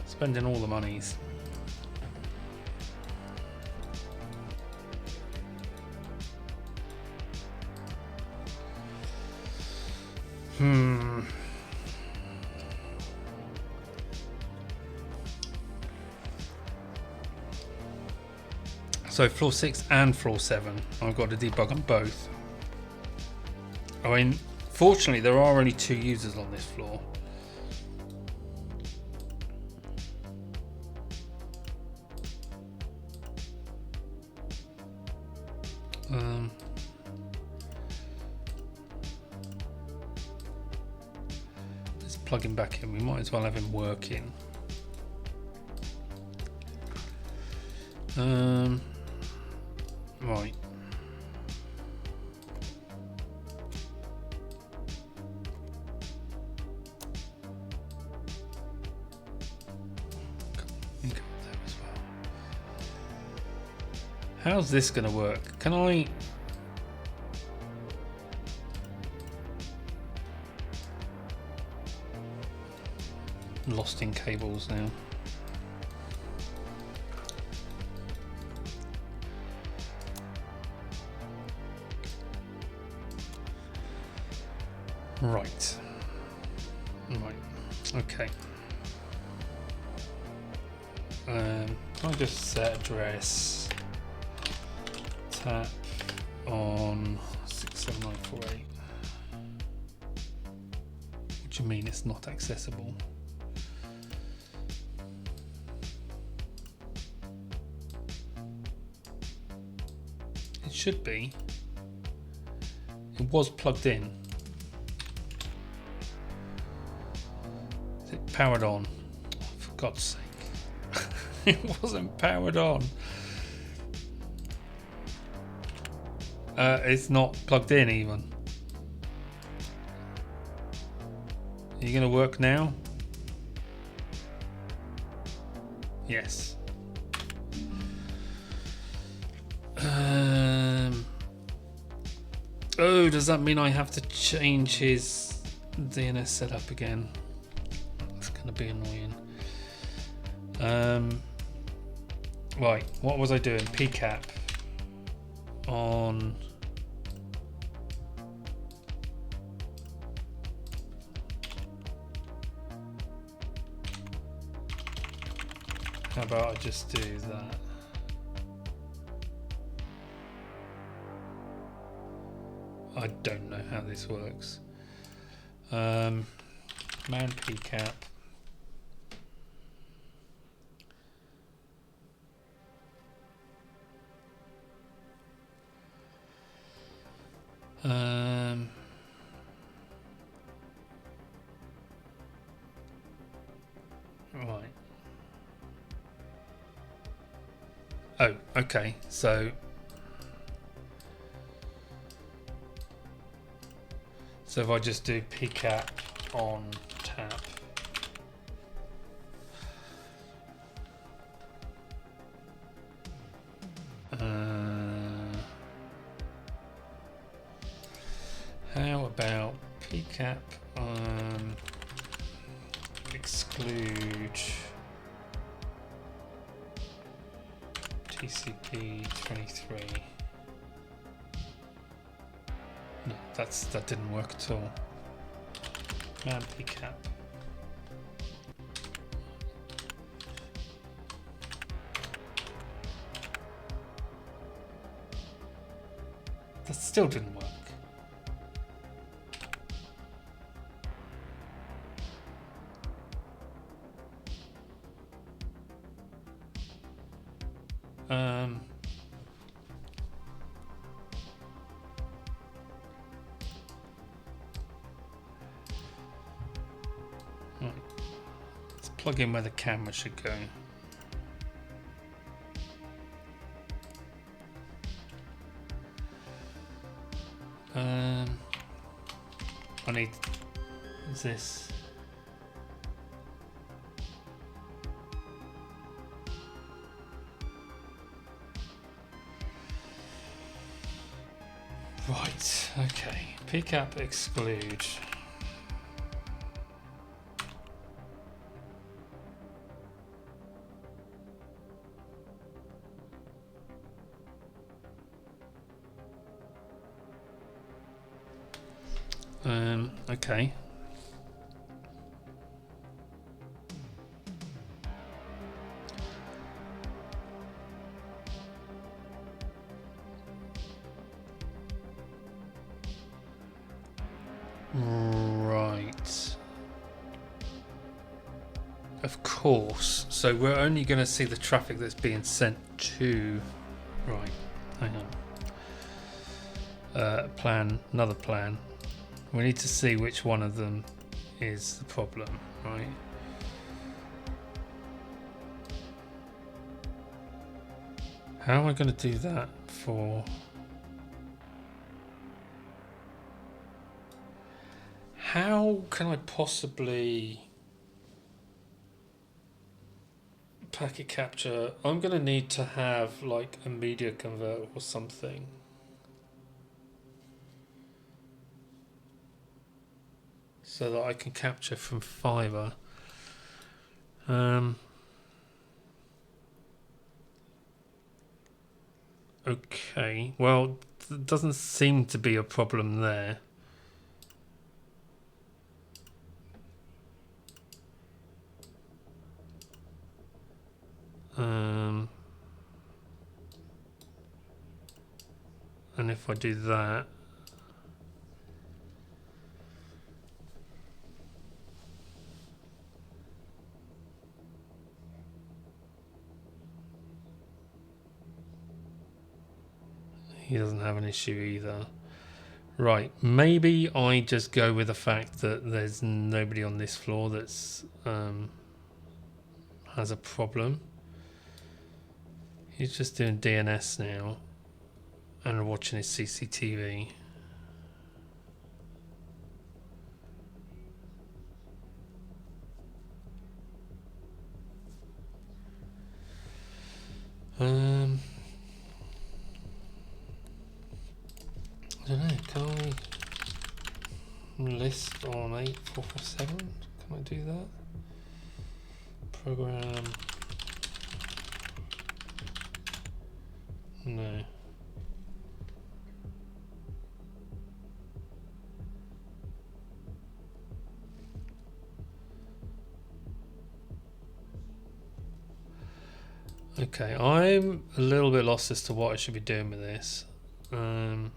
Spending all the monies. So floor 6 and floor 7, I've got to debug on both. I mean, fortunately there are only 2 users on this floor. Let's plug him back in. We might as well have him working. Right. How's this going to work? Can I... lost in cables now. Right. Okay. Can I just set address tap on 67948? What do you mean it's not accessible? It should be. It was plugged in. Is it powered on? For God's sake. It wasn't powered on. It's not plugged in even. Are you going to work now? Yes. Oh, does that mean I have to change his DNS setup again? That's going to be annoying. Right, what was I doing? PCAP on how about I just do that? I don't know how this works. Man PCAP. Right. Oh, okay. So if I just do PCAP on tap. How about PCAP exclude TCP 23? No, that didn't work at all. Man PCAP. That still didn't work. Right. Let's plug in where the camera should go. I need this. Right, okay. PCAP exclude. Okay. Right. Of course. So we're only going to see the traffic that's being sent to. Right. Hang on. Another plan. We need to see which one of them is the problem, right? How am I going to do that for? How can I possibly packet capture? I'm going to need to have like a media converter or something. So that I can capture from fiber. Okay, well, doesn't seem to be a problem there. And if I do that, he doesn't have an issue either. Right, maybe I just go with the fact that there's nobody on this floor that's has a problem. He's just doing DNS now and watching his CCTV. I don't know, can I list on 8447? Can I do that? Program. No. Okay, I'm a little bit lost as to what I should be doing with this. I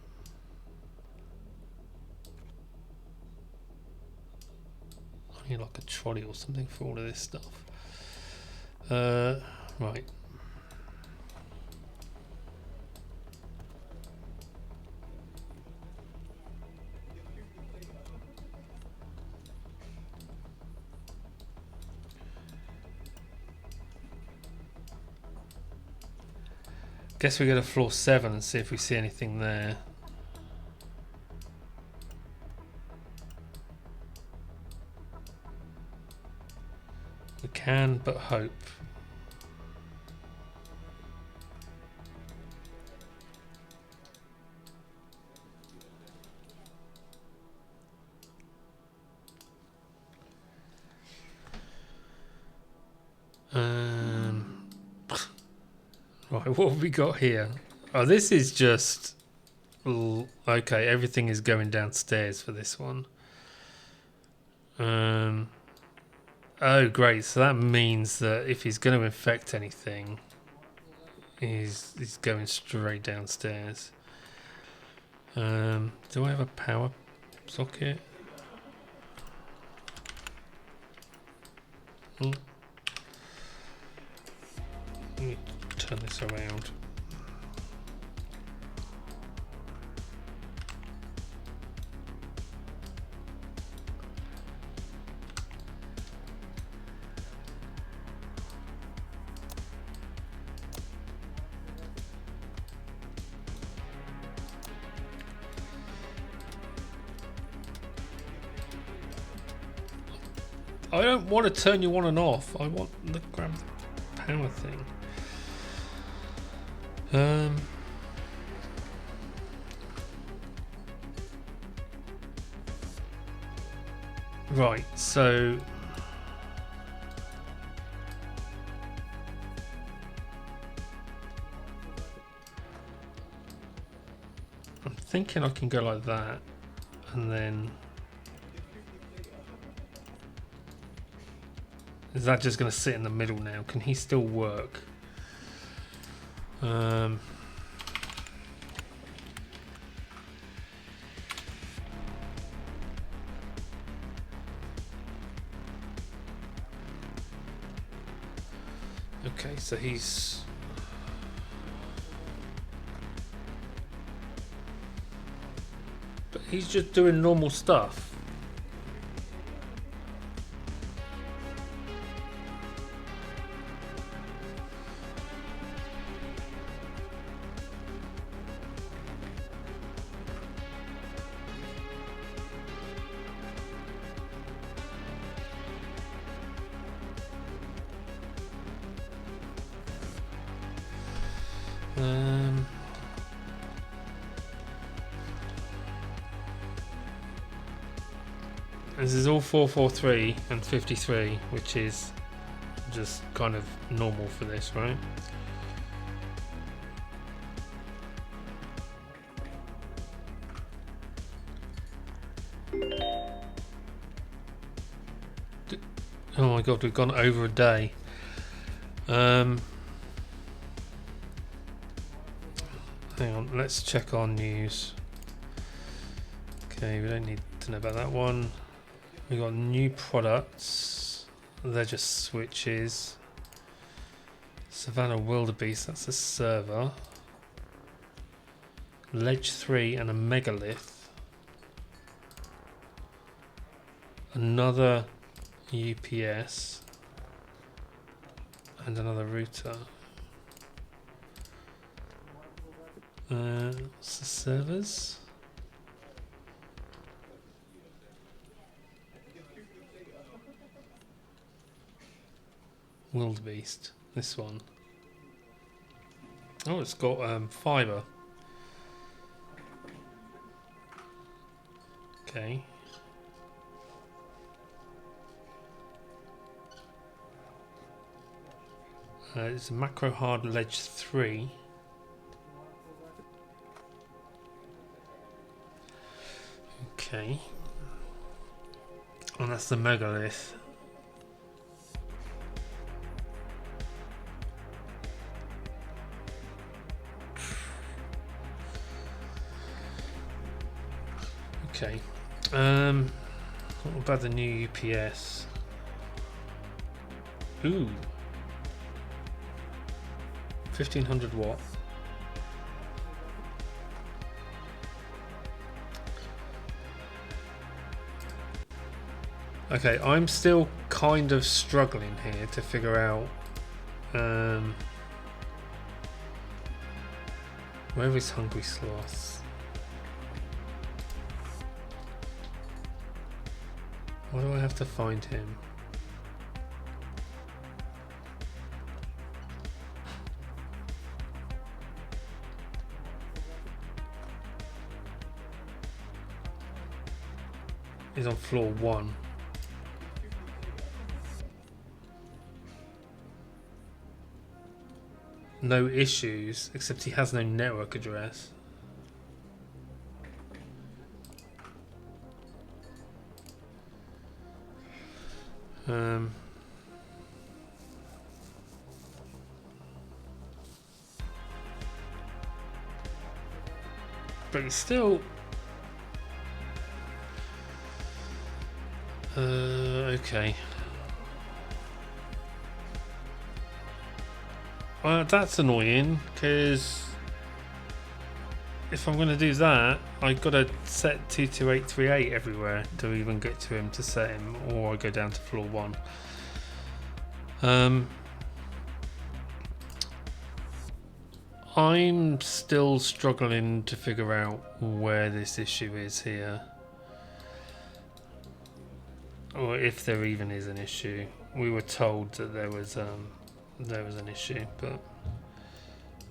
need like a trolley or something for all of this stuff. Right. Guess we go to floor 7 and see if we see anything there. We can but hope. Right, what have we got here? Oh, this is just... Okay, everything is going downstairs for this one. Oh, great. So that means that if he's going to infect anything, he's going straight downstairs. Do I have a power socket? Let me turn this around. I don't want to turn you on and off. I want to grab the power thing. Right, so I'm thinking I can go like that, and then is that just going to sit in the middle now? Can he still work? Okay, so he's... But he's just doing normal stuff. This is all 443 and 53, which is just kind of normal for this, right? Oh my god, we've gone over a day. Hang on, let's check our news. Okay, we don't need to know about that one. We got new products. They're just switches. Savannah Wildebeest, that's a server. Ledge 3 and a megalith. Another UPS. And another router. What's the servers? Wildebeest, this one. Oh, it's got fiber. Okay. It's a macro hard ledge 3. Okay. And that's the megalith. Okay. What about the new UPS? Ooh. 1500 watt. Okay, I'm still kind of struggling here to figure out where is Hungry Sloth? Why do I have to find him? He's on floor 1. No issues, except he has no network address. But he's still... okay. Well, that's annoying, because if I'm going to do that, I've got to set 22838 everywhere to even get to him to set him, or I go down to floor 1. I'm still struggling to figure out where this issue is here, or if there even is an issue. We were told that there was an issue, but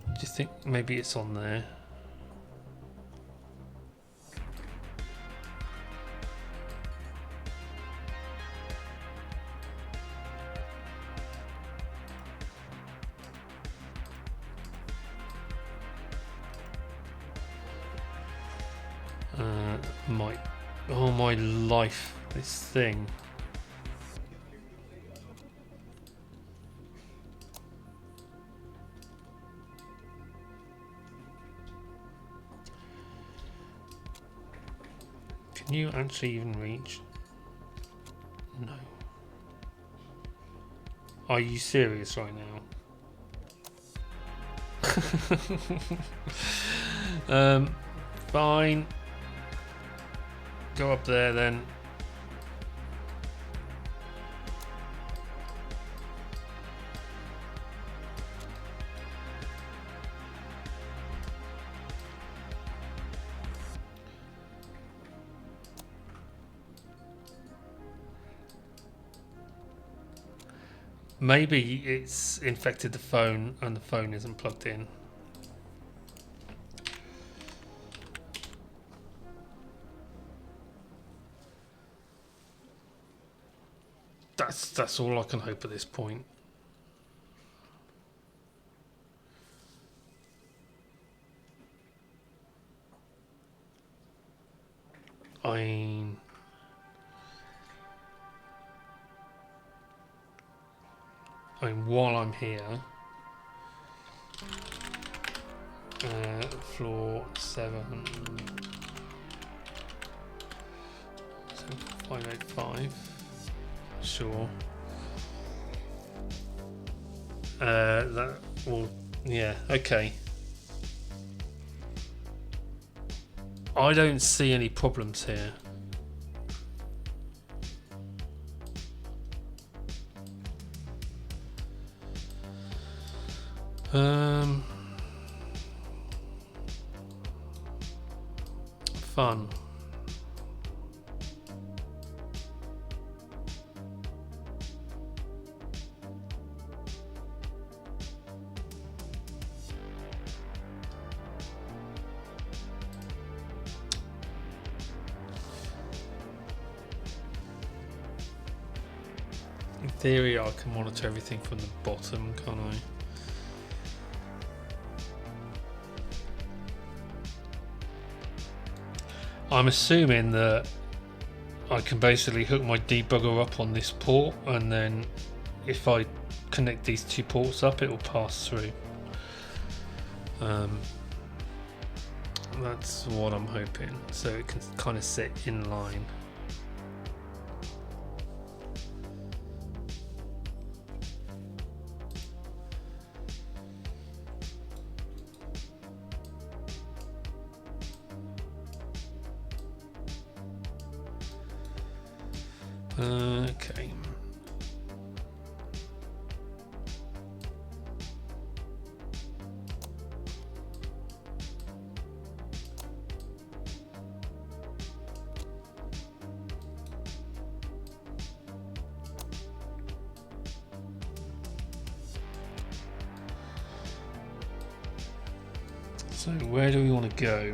do you think maybe it's on there? Oh my life, this thing. Can you actually even reach? No. Are you serious right now? Fine. Go up there then. Maybe it's infected the phone and the phone isn't plugged in. That's all I can hope at this point. while I'm here, floor 7, 585, sure. That will, yeah, okay. I don't see any problems here. Fun. In theory, I can monitor everything from the bottom, can't I? I'm assuming that I can basically hook my debugger up on this port, and then if I connect these two ports up, it will pass through. That's what I'm hoping, so it can kind of sit in line. Okay. So where do we want to go?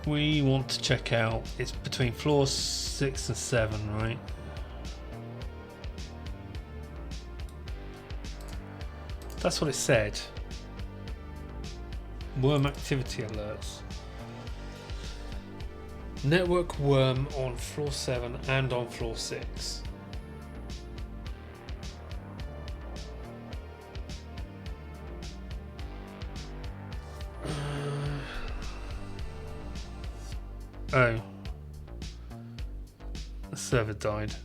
We want to check out, it's between floors 6 and 7, right? That's what it said. Worm activity alerts. Network worm on floor 7 and on floor 6. Oh. The server died.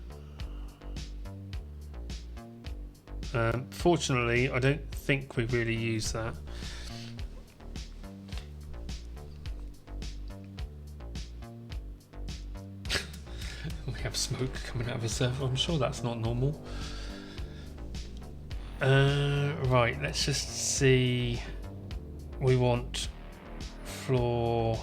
Fortunately, I don't think we really use that. We have smoke coming out of a server. I'm sure that's not normal. Right, let's just see. We want floor...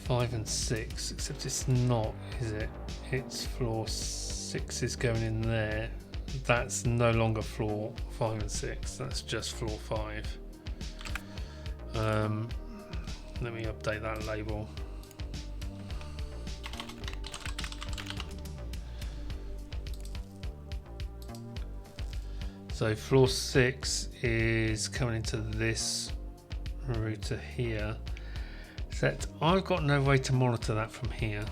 five and 6, except it's not, is it? It's floor 6 is going in there. That's no longer floor 5 and 6. That's just floor 5. Let me update that label. So floor 6 is coming into this router here. Except I've got no way to monitor that from here.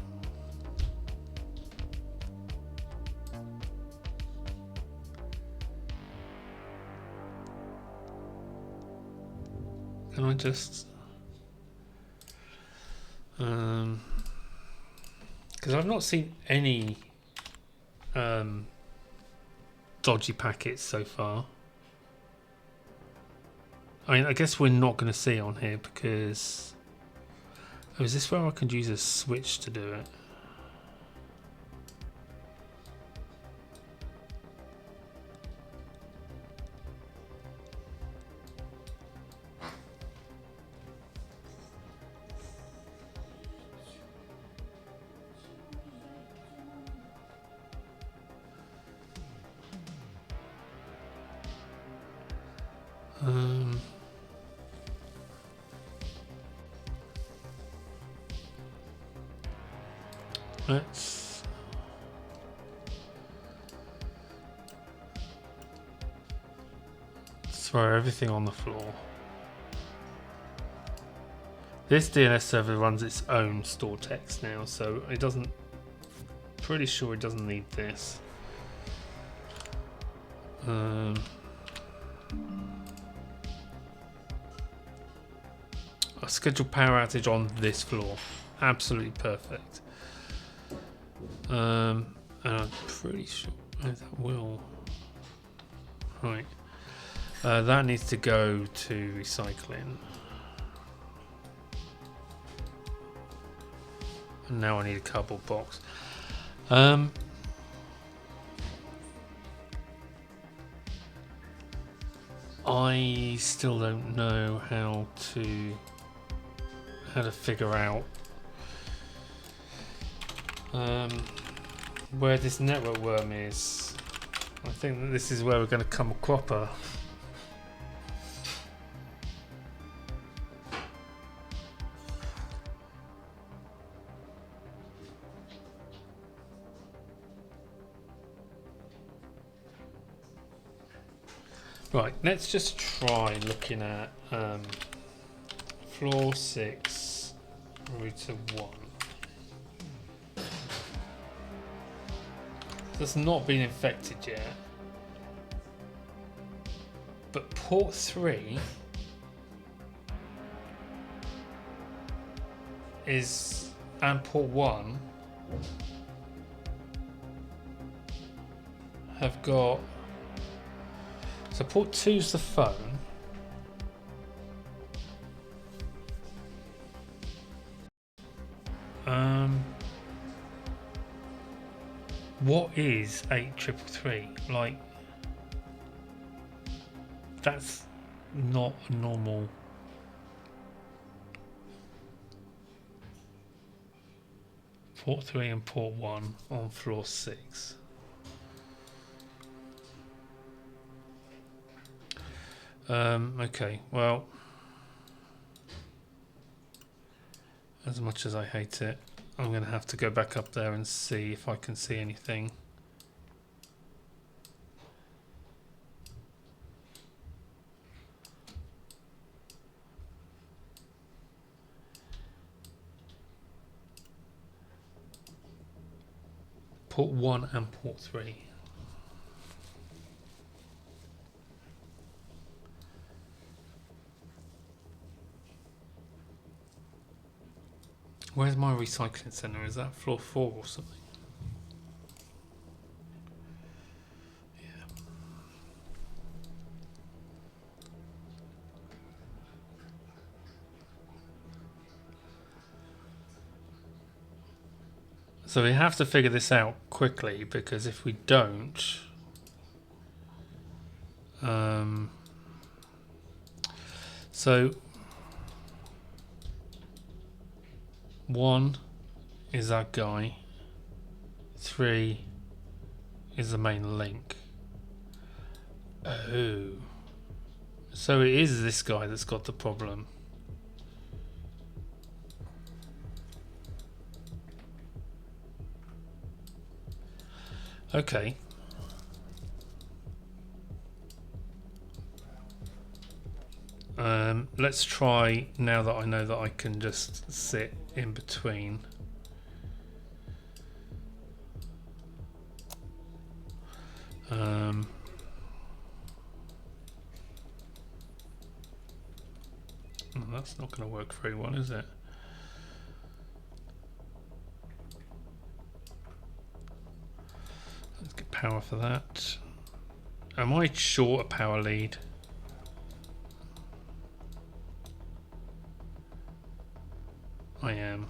Can I just... because I've not seen any dodgy packets so far. I mean, I guess we're not going to see it on here because... Oh, is this where I could use a switch to do it? Let's throw everything on the floor. This DNS server runs its own store text now, so it doesn't. Pretty sure it doesn't need this. A scheduled power outage on this floor, absolutely perfect. And I'm pretty sure that will. Right, that needs to go to recycling. And now I need a cardboard box. I still don't know how to figure out where this network worm is. I think that this is where we're going to come a cropper. Right, let's just try looking at floor 6, router 1. That's not been infected yet. But port 3 is, and port 1 have got. So port 2's the phone. What is 8333? Like, that's not a normal. Port 3 and port 1 on floor 6. Okay, well, as much as I hate it, I'm going to have to go back up there and see if I can see anything. Port 1 and port 3. Where's my recycling centre? Is that floor 4 or something? Yeah. So we have to figure this out quickly, because if we don't, so 1 is our guy, 3 is the main link. Oh, so it is this guy that's got the problem. Okay. Let's try, now that I know that I can just sit in between. Oh, that's not going to work very well, is it? Let's get power for that. Am I short a power lead? I am.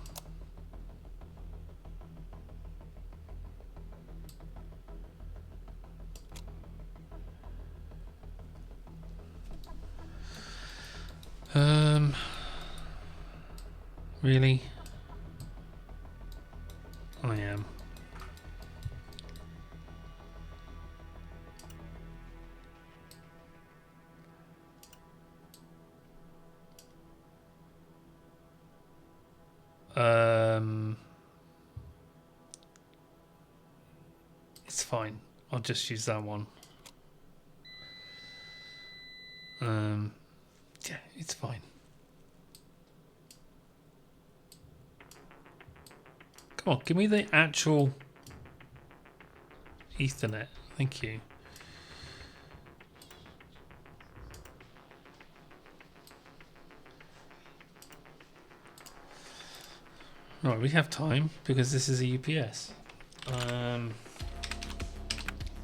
Really? I am. It's fine. I'll just use that one. Yeah, it's fine. Come on, give me the actual Ethernet. Thank you. Right, we have time because this is a UPS.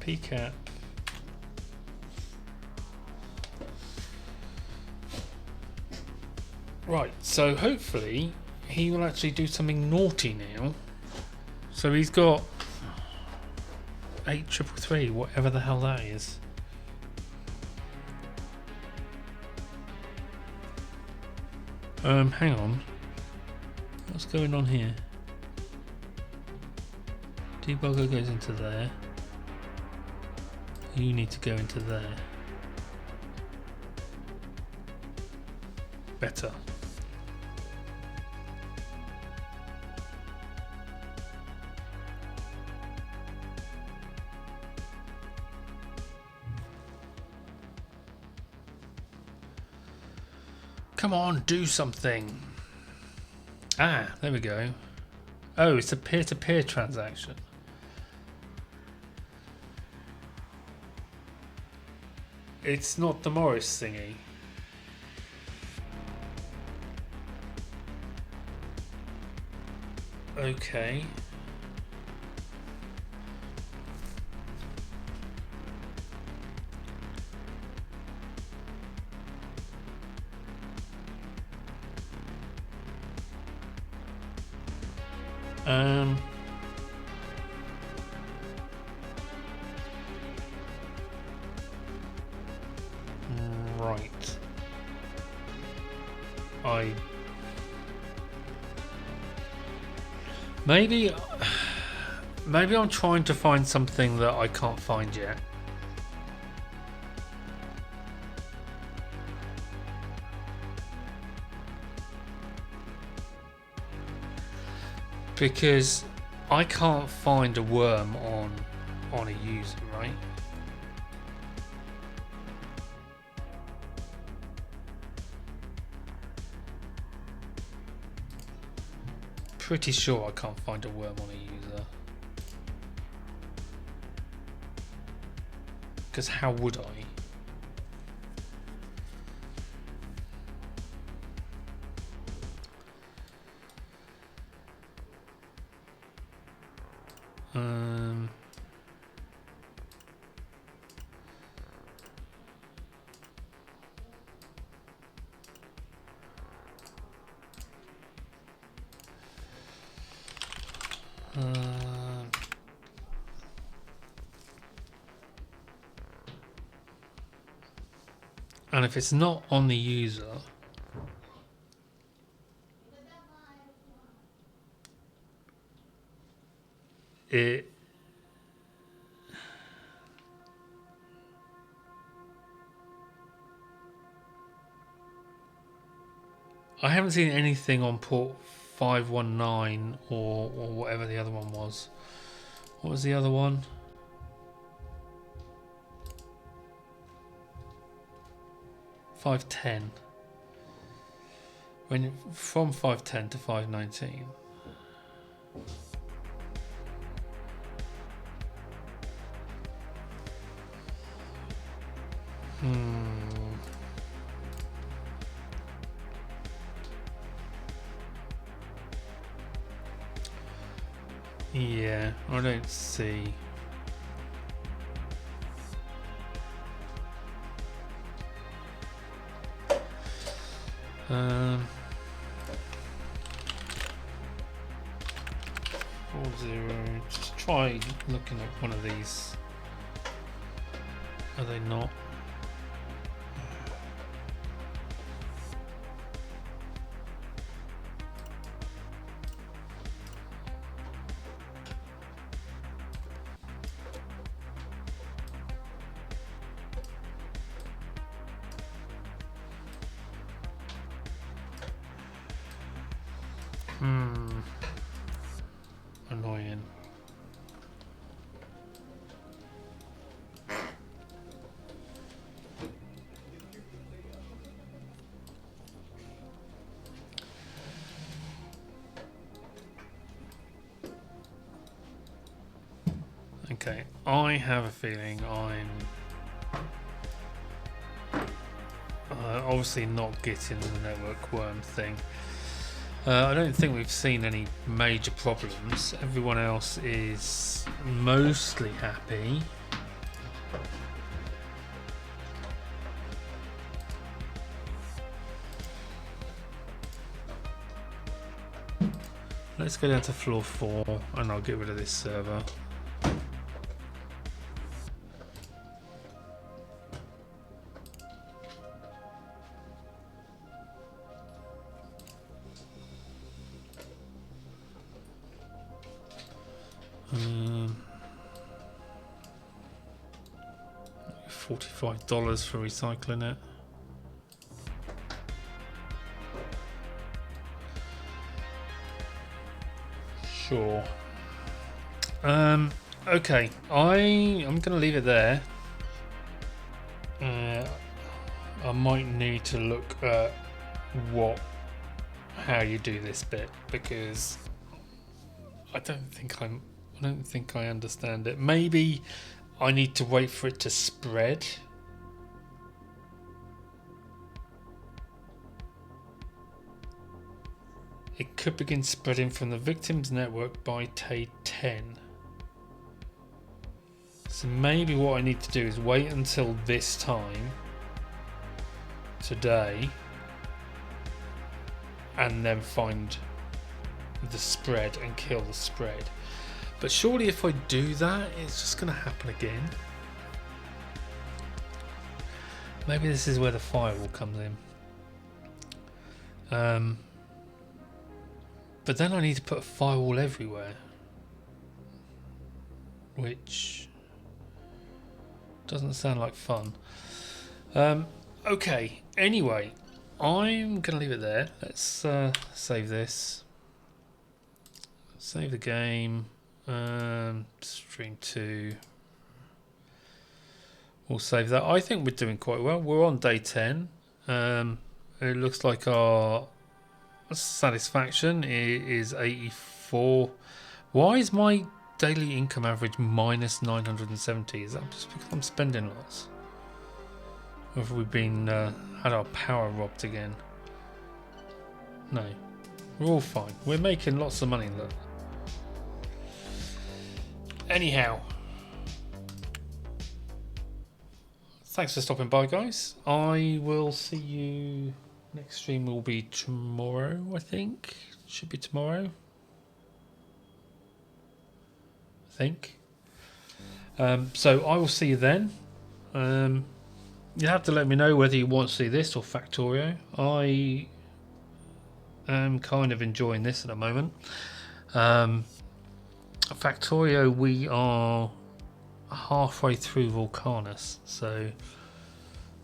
PCAP. Right, so hopefully he will actually do something naughty now. So he's got 8333, whatever the hell that is. Hang on. What's going on here? Debugger goes into there. You need to go into there. Better. Come on, do something. Ah, there we go. Oh, it's a peer-to-peer transaction. It's not the Morris thingy. Okay. Right. Maybe I'm trying to find something that I can't find yet. Because I can't find a worm on a user, right? Pretty sure I can't find a worm on a user. Because how would I? And if it's not on the user, I haven't seen anything on port 519 or whatever the other one was. What was the other one? $510. When from $510 to $519. Yeah, I don't see. Um, 40. Just try looking at one of these. Are they not? Annoying. Okay, I have a feeling I'm obviously not getting the network worm thing. I don't think we've seen any major problems. Everyone else is mostly happy. Let's go down to floor 4 and I'll get rid of this server. $45 for recycling it. Sure. Okay, I'm gonna leave it there. I might need to look at how you do this bit, because I don't think I understand it. Maybe I need to wait for it to spread. It could begin spreading from the victim's network by day 10. So maybe what I need to do is wait until this time, today, and then find the spread and kill the spread. But surely if I do that, it's just going to happen again. Maybe this is where the firewall comes in. But then I need to put a firewall everywhere, which doesn't sound like fun. Okay, anyway, I'm going to leave it there. Let's save this. Save the game. Stream 2. We'll save that. I think we're doing quite well. We're on day 10. It looks like our satisfaction is 84. Why is my daily income average minus 970? Is that just because I'm spending lots? Or have we been had our power robbed again? No, we're all fine. We're making lots of money. Look. Anyhow, thanks for stopping by, guys. I will see you. Next stream will be tomorrow, I think. Should be tomorrow. I think. So I will see you then. You have to let me know whether you want to see this or Factorio. I am kind of enjoying this at the moment. Factorio, we are halfway through Volcanus, so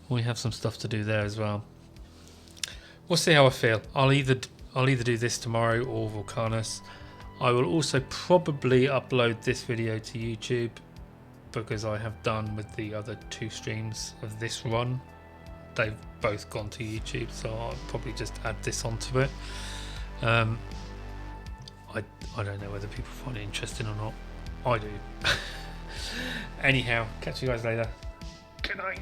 we have some stuff to do there as well. We'll see how I feel. I'll either do this tomorrow or Volcanus. I will also probably upload this video to YouTube, because I have done with the other 2 streams of this run. They've both gone to YouTube, so I'll probably just add this onto it. I don't know whether people find it interesting or not. I do. Anyhow, catch you guys later. Good night.